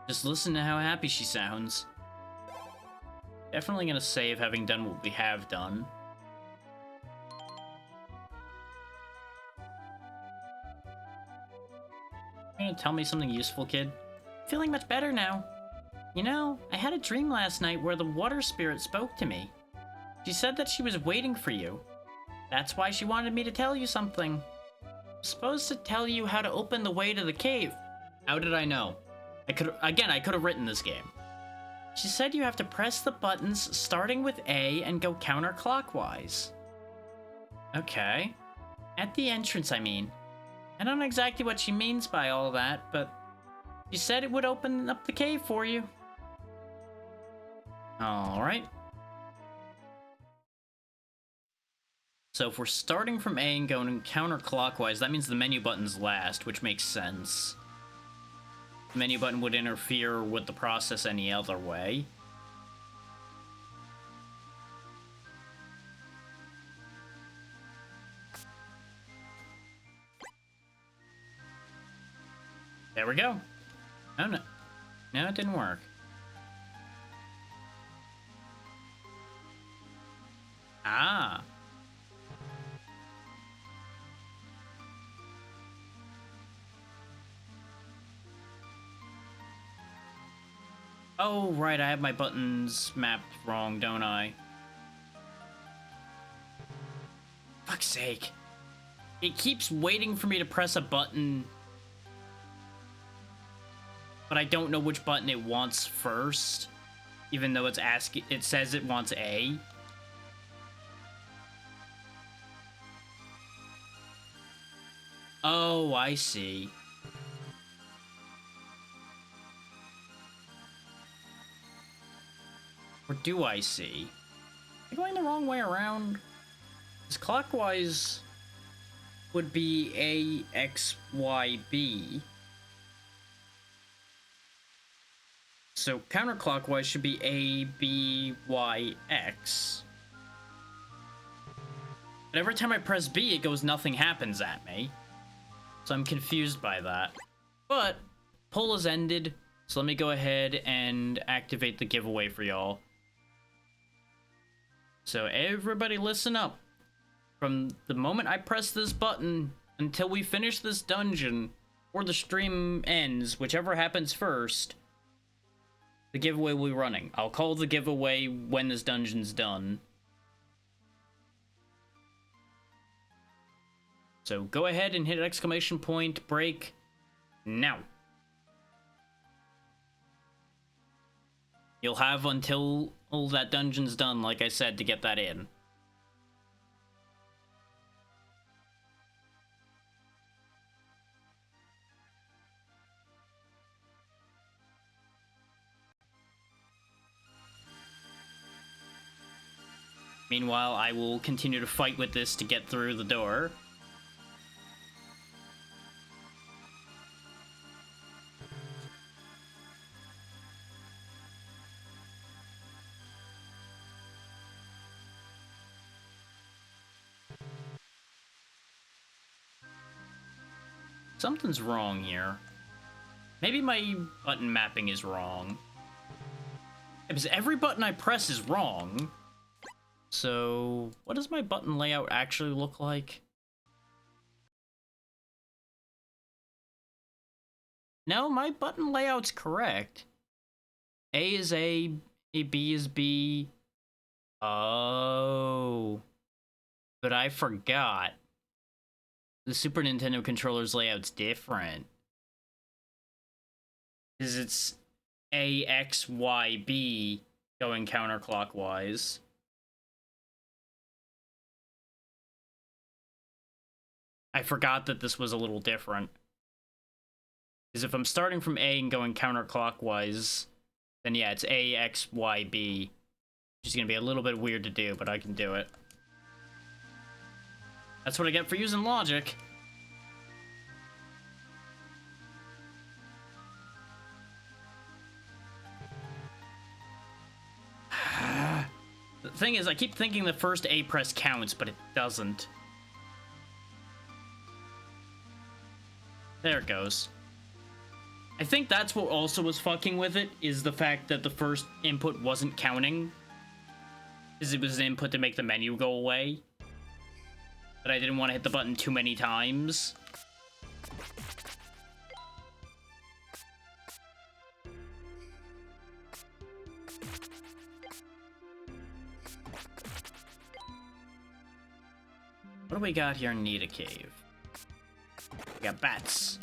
Just listen to how happy she sounds. Definitely gonna save having done what we have done. You gonna tell me something useful, kid? Feeling much better now. You know, I had a dream last night where the water spirit spoke to me. She said that she was waiting for you. That's why she wanted me to tell you something. I'm supposed to tell you how to open the way to the cave. How did I know? I could have written this game. She said you have to press the buttons starting with A and go counterclockwise. Okay. At the entrance, I mean. I don't know exactly what she means by all that, but she said it would open up the cave for you. Alright. So if we're starting from A and going counterclockwise, that means the menu button's last, which makes sense. The menu button would interfere with the process any other way. There we go. Oh no. No, it didn't work. Ah. Oh, right, I have my buttons mapped wrong, don't I? Fuck's sake. It keeps waiting for me to press a button but I don't know which button it wants first, even though it says it wants A. Oh, I see. Or do I see? Am I going the wrong way around? Because clockwise would be A, X, Y, B. So counterclockwise should be A, B, Y, X. But every time I press B, it goes nothing happens at me. So I'm confused by that. But poll has ended, so let me go ahead and activate the giveaway for y'all. So everybody listen up. From the moment I press this button until we finish this dungeon, or the stream ends, whichever happens first, the giveaway will be running. I'll call the giveaway when this dungeon's done. So go ahead and hit exclamation point break now. You'll have until that dungeon's done, like I said, to get that in. Meanwhile, I will continue to fight with this to get through the door. Something's wrong here. Maybe my button mapping is wrong. Because every button I press is wrong. So, what does my button layout actually look like? No, my button layout's correct. A is A, B is B. Oh. But I forgot. The Super Nintendo controller's layout's different. Because it's A, X, Y, B going counterclockwise. I forgot that this was a little different. Because if I'm starting from A and going counterclockwise, then yeah, it's A, X, Y, B. Which is going to be a little bit weird to do, but I can do it. That's what I get for using logic. The thing is, I keep thinking the first A press counts, but it doesn't. There it goes. I think that's what also was fucking with it, is the fact that the first input wasn't counting. Because it was an input to make the menu go away. But I didn't want to hit the button too many times. What do we got here in Nita Cave? We got bats.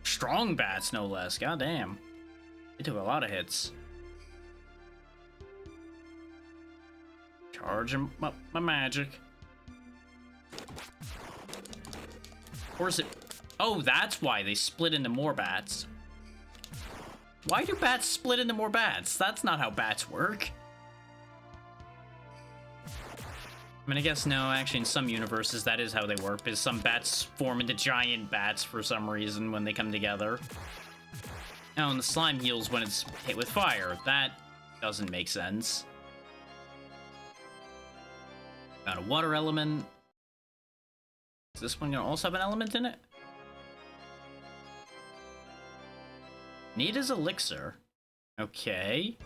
Strong bats, no less. Goddamn. They took a lot of hits. Charging up my magic. Of course it... Oh, that's why they split into more bats. Why do bats split into more bats? That's not how bats work. I mean, I guess no, actually in some universes that is how they work, because some bats form into giant bats for some reason when they come together. Oh, and the slime heals when it's hit with fire. That doesn't make sense. Got a water element. Is this one gonna also have an element in it? Nita's elixir. Okay.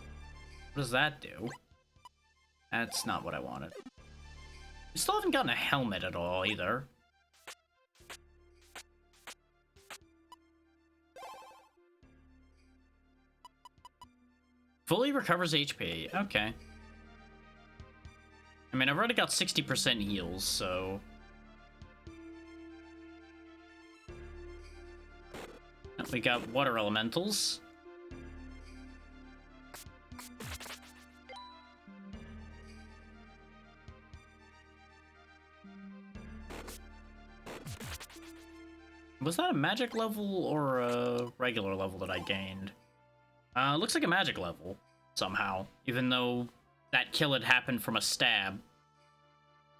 What does that do? That's not what I wanted. We still haven't gotten a helmet at all, either. Fully recovers HP. Okay. I mean, I've already got 60% heals, so... We got water elementals. Was that a magic level or a regular level that I gained? Looks like a magic level, somehow. Even though that kill had happened from a stab.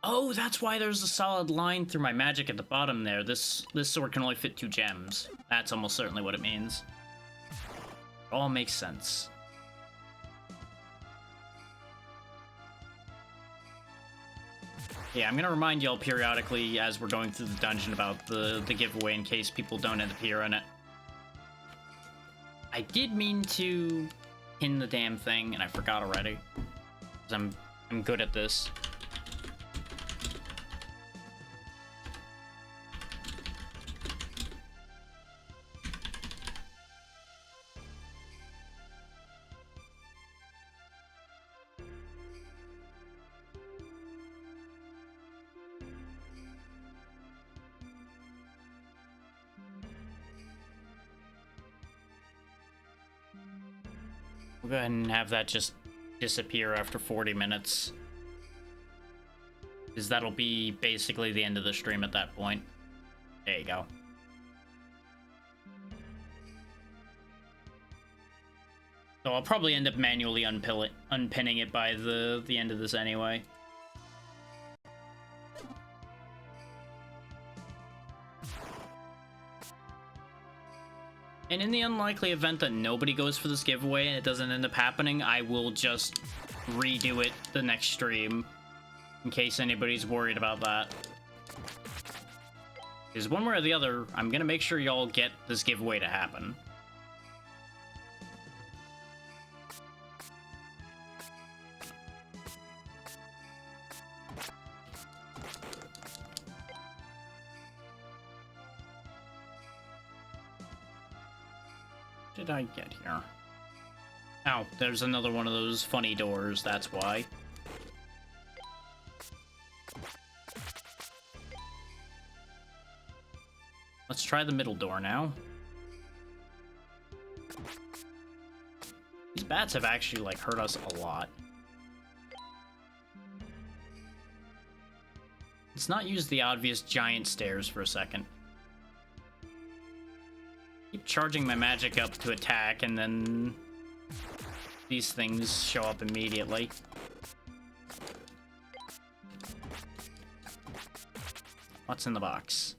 Oh, that's why there's a solid line through my magic at the bottom there. This sword can only fit 2 gems. That's almost certainly what it means. It all makes sense. Yeah, I'm gonna remind y'all periodically as we're going through the dungeon about the giveaway in case people don't end up hearing it. I did mean to pin the damn thing, and I forgot already. 'Cause I'm good at this. We'll go ahead and have that just disappear after 40 minutes. Because that'll be basically the end of the stream at that point. There you go. So I'll probably end up manually unpinning it by the end of this anyway. And in the unlikely event that nobody goes for this giveaway and it doesn't end up happening, I will just redo it the next stream, in case anybody's worried about that. Because one way or the other, I'm gonna make sure y'all get this giveaway to happen. Did I get here? Oh, there's another one of those funny doors, that's why. Let's try the middle door now. These bats have actually, like, hurt us a lot. Let's not use the obvious giant stairs for a second. Keep charging my magic up to attack, and then these things show up immediately. What's in the box?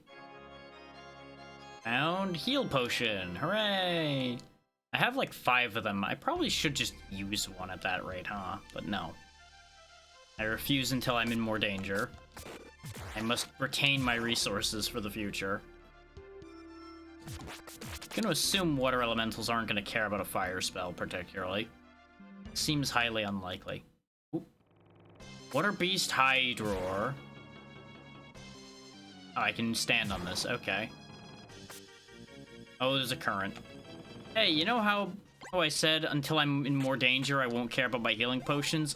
Found heal potion. Hooray! I have like 5 of them. I probably should just use one at that rate, huh? But no. I refuse until I'm in more danger. I must retain my resources for the future. I'm gonna assume water elementals aren't gonna care about a fire spell particularly. Seems highly unlikely. Oop. Water Beast Hydroar. Oh, I can stand on this, okay. Oh, there's a current. Hey, you know how I said until I'm in more danger I won't care about my healing potions?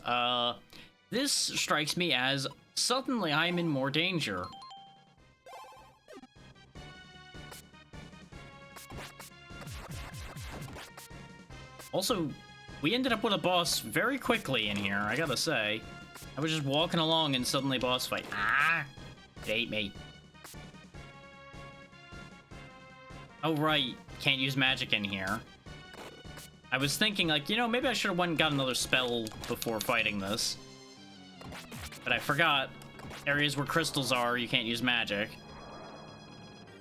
This strikes me as suddenly I'm in more danger. Also, we ended up with a boss very quickly in here, I gotta say. I was just walking along and suddenly boss fight. Ah! It ate me. Oh right, can't use magic in here. I was thinking, like, you know, maybe I should have went and got another spell before fighting this. But I forgot, areas where crystals are, you can't use magic.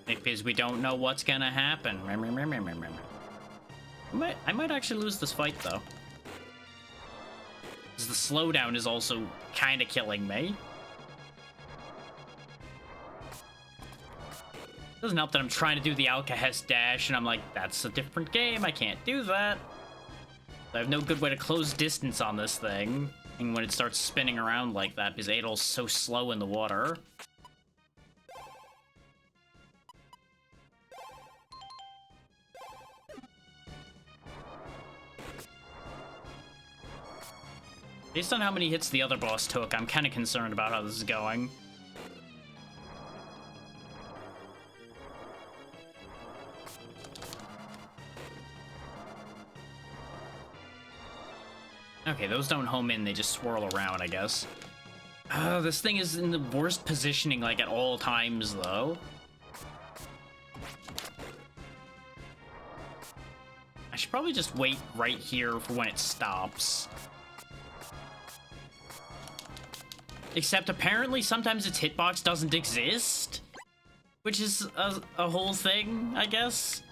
Because we don't know what's gonna happen. I might actually lose this fight, though. Because the slowdown is also kind of killing me. Doesn't help that I'm trying to do the Alcahest dash, and I'm like, that's a different game, I can't do that. I have no good way to close distance on this thing. And when it starts spinning around like that, because Adol's so slow in the water. Based on how many hits the other boss took, I'm kind of concerned about how this is going. Okay, those don't home in, they just swirl around, I guess. This thing is in the worst positioning, like, at all times, though. I should probably just wait right here for when it stops. Except apparently sometimes its hitbox doesn't exist, which is a whole thing, I guess.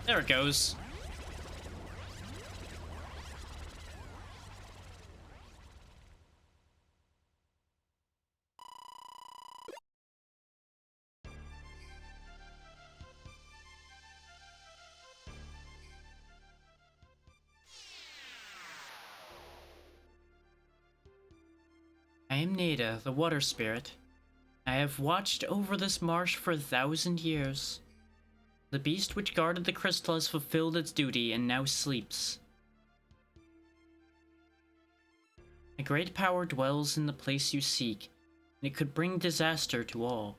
There it goes. I am Nada, the water spirit. I have watched over this marsh for 1,000 years. The beast which guarded the crystal has fulfilled its duty and now sleeps. A great power dwells in the place you seek, and it could bring disaster to all.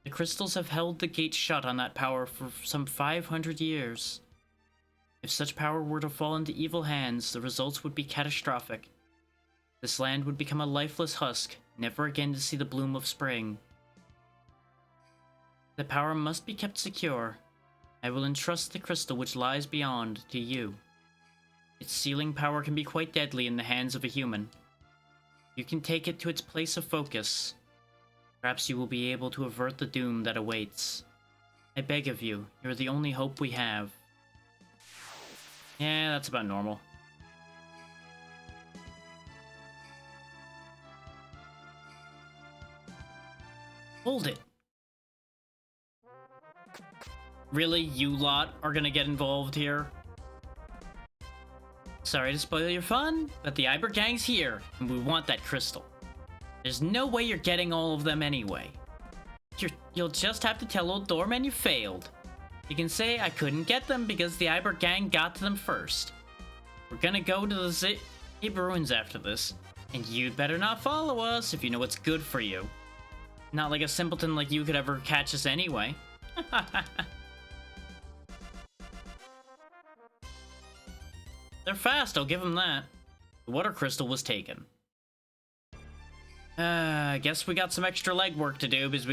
The crystals have held the gate shut on that power for some 500 years. If such power were to fall into evil hands, the results would be catastrophic. This land would become a lifeless husk, never again to see the bloom of spring. The power must be kept secure. I will entrust the crystal which lies beyond to you. Its sealing power can be quite deadly in the hands of a human. You can take it to its place of focus. Perhaps you will be able to avert the doom that awaits. I beg of you, you're the only hope we have. Yeah, that's about normal. Hold it. Really? You lot are gonna get involved here? Sorry to spoil your fun, but the Iber gang's here, and we want that crystal. There's no way you're getting all of them anyway. You'll just have to tell old Doorman you failed. You can say I couldn't get them because the Iber gang got to them first. We're gonna go to the Iber ruins after this, and you'd better not follow us if you know what's good for you. Not like a simpleton like you could ever catch us anyway. They're fast, I'll give them that. The water crystal was taken. I guess we got some extra legwork to do because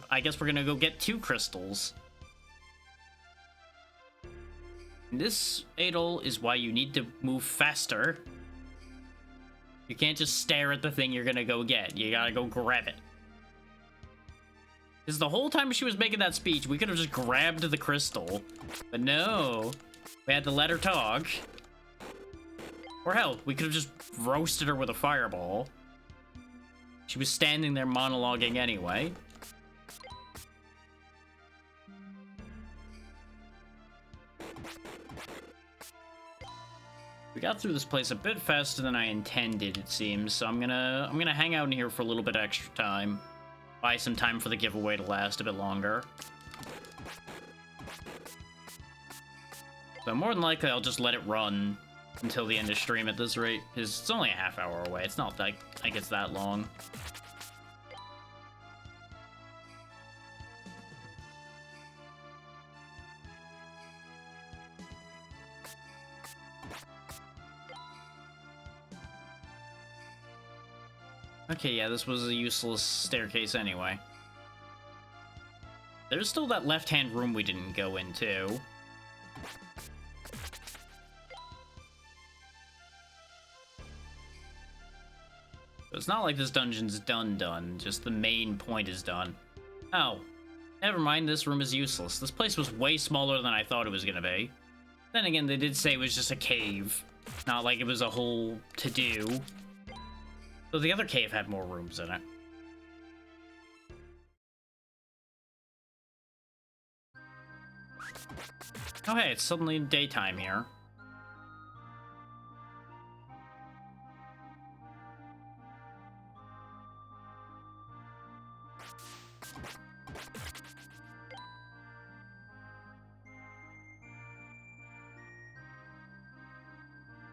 I guess we're gonna go get 2 crystals. This, Adol, is why you need to move faster. You can't just stare at the thing you're gonna go get. You gotta go grab it. Because the whole time she was making that speech, we could have just grabbed the crystal. But no, we had to let her talk. Or hell, we could have just roasted her with a fireball. She was standing there monologuing anyway. We got through this place a bit faster than I intended, it seems, so I'm gonna hang out in here for a little bit extra time. Buy some time for the giveaway to last a bit longer. So more than likely I'll just let it run until the end of stream at this rate, because it's only a half hour away. It's not like it's that long. Okay, yeah, this was a useless staircase anyway. There's still that left-hand room we didn't go into. It's not like this dungeon's done, just the main point is done. Oh, never mind, this room is useless. This place was way smaller than I thought it was gonna be. Then again, they did say it was just a cave, not like it was a whole to-do. So the other cave had more rooms in it. Oh hey, it's suddenly daytime here.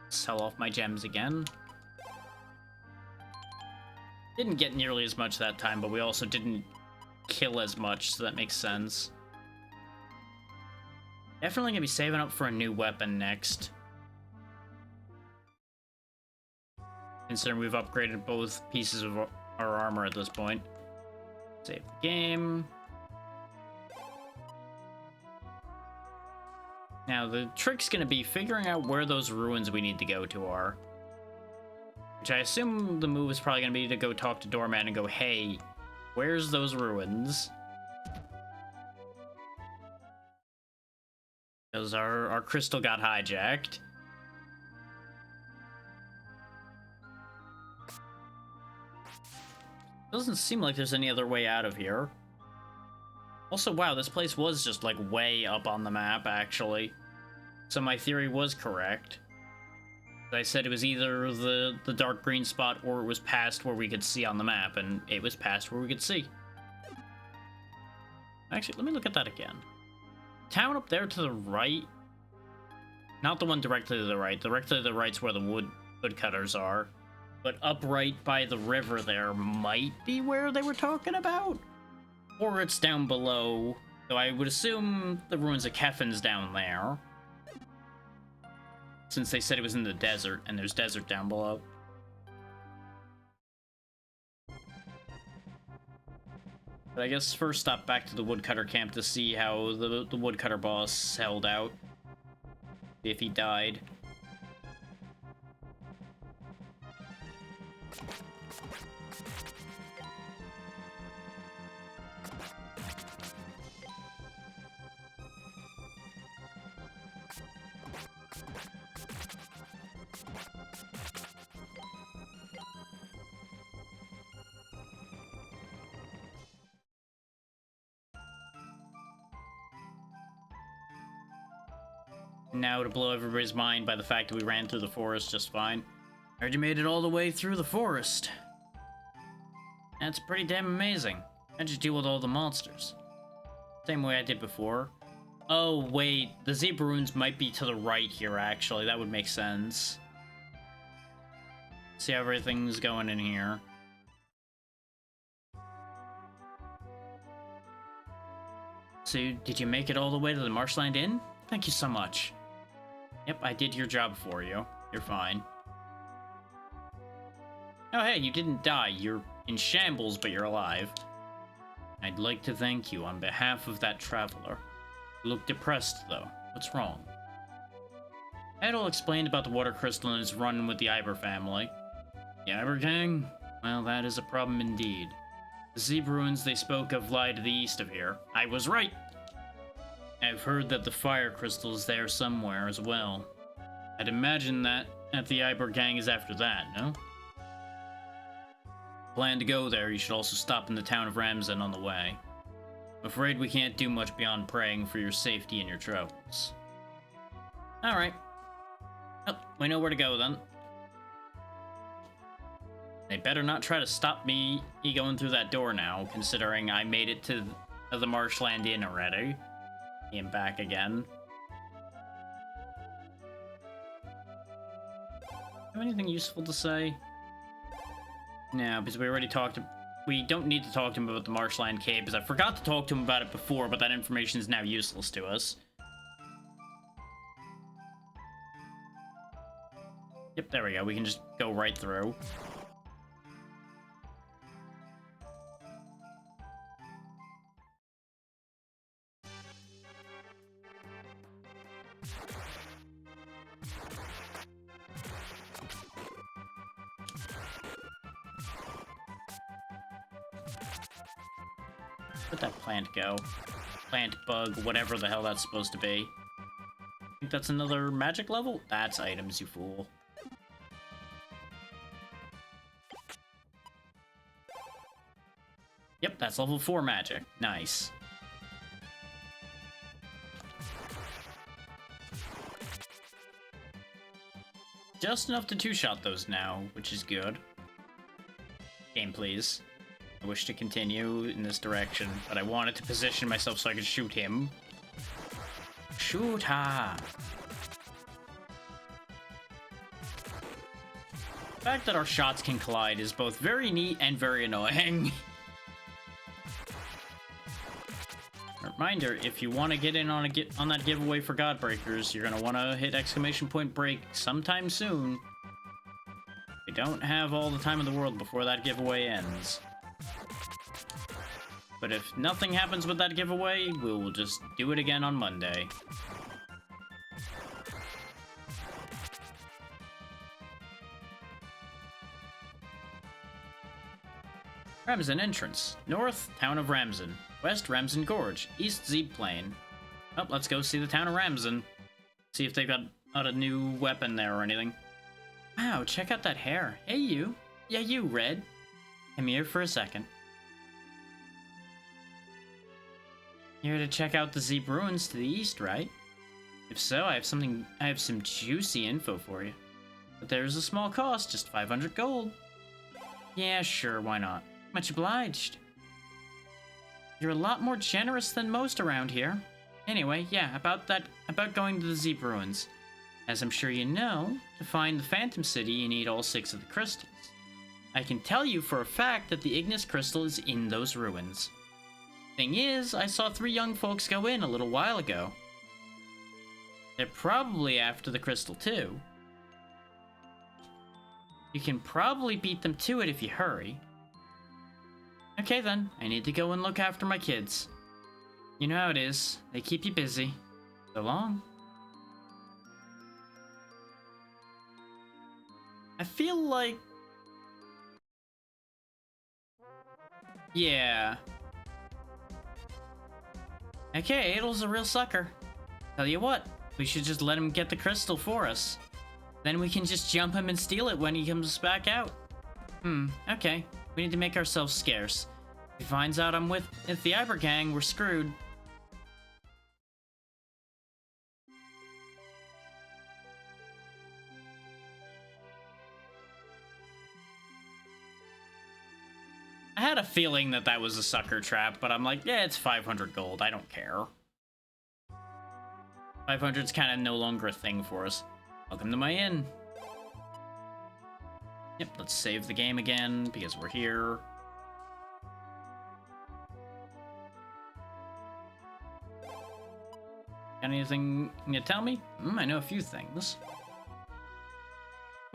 Sell off my gems again. Didn't get nearly as much that time, but we also didn't kill as much, so that makes sense. Definitely gonna be saving up for a new weapon next. considering we've upgraded both pieces of our armor at this point. Save the game. Now, the trick's gonna be figuring out where those ruins we need to go to are. Which I assume the move is probably gonna be to go talk to Doorman and go, hey, where's those ruins? Because our crystal got hijacked. Doesn't seem like there's any other way out of here. Also, wow, this place was just, like, way up on the map, actually. So my theory was correct. I said it was either the dark green spot or it was past where we could see on the map, and it was past where we could see. Actually, let me look at that again. Town up there to the right? Not the one directly to the right. Directly to the right's where the woodcutters are. But upright by the river there might be where they were talking about? Or it's down below. So I would assume the ruins of Kefin's down there. Since they said it was in the desert, and there's desert down below. But I guess first stop back to the woodcutter camp to see how the woodcutter boss held out. If he died. Now to blow everybody's mind by the fact that we ran through the forest just fine. I heard you made it all the way through the forest. That's pretty damn amazing. How'd you deal with all the monsters? Same way I did before. Oh, wait. The zebra ruins might be to the right here, actually. That would make sense. See how everything's going in here. So, did you make it all the way to the Marshland Inn? Thank you so much. Yep, I did your job for you. You're fine. Oh, hey, you didn't die. You're in shambles, but you're alive. I'd like to thank you on behalf of that traveler. You look depressed, though. What's wrong? Edel explained about the water crystal and his run with the Iber family. The Iber gang? Well, that is a problem indeed. The zebra ruins they spoke of lie to the east of here. I was right! I've heard that the fire crystal is there somewhere as well. I'd imagine that the Iber gang is after that, no? Plan to go there, you should also stop in the town of Ramsden on the way. I'm afraid we can't do much beyond praying for your safety in your travels. Alright. Well, we know where to go then. They better not try to stop me going through that door now, considering I made it to the Marshland Inn already. And back again. Have anything useful to say? No, because we already talked. We don't need to talk to him about the Marshland Cave, because I forgot to talk to him about it before, but that information is now useless to us. Yep, there we go. We can just go right through. Where'd that plant go? Plant, bug, whatever the hell that's supposed to be. Think that's another magic level? That's items, you fool. Yep, that's level 4 magic. Nice. Just enough to two-shot those now, which is good. Game, please. I wish to continue in this direction, but I wanted to position myself so I could shoot him. Shoot her! The fact that our shots can collide is both very neat and very annoying. Reminder, if you want to get in on that giveaway for Godbreakers, you're going to want to hit exclamation point break sometime soon. don't have all the time in the world before that giveaway ends. But if nothing happens with that giveaway, we'll just do it again on Monday. Ramsden entrance. North, town of Ramsden. West, Ramsden Gorge. East, Zeeb Plain. Oh, let's go see the town of Ramsden. See if they've got a new weapon there or anything. Wow, check out that hair. Hey, you. Yeah, you, Red. Come here for a second. You're here to check out the Zeeb ruins to the east, right? If so, I have some juicy info for you. But there's a small cost, just 500 gold. Yeah, sure, why not? Much obliged. You're a lot more generous than most around here. Anyway, yeah, about going to the Zeeb ruins. As I'm sure you know, to find the Phantom City, you need all 6 of the crystals. I can tell you for a fact that the Ignis crystal is in those ruins. Thing is, I saw 3 young folks go in a little while ago. They're probably after the crystal too. You can probably beat them to it if you hurry. Okay then, I need to go and look after my kids. You know how it is, they keep you busy. So long. I feel like... yeah. Okay, Adel's a real sucker. Tell you what, we should just let him get the crystal for us. Then we can just jump him and steal it when he comes back out. Okay. We need to make ourselves scarce. If he finds out I'm with the Iber gang, we're screwed. I had a feeling that was a sucker trap, but I'm like, yeah, it's 500 gold. I don't care. 500's kind of no longer a thing for us. Welcome to my inn. Yep, let's save the game again, because we're here. Got anything you tell me? I know a few things.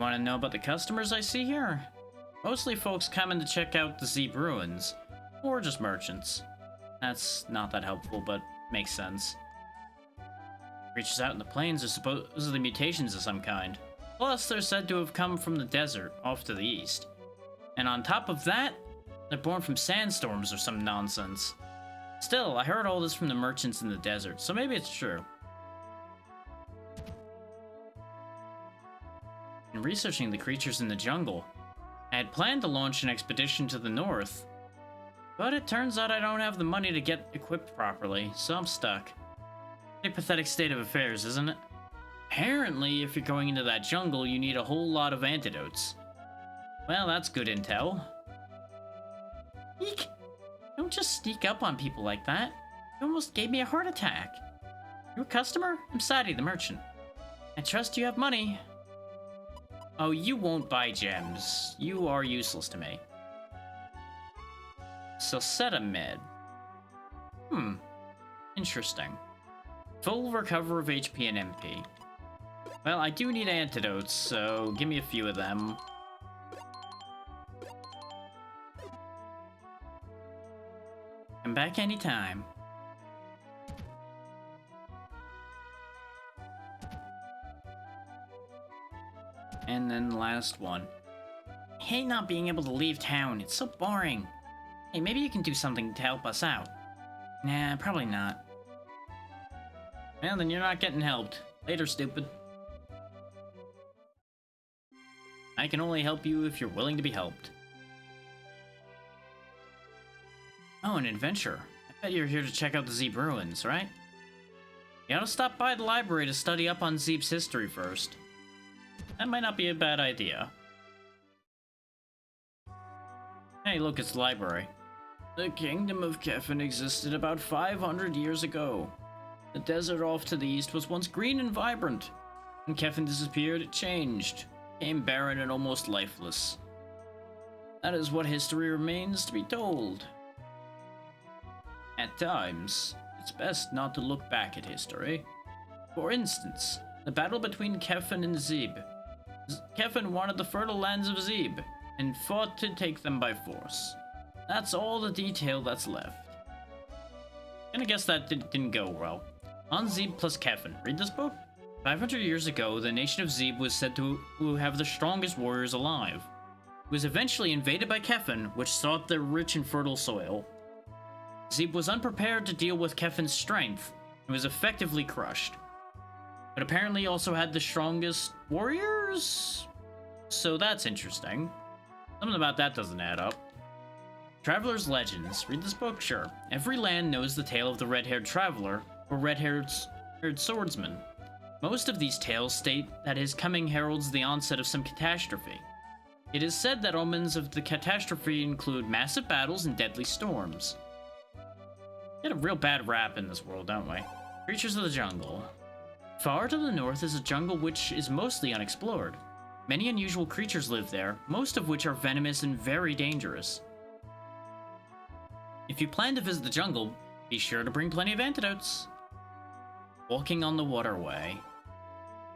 Want to know about the customers I see here? Mostly folks coming to check out the Zeeb ruins, or just merchants. That's not that helpful, but makes sense. Creatures out in the plains are supposedly mutations of some kind. Plus, they're said to have come from the desert, off to the east. And on top of that, they're born from sandstorms or some nonsense. Still, I heard all this from the merchants in the desert, so maybe it's true. In researching the creatures in the jungle, I had planned to launch an expedition to the north, but it turns out I don't have the money to get equipped properly, so I'm stuck. Pretty pathetic state of affairs, isn't it? Apparently, if you're going into that jungle, you need a whole lot of antidotes. Well, that's good intel. Eek! Don't just sneak up on people like that. You almost gave me a heart attack. You a customer? I'm Sadie, the merchant. I trust you have money. Oh, you won't buy gems. You are useless to me. Salsetta med. Interesting. Full recover of HP and MP. Well, I do need antidotes, so give me a few of them. Come back anytime. And then the last one. I hate not being able to leave town. It's so boring. Hey, maybe you can do something to help us out. Nah, probably not. Well, then you're not getting helped. Later, stupid. I can only help you if you're willing to be helped. Oh, an adventure. I bet you're here to check out the Zeeb ruins, right? You ought to stop by the library to study up on Zeeb's history first. That might not be a bad idea. Hey, look, it's the library. The kingdom of Kefin existed about 500 years ago. The desert off to the east was once green and vibrant. When Kefin disappeared, it changed. Became barren and almost lifeless. That is what history remains to be told. At times, it's best not to look back at history. For instance, the battle between Kefin and Zeeb. Kefin wanted the fertile lands of Zeb, and fought to take them by force. That's all the detail that's left. And I guess that didn't go well. On Zeb plus Kefin. Read this book? 500 years ago, the nation of Zeb was said to have the strongest warriors alive. It was eventually invaded by Kefin, which sought their rich and fertile soil. Zeb was unprepared to deal with Kefin's strength, and was effectively crushed. But apparently also had the strongest warriors? So that's interesting. Something about that doesn't add up. Traveler's Legends. Read this book? Sure. Every land knows the tale of the red-haired traveler, or red-haired swordsman. Most of these tales state that his coming heralds the onset of some catastrophe. It is said that omens of the catastrophe include massive battles and deadly storms. We get a real bad rap in this world, don't we? Creatures of the jungle. Far to the north is a jungle which is mostly unexplored. Many unusual creatures live there, most of which are venomous and very dangerous. If you plan to visit the jungle, be sure to bring plenty of antidotes. Walking on the waterway.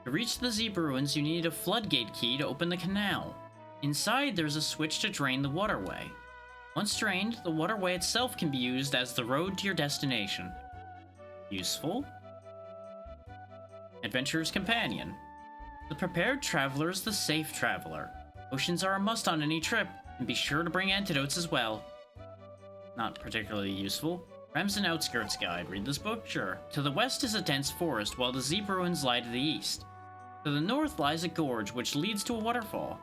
To reach the Zeb ruins, you need a floodgate key to open the canal. Inside, there's a switch to drain the waterway. Once drained, the waterway itself can be used as the road to your destination. Useful. Adventurer's Companion. The prepared traveler is the safe traveler. Potions are a must on any trip, and be sure to bring antidotes as well. Not particularly useful. Remsen Outskirts Guide. Read this book? Sure. To the west is a dense forest, while the Zeb ruins lie to the east. To the north lies a gorge, which leads to a waterfall.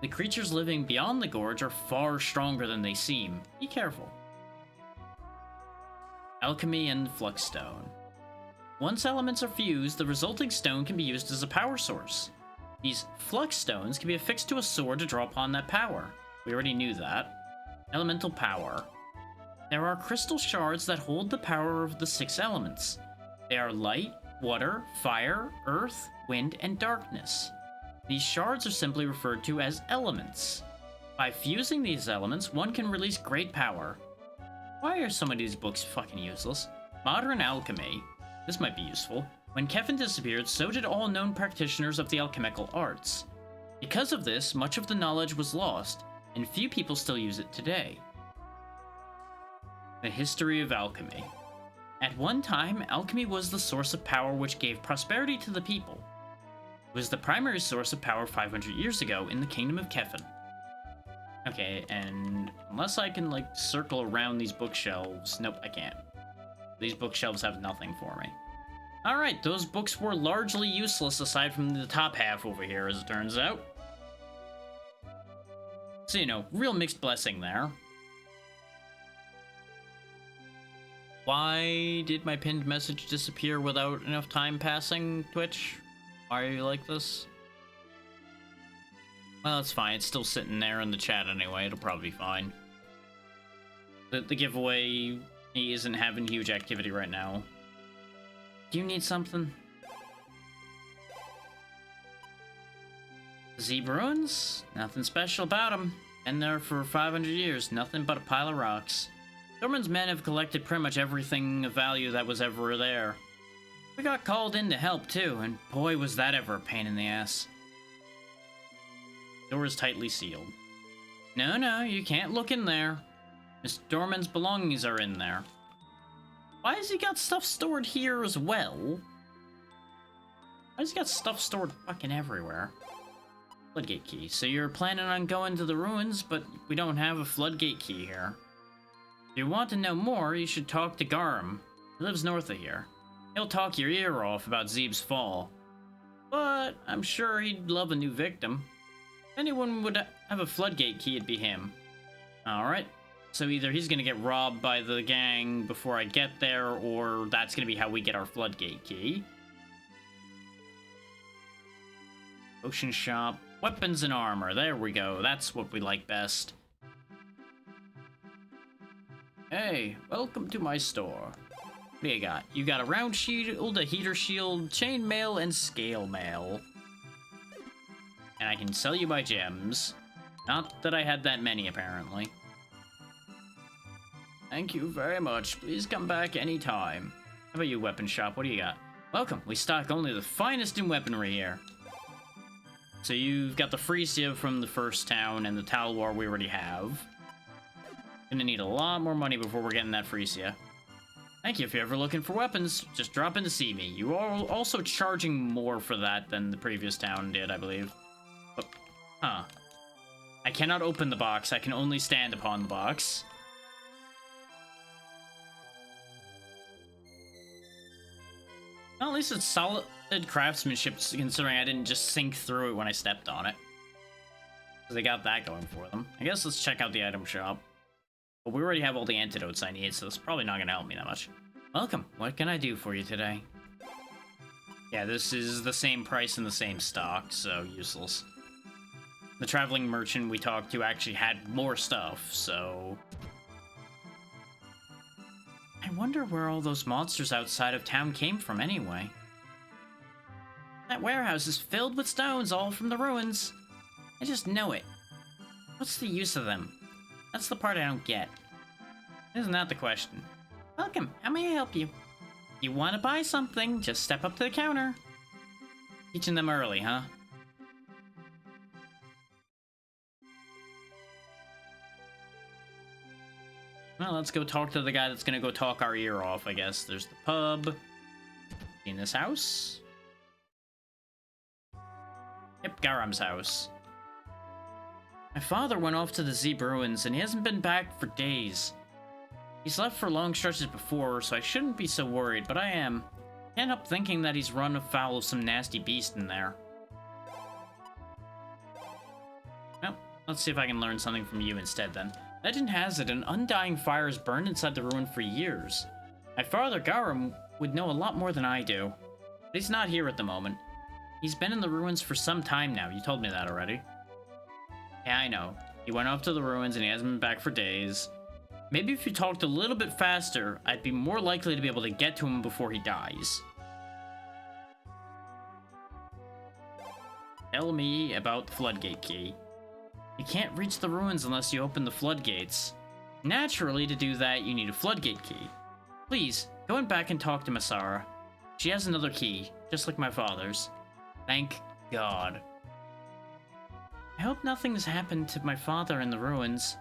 The creatures living beyond the gorge are far stronger than they seem. Be careful. Alchemy and Fluxstone. Once elements are fused, the resulting stone can be used as a power source. These flux stones can be affixed to a sword to draw upon that power. We already knew that. Elemental power. There are crystal shards that hold the power of the 6 elements. They are light, water, fire, earth, wind, and darkness. These shards are simply referred to as elements. By fusing these elements, one can release great power. Why are some of these books fucking useless? Modern Alchemy. This might be useful. When Kefin disappeared, so did all known practitioners of the alchemical arts. Because of this, much of the knowledge was lost, and few people still use it today. The history of alchemy. At one time, alchemy was the source of power which gave prosperity to the people. It was the primary source of power 500 years ago in the kingdom of Kefin. Okay, and unless I can, like, circle around these bookshelves... Nope, I can't. These bookshelves have nothing for me. Alright, those books were largely useless aside from the top half over here, as it turns out. So, you know, real mixed blessing there. Why did my pinned message disappear without enough time passing, Twitch? Why are you like this? Well, it's fine. It's still sitting there in the chat anyway. It'll probably be fine. The giveaway isn't having huge activity right now. Do you need something? Zeb ruins? Nothing special about them. Been there for 500 years. Nothing but a pile of rocks. Thurman's men have collected pretty much everything of value that was ever there. We got called in to help too, and boy was that ever a pain in the ass. Door is tightly sealed. No, you can't look in there. Miss Dorman's belongings are in there. Why has he got stuff stored here as well? Why has he got stuff stored fucking everywhere? Floodgate key. So you're planning on going to the ruins, but we don't have a floodgate key here. If you want to know more, you should talk to Garum. He lives north of here. He'll talk your ear off about Zeb's fall. But I'm sure he'd love a new victim. If anyone would have a floodgate key, it'd be him. Alright. So either he's gonna get robbed by the gang before I get there, or that's gonna be how we get our floodgate key. Potion shop. Weapons and armor. There we go. That's what we like best. Hey, welcome to my store. What do you got? You got a round shield, a heater shield, chainmail, and scale mail. And I can sell you my gems. Not that I had that many, apparently. Thank you very much. Please come back anytime. How about you, weapon shop? What do you got? Welcome. We stock only the finest in weaponry here. So you've got the Frisia from the first town and the Talwar we already have. Gonna need a lot more money before we're getting that Frisia. Thank you. If you're ever looking for weapons, just drop in to see me. You are also charging more for that than the previous town did, I believe. But, huh. I cannot open the box. I can only stand upon the box. Well, at least it's solid craftsmanship, considering I didn't just sink through it when I stepped on it. So they got that going for them. I guess let's check out the item shop. But we already have all the antidotes I need, so it's probably not going to help me that much. Welcome. What can I do for you today? Yeah, this is the same price and the same stock, so useless. The traveling merchant we talked to actually had more stuff, so... I wonder where all those monsters outside of town came from anyway. That warehouse is filled with stones, all from the ruins. I just know it. What's the use of them? That's the part I don't get. Isn't that the question? Welcome, how may I help you? You want to buy something, just step up to the counter. Teaching them early, huh? Well, let's go talk to the guy that's gonna go talk our ear off, I guess. There's the pub. In this house? Yep, Garam's house. My father went off to the Zeb ruins, and he hasn't been back for days. He's left for long stretches before, so I shouldn't be so worried, but I am. Can't help thinking that he's run afoul of some nasty beast in there. Well, let's see if I can learn something from you instead, then. Legend has it an undying fire has burned inside the ruin for years. My father, Garam, would know a lot more than I do. But he's not here at the moment. He's been in the ruins for some time now. You told me that already. Yeah, I know. He went off to the ruins and he hasn't been back for days. Maybe if you talked a little bit faster, I'd be more likely to be able to get to him before he dies. Tell me about the floodgate key. You can't reach the ruins unless you open the floodgates. Naturally, to do that, you need a floodgate key. Please, go in back and talk to Masara. She has another key, just like my father's. Thank God. I hope nothing's happened to my father in the ruins.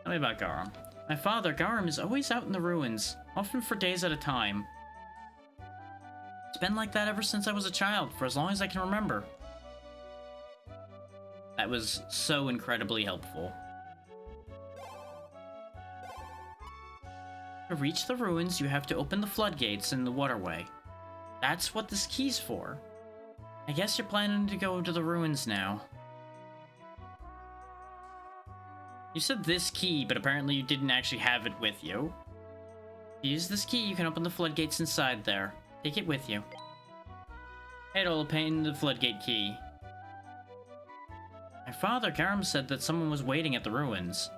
Tell me about Garam. My father, Garam, is always out in the ruins, often for days at a time. It's been like that ever since I was a child, for as long as I can remember. That was so incredibly helpful. To reach the ruins, you have to open the floodgates in the waterway. That's what this key's for. I guess you're planning to go to the ruins now. You said this key, but apparently you didn't actually have it with you. If you use this key, you can open the floodgates inside there. Take it with you. It'll obtain the floodgate key. My father, Garam, said that someone was waiting at the ruins.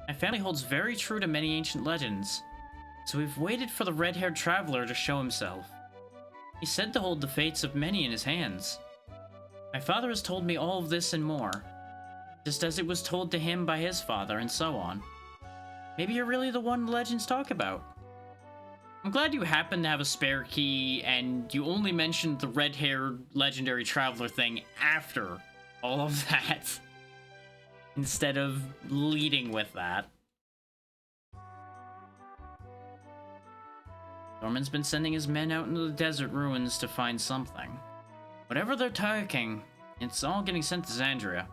My family holds very true to many ancient legends, so we've waited for the red-haired traveler to show himself. He's said to hold the fates of many in his hands. My father has told me all of this and more, just as it was told to him by his father, and so on. Maybe you're really the one the legends talk about. I'm glad you happen to have a spare key, and you only mentioned the red-haired legendary traveler thing after all of that, instead of leading with that. Dorman's been sending his men out into the desert ruins to find something. Whatever they're taking, it's all getting sent to Xandria.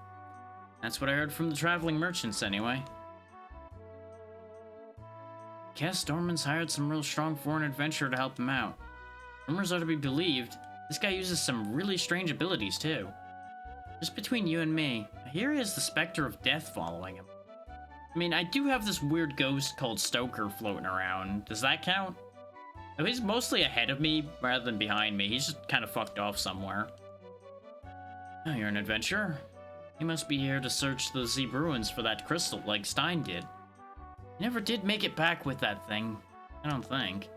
That's what I heard from the traveling merchants, anyway. Guess Dorman's hired some real strong foreign adventurer to help him out. Rumors are to be believed, this guy uses some really strange abilities, too. Just between you and me, I hear he has the specter of death following him. I mean, I do have this weird ghost called Stoker floating around. Does that count? Oh, he's mostly ahead of me rather than behind me. He's just kind of fucked off somewhere. Oh, you're an adventurer? You must be here to search the Zeb ruins for that crystal like Stein did. He never did make it back with that thing, I don't think.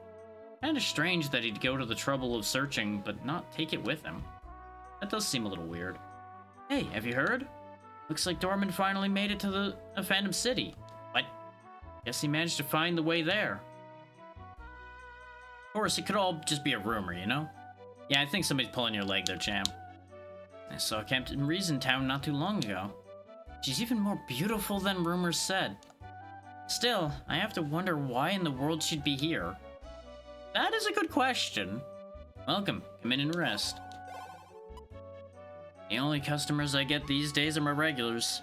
Kinda strange that he'd go to the trouble of searching, but not take it with him. That does seem a little weird. Hey, have you heard? Looks like Dorman finally made it to the Phantom City. What? Guess he managed to find the way there. Of course, it could all just be a rumor, you know? Yeah, I think somebody's pulling your leg there, champ. I saw Captain Reese in town not too long ago. She's even more beautiful than rumors said. Still, I have to wonder why in the world she'd be here. That is a good question. Welcome. Come in and rest. The only customers I get these days are my regulars.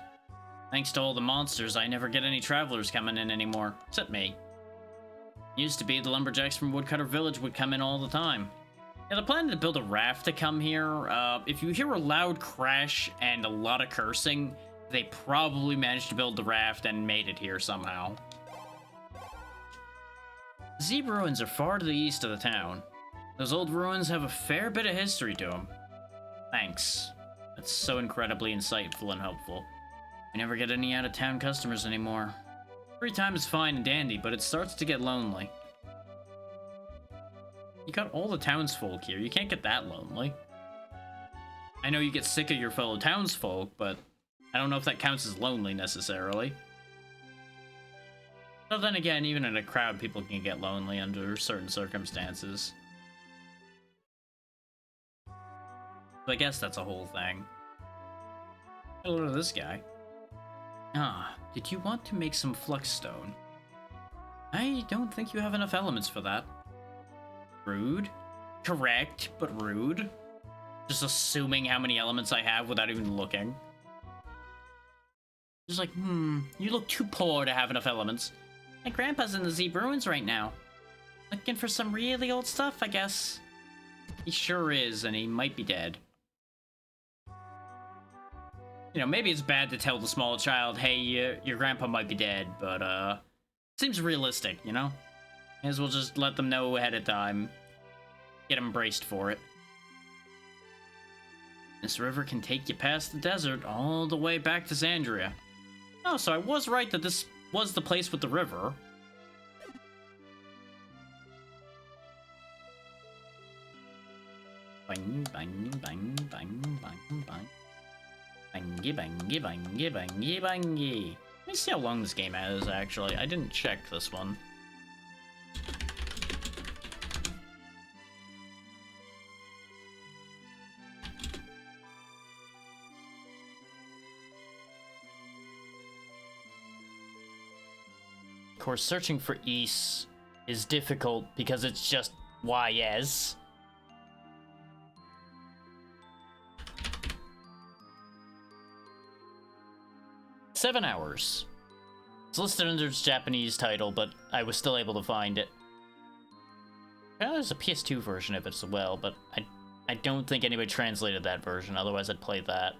Thanks to all the monsters, I never get any travelers coming in anymore, except me. Used to be the lumberjacks from Woodcutter Village would come in all the time. Yeah, they're planning to build a raft to come here. If you hear a loud crash and a lot of cursing, they probably managed to build the raft and made it here somehow. The Zeb ruins are far to the east of the town. Those old ruins have a fair bit of history to them. Thanks. That's so incredibly insightful and helpful. I never get any out-of-town customers anymore. Free time is fine and dandy, but it starts to get lonely. You got all the townsfolk here. You can't get that lonely. I know you get sick of your fellow townsfolk, but I don't know if that counts as lonely necessarily. But then again, even in a crowd, people can get lonely under certain circumstances. But I guess that's a whole thing. Hello to this guy. Ah, did you want to make some fluxstone? I don't think you have enough elements for that. Rude. Correct, but rude. Just assuming how many elements I have without even looking. Just like, you look too poor to have enough elements. My grandpa's in the Zeb ruins right now. Looking for some really old stuff, I guess. He sure is, and he might be dead. You know, maybe it's bad to tell the small child, hey, your grandpa might be dead, but, seems realistic, you know? May as well just let them know ahead of time. Get them braced for it. This river can take you past the desert all the way back to Xandria. Oh, so I was right that this was the place with the river. Bang, bang, bang, bang, bang, bang. Bangy, bangy, bangy, bangy, bangy. Let me see how long this game is, actually. I didn't check this one. Of course, searching for Ys is difficult because it's just YS. "7 hours. It's listed under its Japanese title, but I was still able to find it. Well, there's a PS2 version of it as well, but I don't think anybody translated that version, otherwise I'd play that.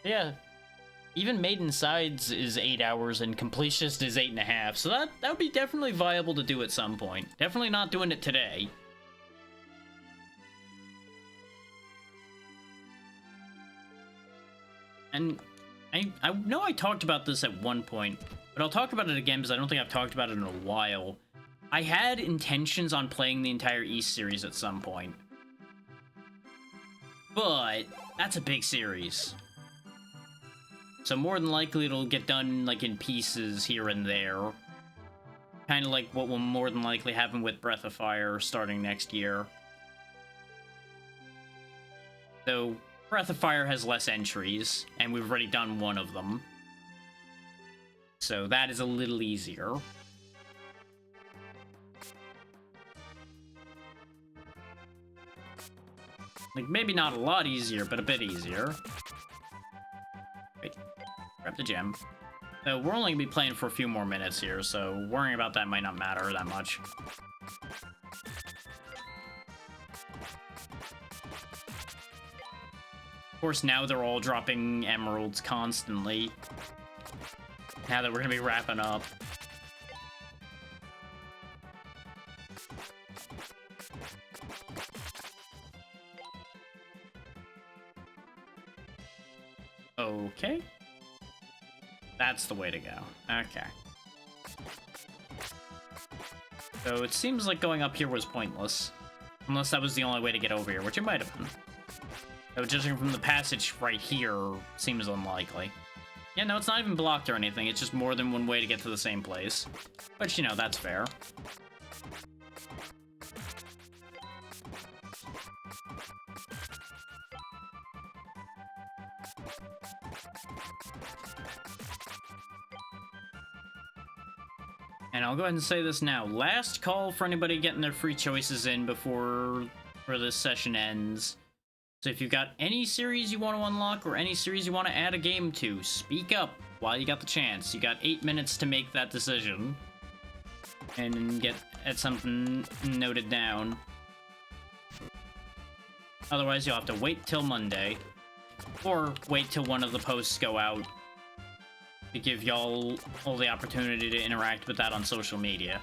Yeah, even Maiden Sides is 8 hours and Completionist is 8.5, so that would be definitely viable to do at some point. Definitely not doing it today. And I know I talked about this at one point, but I'll talk about it again because I don't think I've talked about it in a while. I had intentions on playing the entire East series at some point. But that's a big series. So more than likely it'll get done like in pieces here and there. Kind of like what will more than likely happen with Breath of Fire starting next year. So Breath of Fire has less entries, and we've already done one of them. So that is a little easier. Like, maybe not a lot easier, but a bit easier. Wait, grab the gem. So we're only gonna be playing for a few more minutes here, so worrying about that might not matter that much. Of course, now they're all dropping emeralds constantly. Now that we're gonna be wrapping up. Okay. That's the way to go. Okay. So it seems like going up here was pointless. Unless that was the only way to get over here, which it might have been. Though judging from the passage right here, seems unlikely. Yeah, no, it's not even blocked or anything. It's just more than one way to get to the same place. Which, you know, that's fair. And I'll go ahead and say this now. Last call for anybody getting their free choices in before this session ends. So if you've got any series you want to unlock or any series you want to add a game to, speak up while you got the chance. You got 8 minutes to make that decision. And get something noted down. Otherwise, you'll have to wait till Monday. Or wait till one of the posts go out to give y'all all the opportunity to interact with that on social media.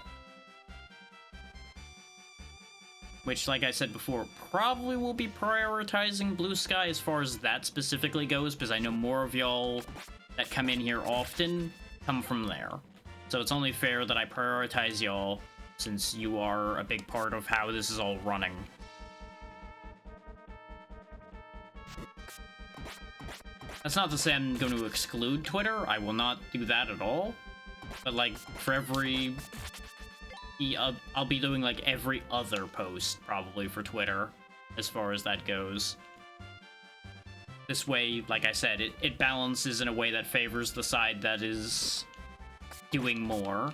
Which, like I said before, probably will be prioritizing Blue Sky as far as that specifically goes, because I know more of y'all that come in here often come from there. So it's only fair that I prioritize y'all, since you are a big part of how this is all running. That's not to say I'm going to exclude Twitter. I will not do that at all. But, like, for every... I'll be doing, like, every other post, probably, for Twitter, as far as that goes. This way, like I said, it balances in a way that favors the side that is doing more.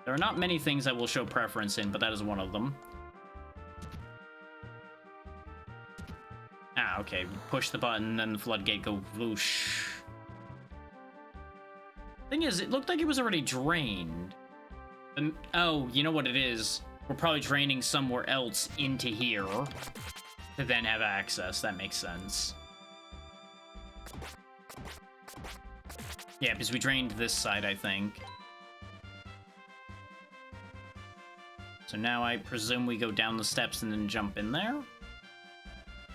There are not many things I will show preference in, but that is one of them. Ah, okay. Push the button, then the floodgate go whoosh. Thing is, it looked like it was already drained. Oh, you know what it is? We're probably draining somewhere else into here to then have access. That makes sense. Yeah, because we drained this side, I think. So now I presume we go down the steps and then jump in there?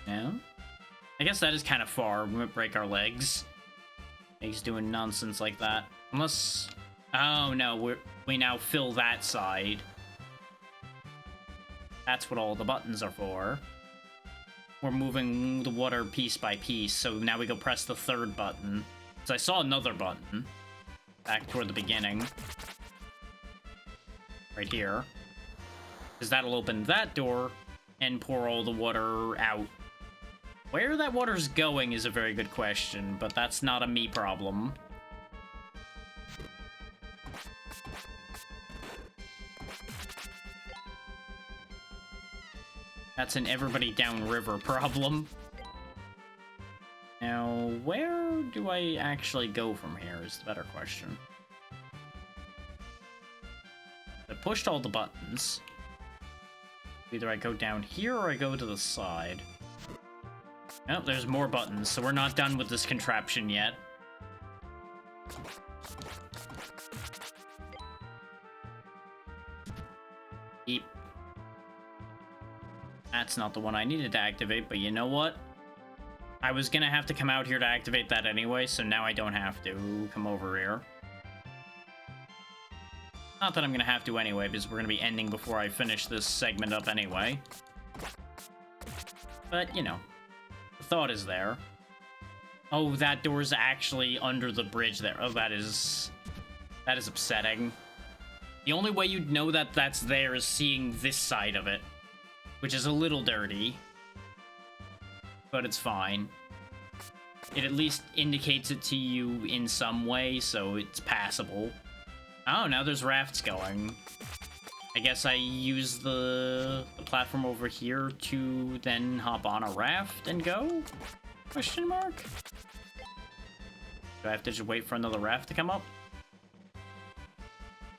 Yeah. I guess that is kind of far. We might break our legs. He's doing nonsense like that. Unless... Oh, no. We now fill that side. That's what all the buttons are for. We're moving the water piece by piece, so now we go press the third button. So I saw another button. Back toward the beginning. Right here. Because that'll open that door and pour all the water out. Where that water's going is a very good question, but that's not a me problem. That's an everybody downriver problem. Now, where do I actually go from here is the better question. I pushed all the buttons. Either I go down here or I go to the side. Oh, there's more buttons, so we're not done with this contraption yet. Beep. That's not the one I needed to activate, but you know what? I was gonna have to come out here to activate that anyway, so now I don't have to come over here. Not that I'm gonna have to anyway, because we're gonna be ending before I finish this segment up anyway. But, you know, the thought is there. Oh, that door's actually under the bridge there. Oh, that is upsetting. The only way you'd know that that's there is seeing this side of it, which is a little dirty. But it's fine. It at least indicates it to you in some way, so it's passable. Oh, now there's rafts going. I guess I use the platform over here to then hop on a raft and go? Question mark? Do I have to just wait for another raft to come up?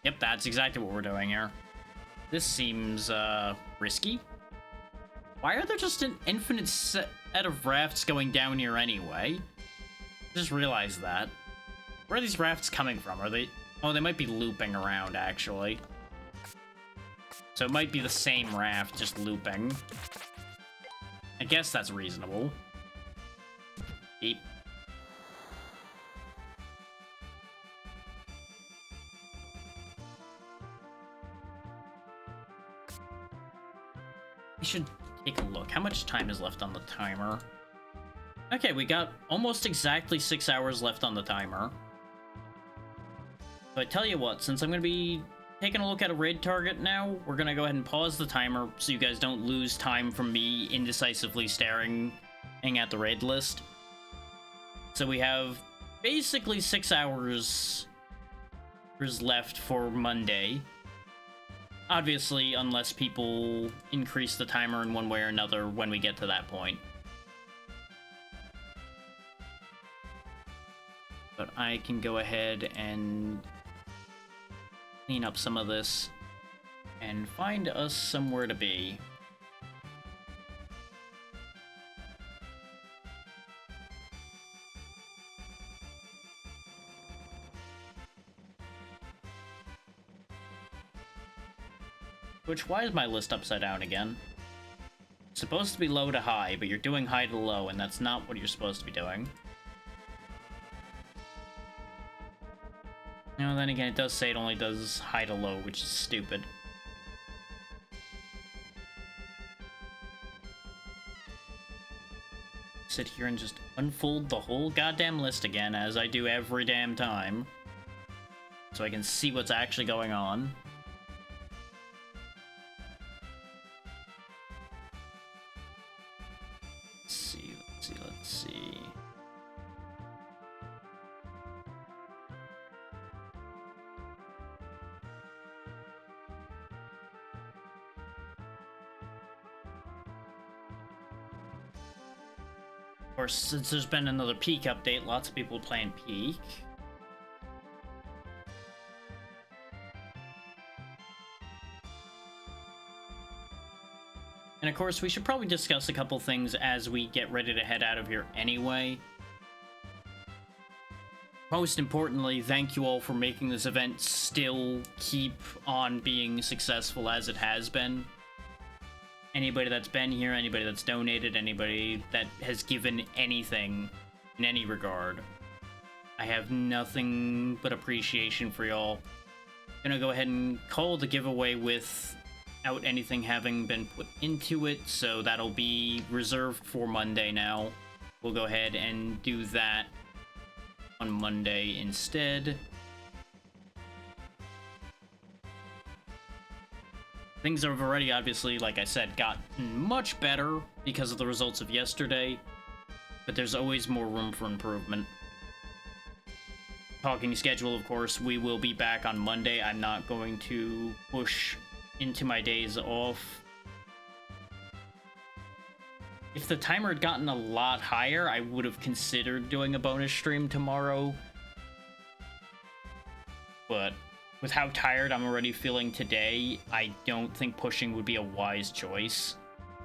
Yep, that's exactly what we're doing here. This seems, risky. Why are there just an infinite set of rafts going down here anyway? Just realized that. Where are these rafts coming from? Are they... Oh, they might be looping around, actually. So it might be the same raft, just looping. I guess that's reasonable. Beep. We should take a look. How much time is left on the timer? Okay, we got almost exactly 6 hours left on the timer. But I tell you what, since I'm going to be taking a look at a raid target now. We're gonna go ahead and pause the timer so you guys don't lose time from me indecisively staring at the raid list. So we have basically 6 hours left for Monday. Obviously, unless people increase the timer in one way or another when we get to that point. But I can go ahead and clean up some of this and find us somewhere to be. Which, why is my list upside down again? It's supposed to be low to high, but you're doing high to low, and that's not what you're supposed to be doing. No, then again, it does say it only does high to low, which is stupid. Sit here and just unfold the whole goddamn list again, as I do every damn time. So I can see what's actually going on. Let's see. Of course, since there's been another Peak update, lots of people playing Peak. And of course, we should probably discuss a couple things as we get ready to head out of here anyway. Most importantly, thank you all for making this event still keep on being successful as it has been. Anybody that's been here, anybody that's donated, anybody that has given anything in any regard. I have nothing but appreciation for y'all. Gonna go ahead and call the giveaway without anything having been put into it, so that'll be reserved for Monday now. We'll go ahead and do that on Monday instead. Things have already, obviously, like I said, gotten much better because of the results of yesterday, but there's always more room for improvement. Talking schedule, of course, we will be back on Monday. I'm not going to push into my days off. If the timer had gotten a lot higher, I would have considered doing a bonus stream tomorrow. But with how tired I'm already feeling today, I don't think pushing would be a wise choice.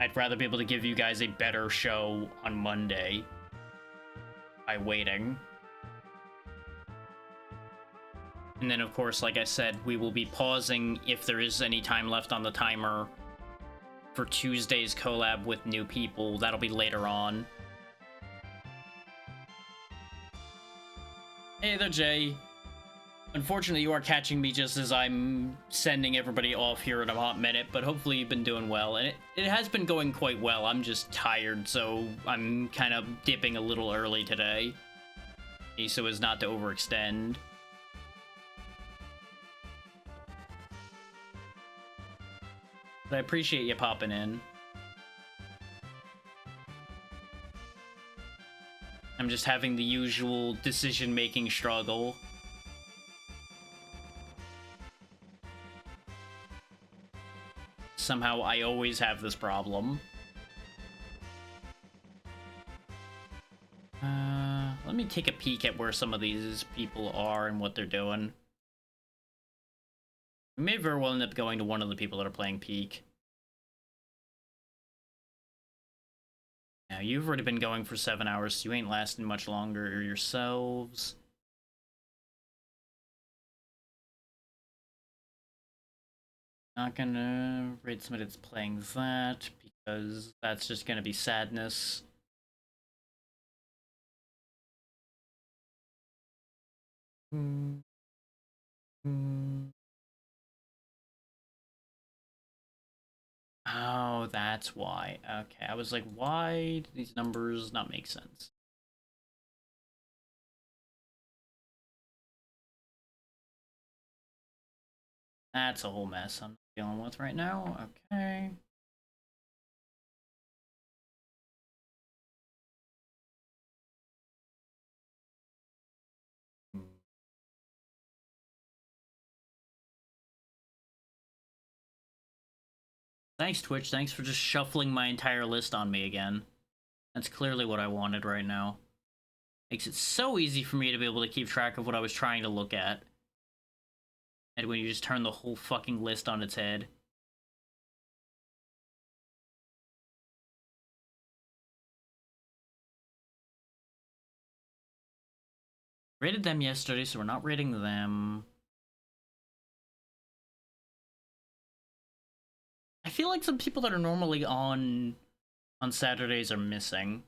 I'd rather be able to give you guys a better show on Monday by waiting. And then, of course, like I said, we will be pausing if there is any time left on the timer for Tuesday's collab with new people. That'll be later on. Hey there, Jay. Unfortunately, you are catching me just as I'm sending everybody off here in a hot minute, but hopefully you've been doing well. And it has been going quite well. I'm just tired, so I'm kind of dipping a little early today, so as not to overextend. But I appreciate you popping in. I'm just having the usual decision-making struggle. Somehow I always have this problem. Let me take a peek at where some of these people are and what they're doing. We may very well end up going to one of the people that are playing Peak. Now, you've already been going for 7 hours, so you ain't lasting much longer yourselves. Not gonna raid somebody that's playing that, because that's just gonna be sadness. Oh, that's why. Okay, I was like, why do these numbers not make sense? That's a whole mess I'm dealing with right now. Okay. Thanks, Twitch. Thanks for just shuffling my entire list on me again. That's clearly what I wanted right now. Makes it so easy for me to be able to keep track of what I was trying to look at. And when you just turn the whole fucking list on its head. Rated them yesterday, so we're not rating them. I feel like some people that are normally on Saturdays are missing.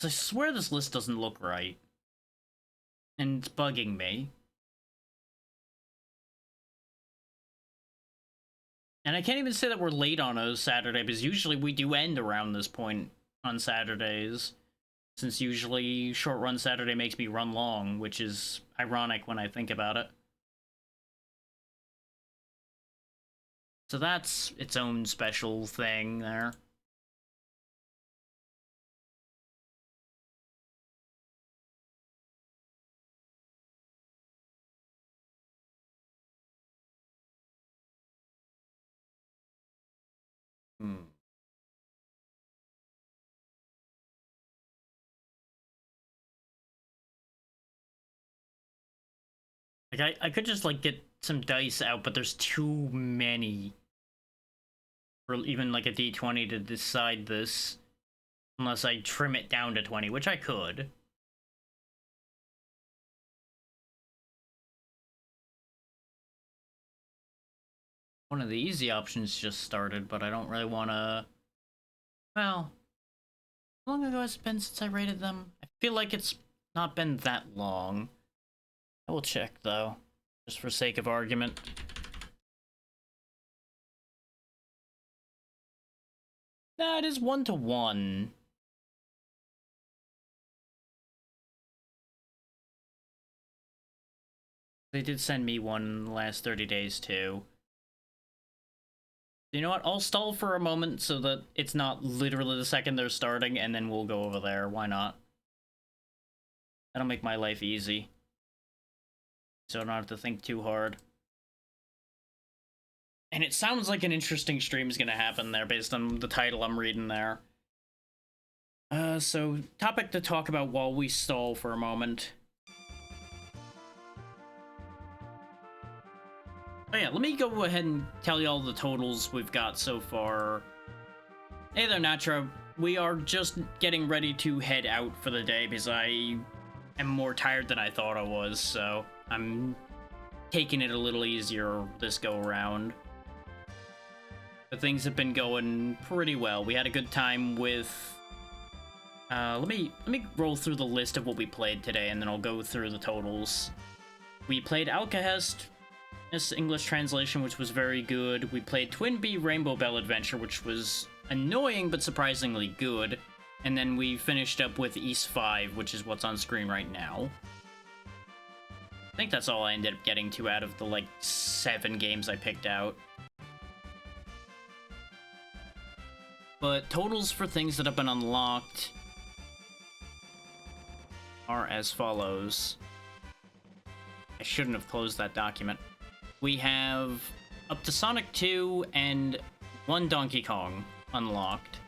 I swear this list doesn't look right. And it's bugging me. And I can't even say that we're late on a Saturday, because usually we do end around this point on Saturdays. Since usually short run Saturday makes me run long, which is ironic when I think about it. So that's its own special thing there. Hmm. Like, I could just, like, get some dice out, but there's too many for even, like, a d20 to decide this. Unless I trim it down to 20, which I could. One of the easy options just started, but I don't really want to... Well, how long ago has it been since I rated them? I feel like it's not been that long. I will check, though, just for sake of argument. Nah, it is 1-to-1. They did send me one in the last 30 days, too. You know what? I'll stall for a moment so that it's not literally the second they're starting, and then we'll go over there. Why not? That'll make my life easy. So I don't have to think too hard. And it sounds like an interesting stream is going to happen there based on the title I'm reading there. So topic to talk about while we stall for a moment. Oh yeah, let me go ahead and tell you all the totals we've got so far. Hey there, Natra. We are just getting ready to head out for the day because I am more tired than I thought I was, so I'm taking it a little easier this go around. But things have been going pretty well. We had a good time with... let me roll through the list of what we played today, and then I'll go through the totals. We played Alcahest, this English translation, which was very good. We played Twin Bee Rainbow Bell Adventure, which was annoying but surprisingly good. And then we finished up with East 5, which is what's on screen right now. I think that's all I ended up getting to out of the, like, 7 games I picked out. But totals for things that have been unlocked are as follows. I shouldn't have closed that document. We have up to Sonic 2 and 1 Donkey Kong unlocked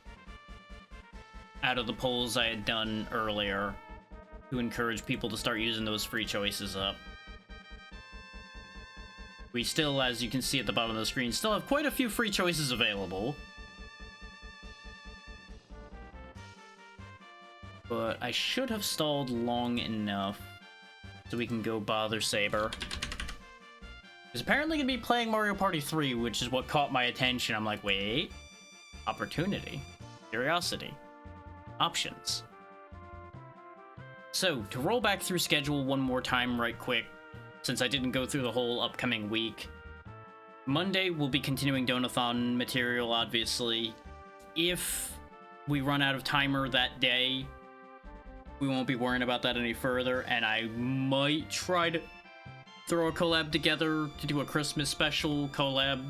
out of the polls I had done earlier to encourage people to start using those free choices up. We still, as you can see at the bottom of the screen, still have quite a few free choices available. But I should have stalled long enough so we can go bother Saber. He's apparently going to be playing Mario Party 3, which is what caught my attention. I'm like, wait, opportunity, curiosity, options. So, to roll back through schedule one more time right quick, since I didn't go through the whole upcoming week. Monday, we'll be continuing Donathon material, obviously. If we run out of timer that day, we won't be worrying about that any further, and I might try to throw a collab together to do a Christmas special collab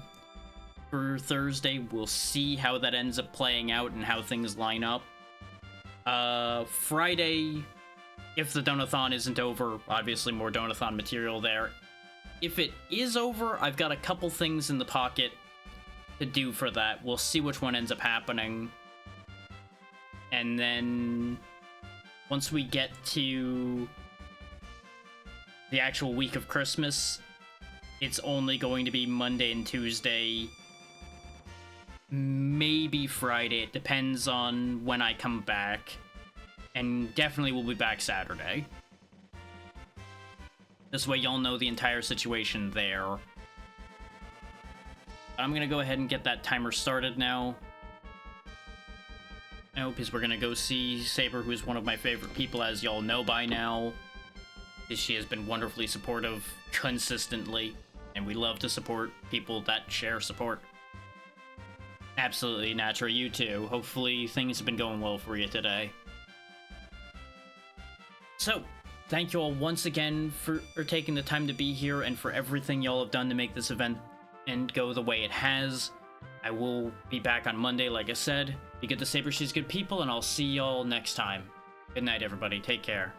for Thursday. We'll see how that ends up playing out and how things line up. Friday, if the Donathon isn't over, obviously more Donathon material there. If it is over, I've got a couple things in the pocket to do for that. We'll see which one ends up happening. And then once we get to the actual week of Christmas, it's only going to be Monday and Tuesday, maybe Friday. It depends on when I come back, and definitely we'll be back Saturday. This way y'all know the entire situation there. I'm gonna go ahead and get that timer started now. Because we're gonna go see Saber, who's one of my favorite people, as y'all know by now. She has been wonderfully supportive consistently, and we love to support people that share support. Absolutely, Natra, you too. Hopefully things have been going well for you today. So, thank you all once again for taking the time to be here and for everything y'all have done to make this event and go the way it has. I will be back on Monday, like I said. Be good to Saber, she's good people, and I'll see y'all next time. Good night, everybody. Take care.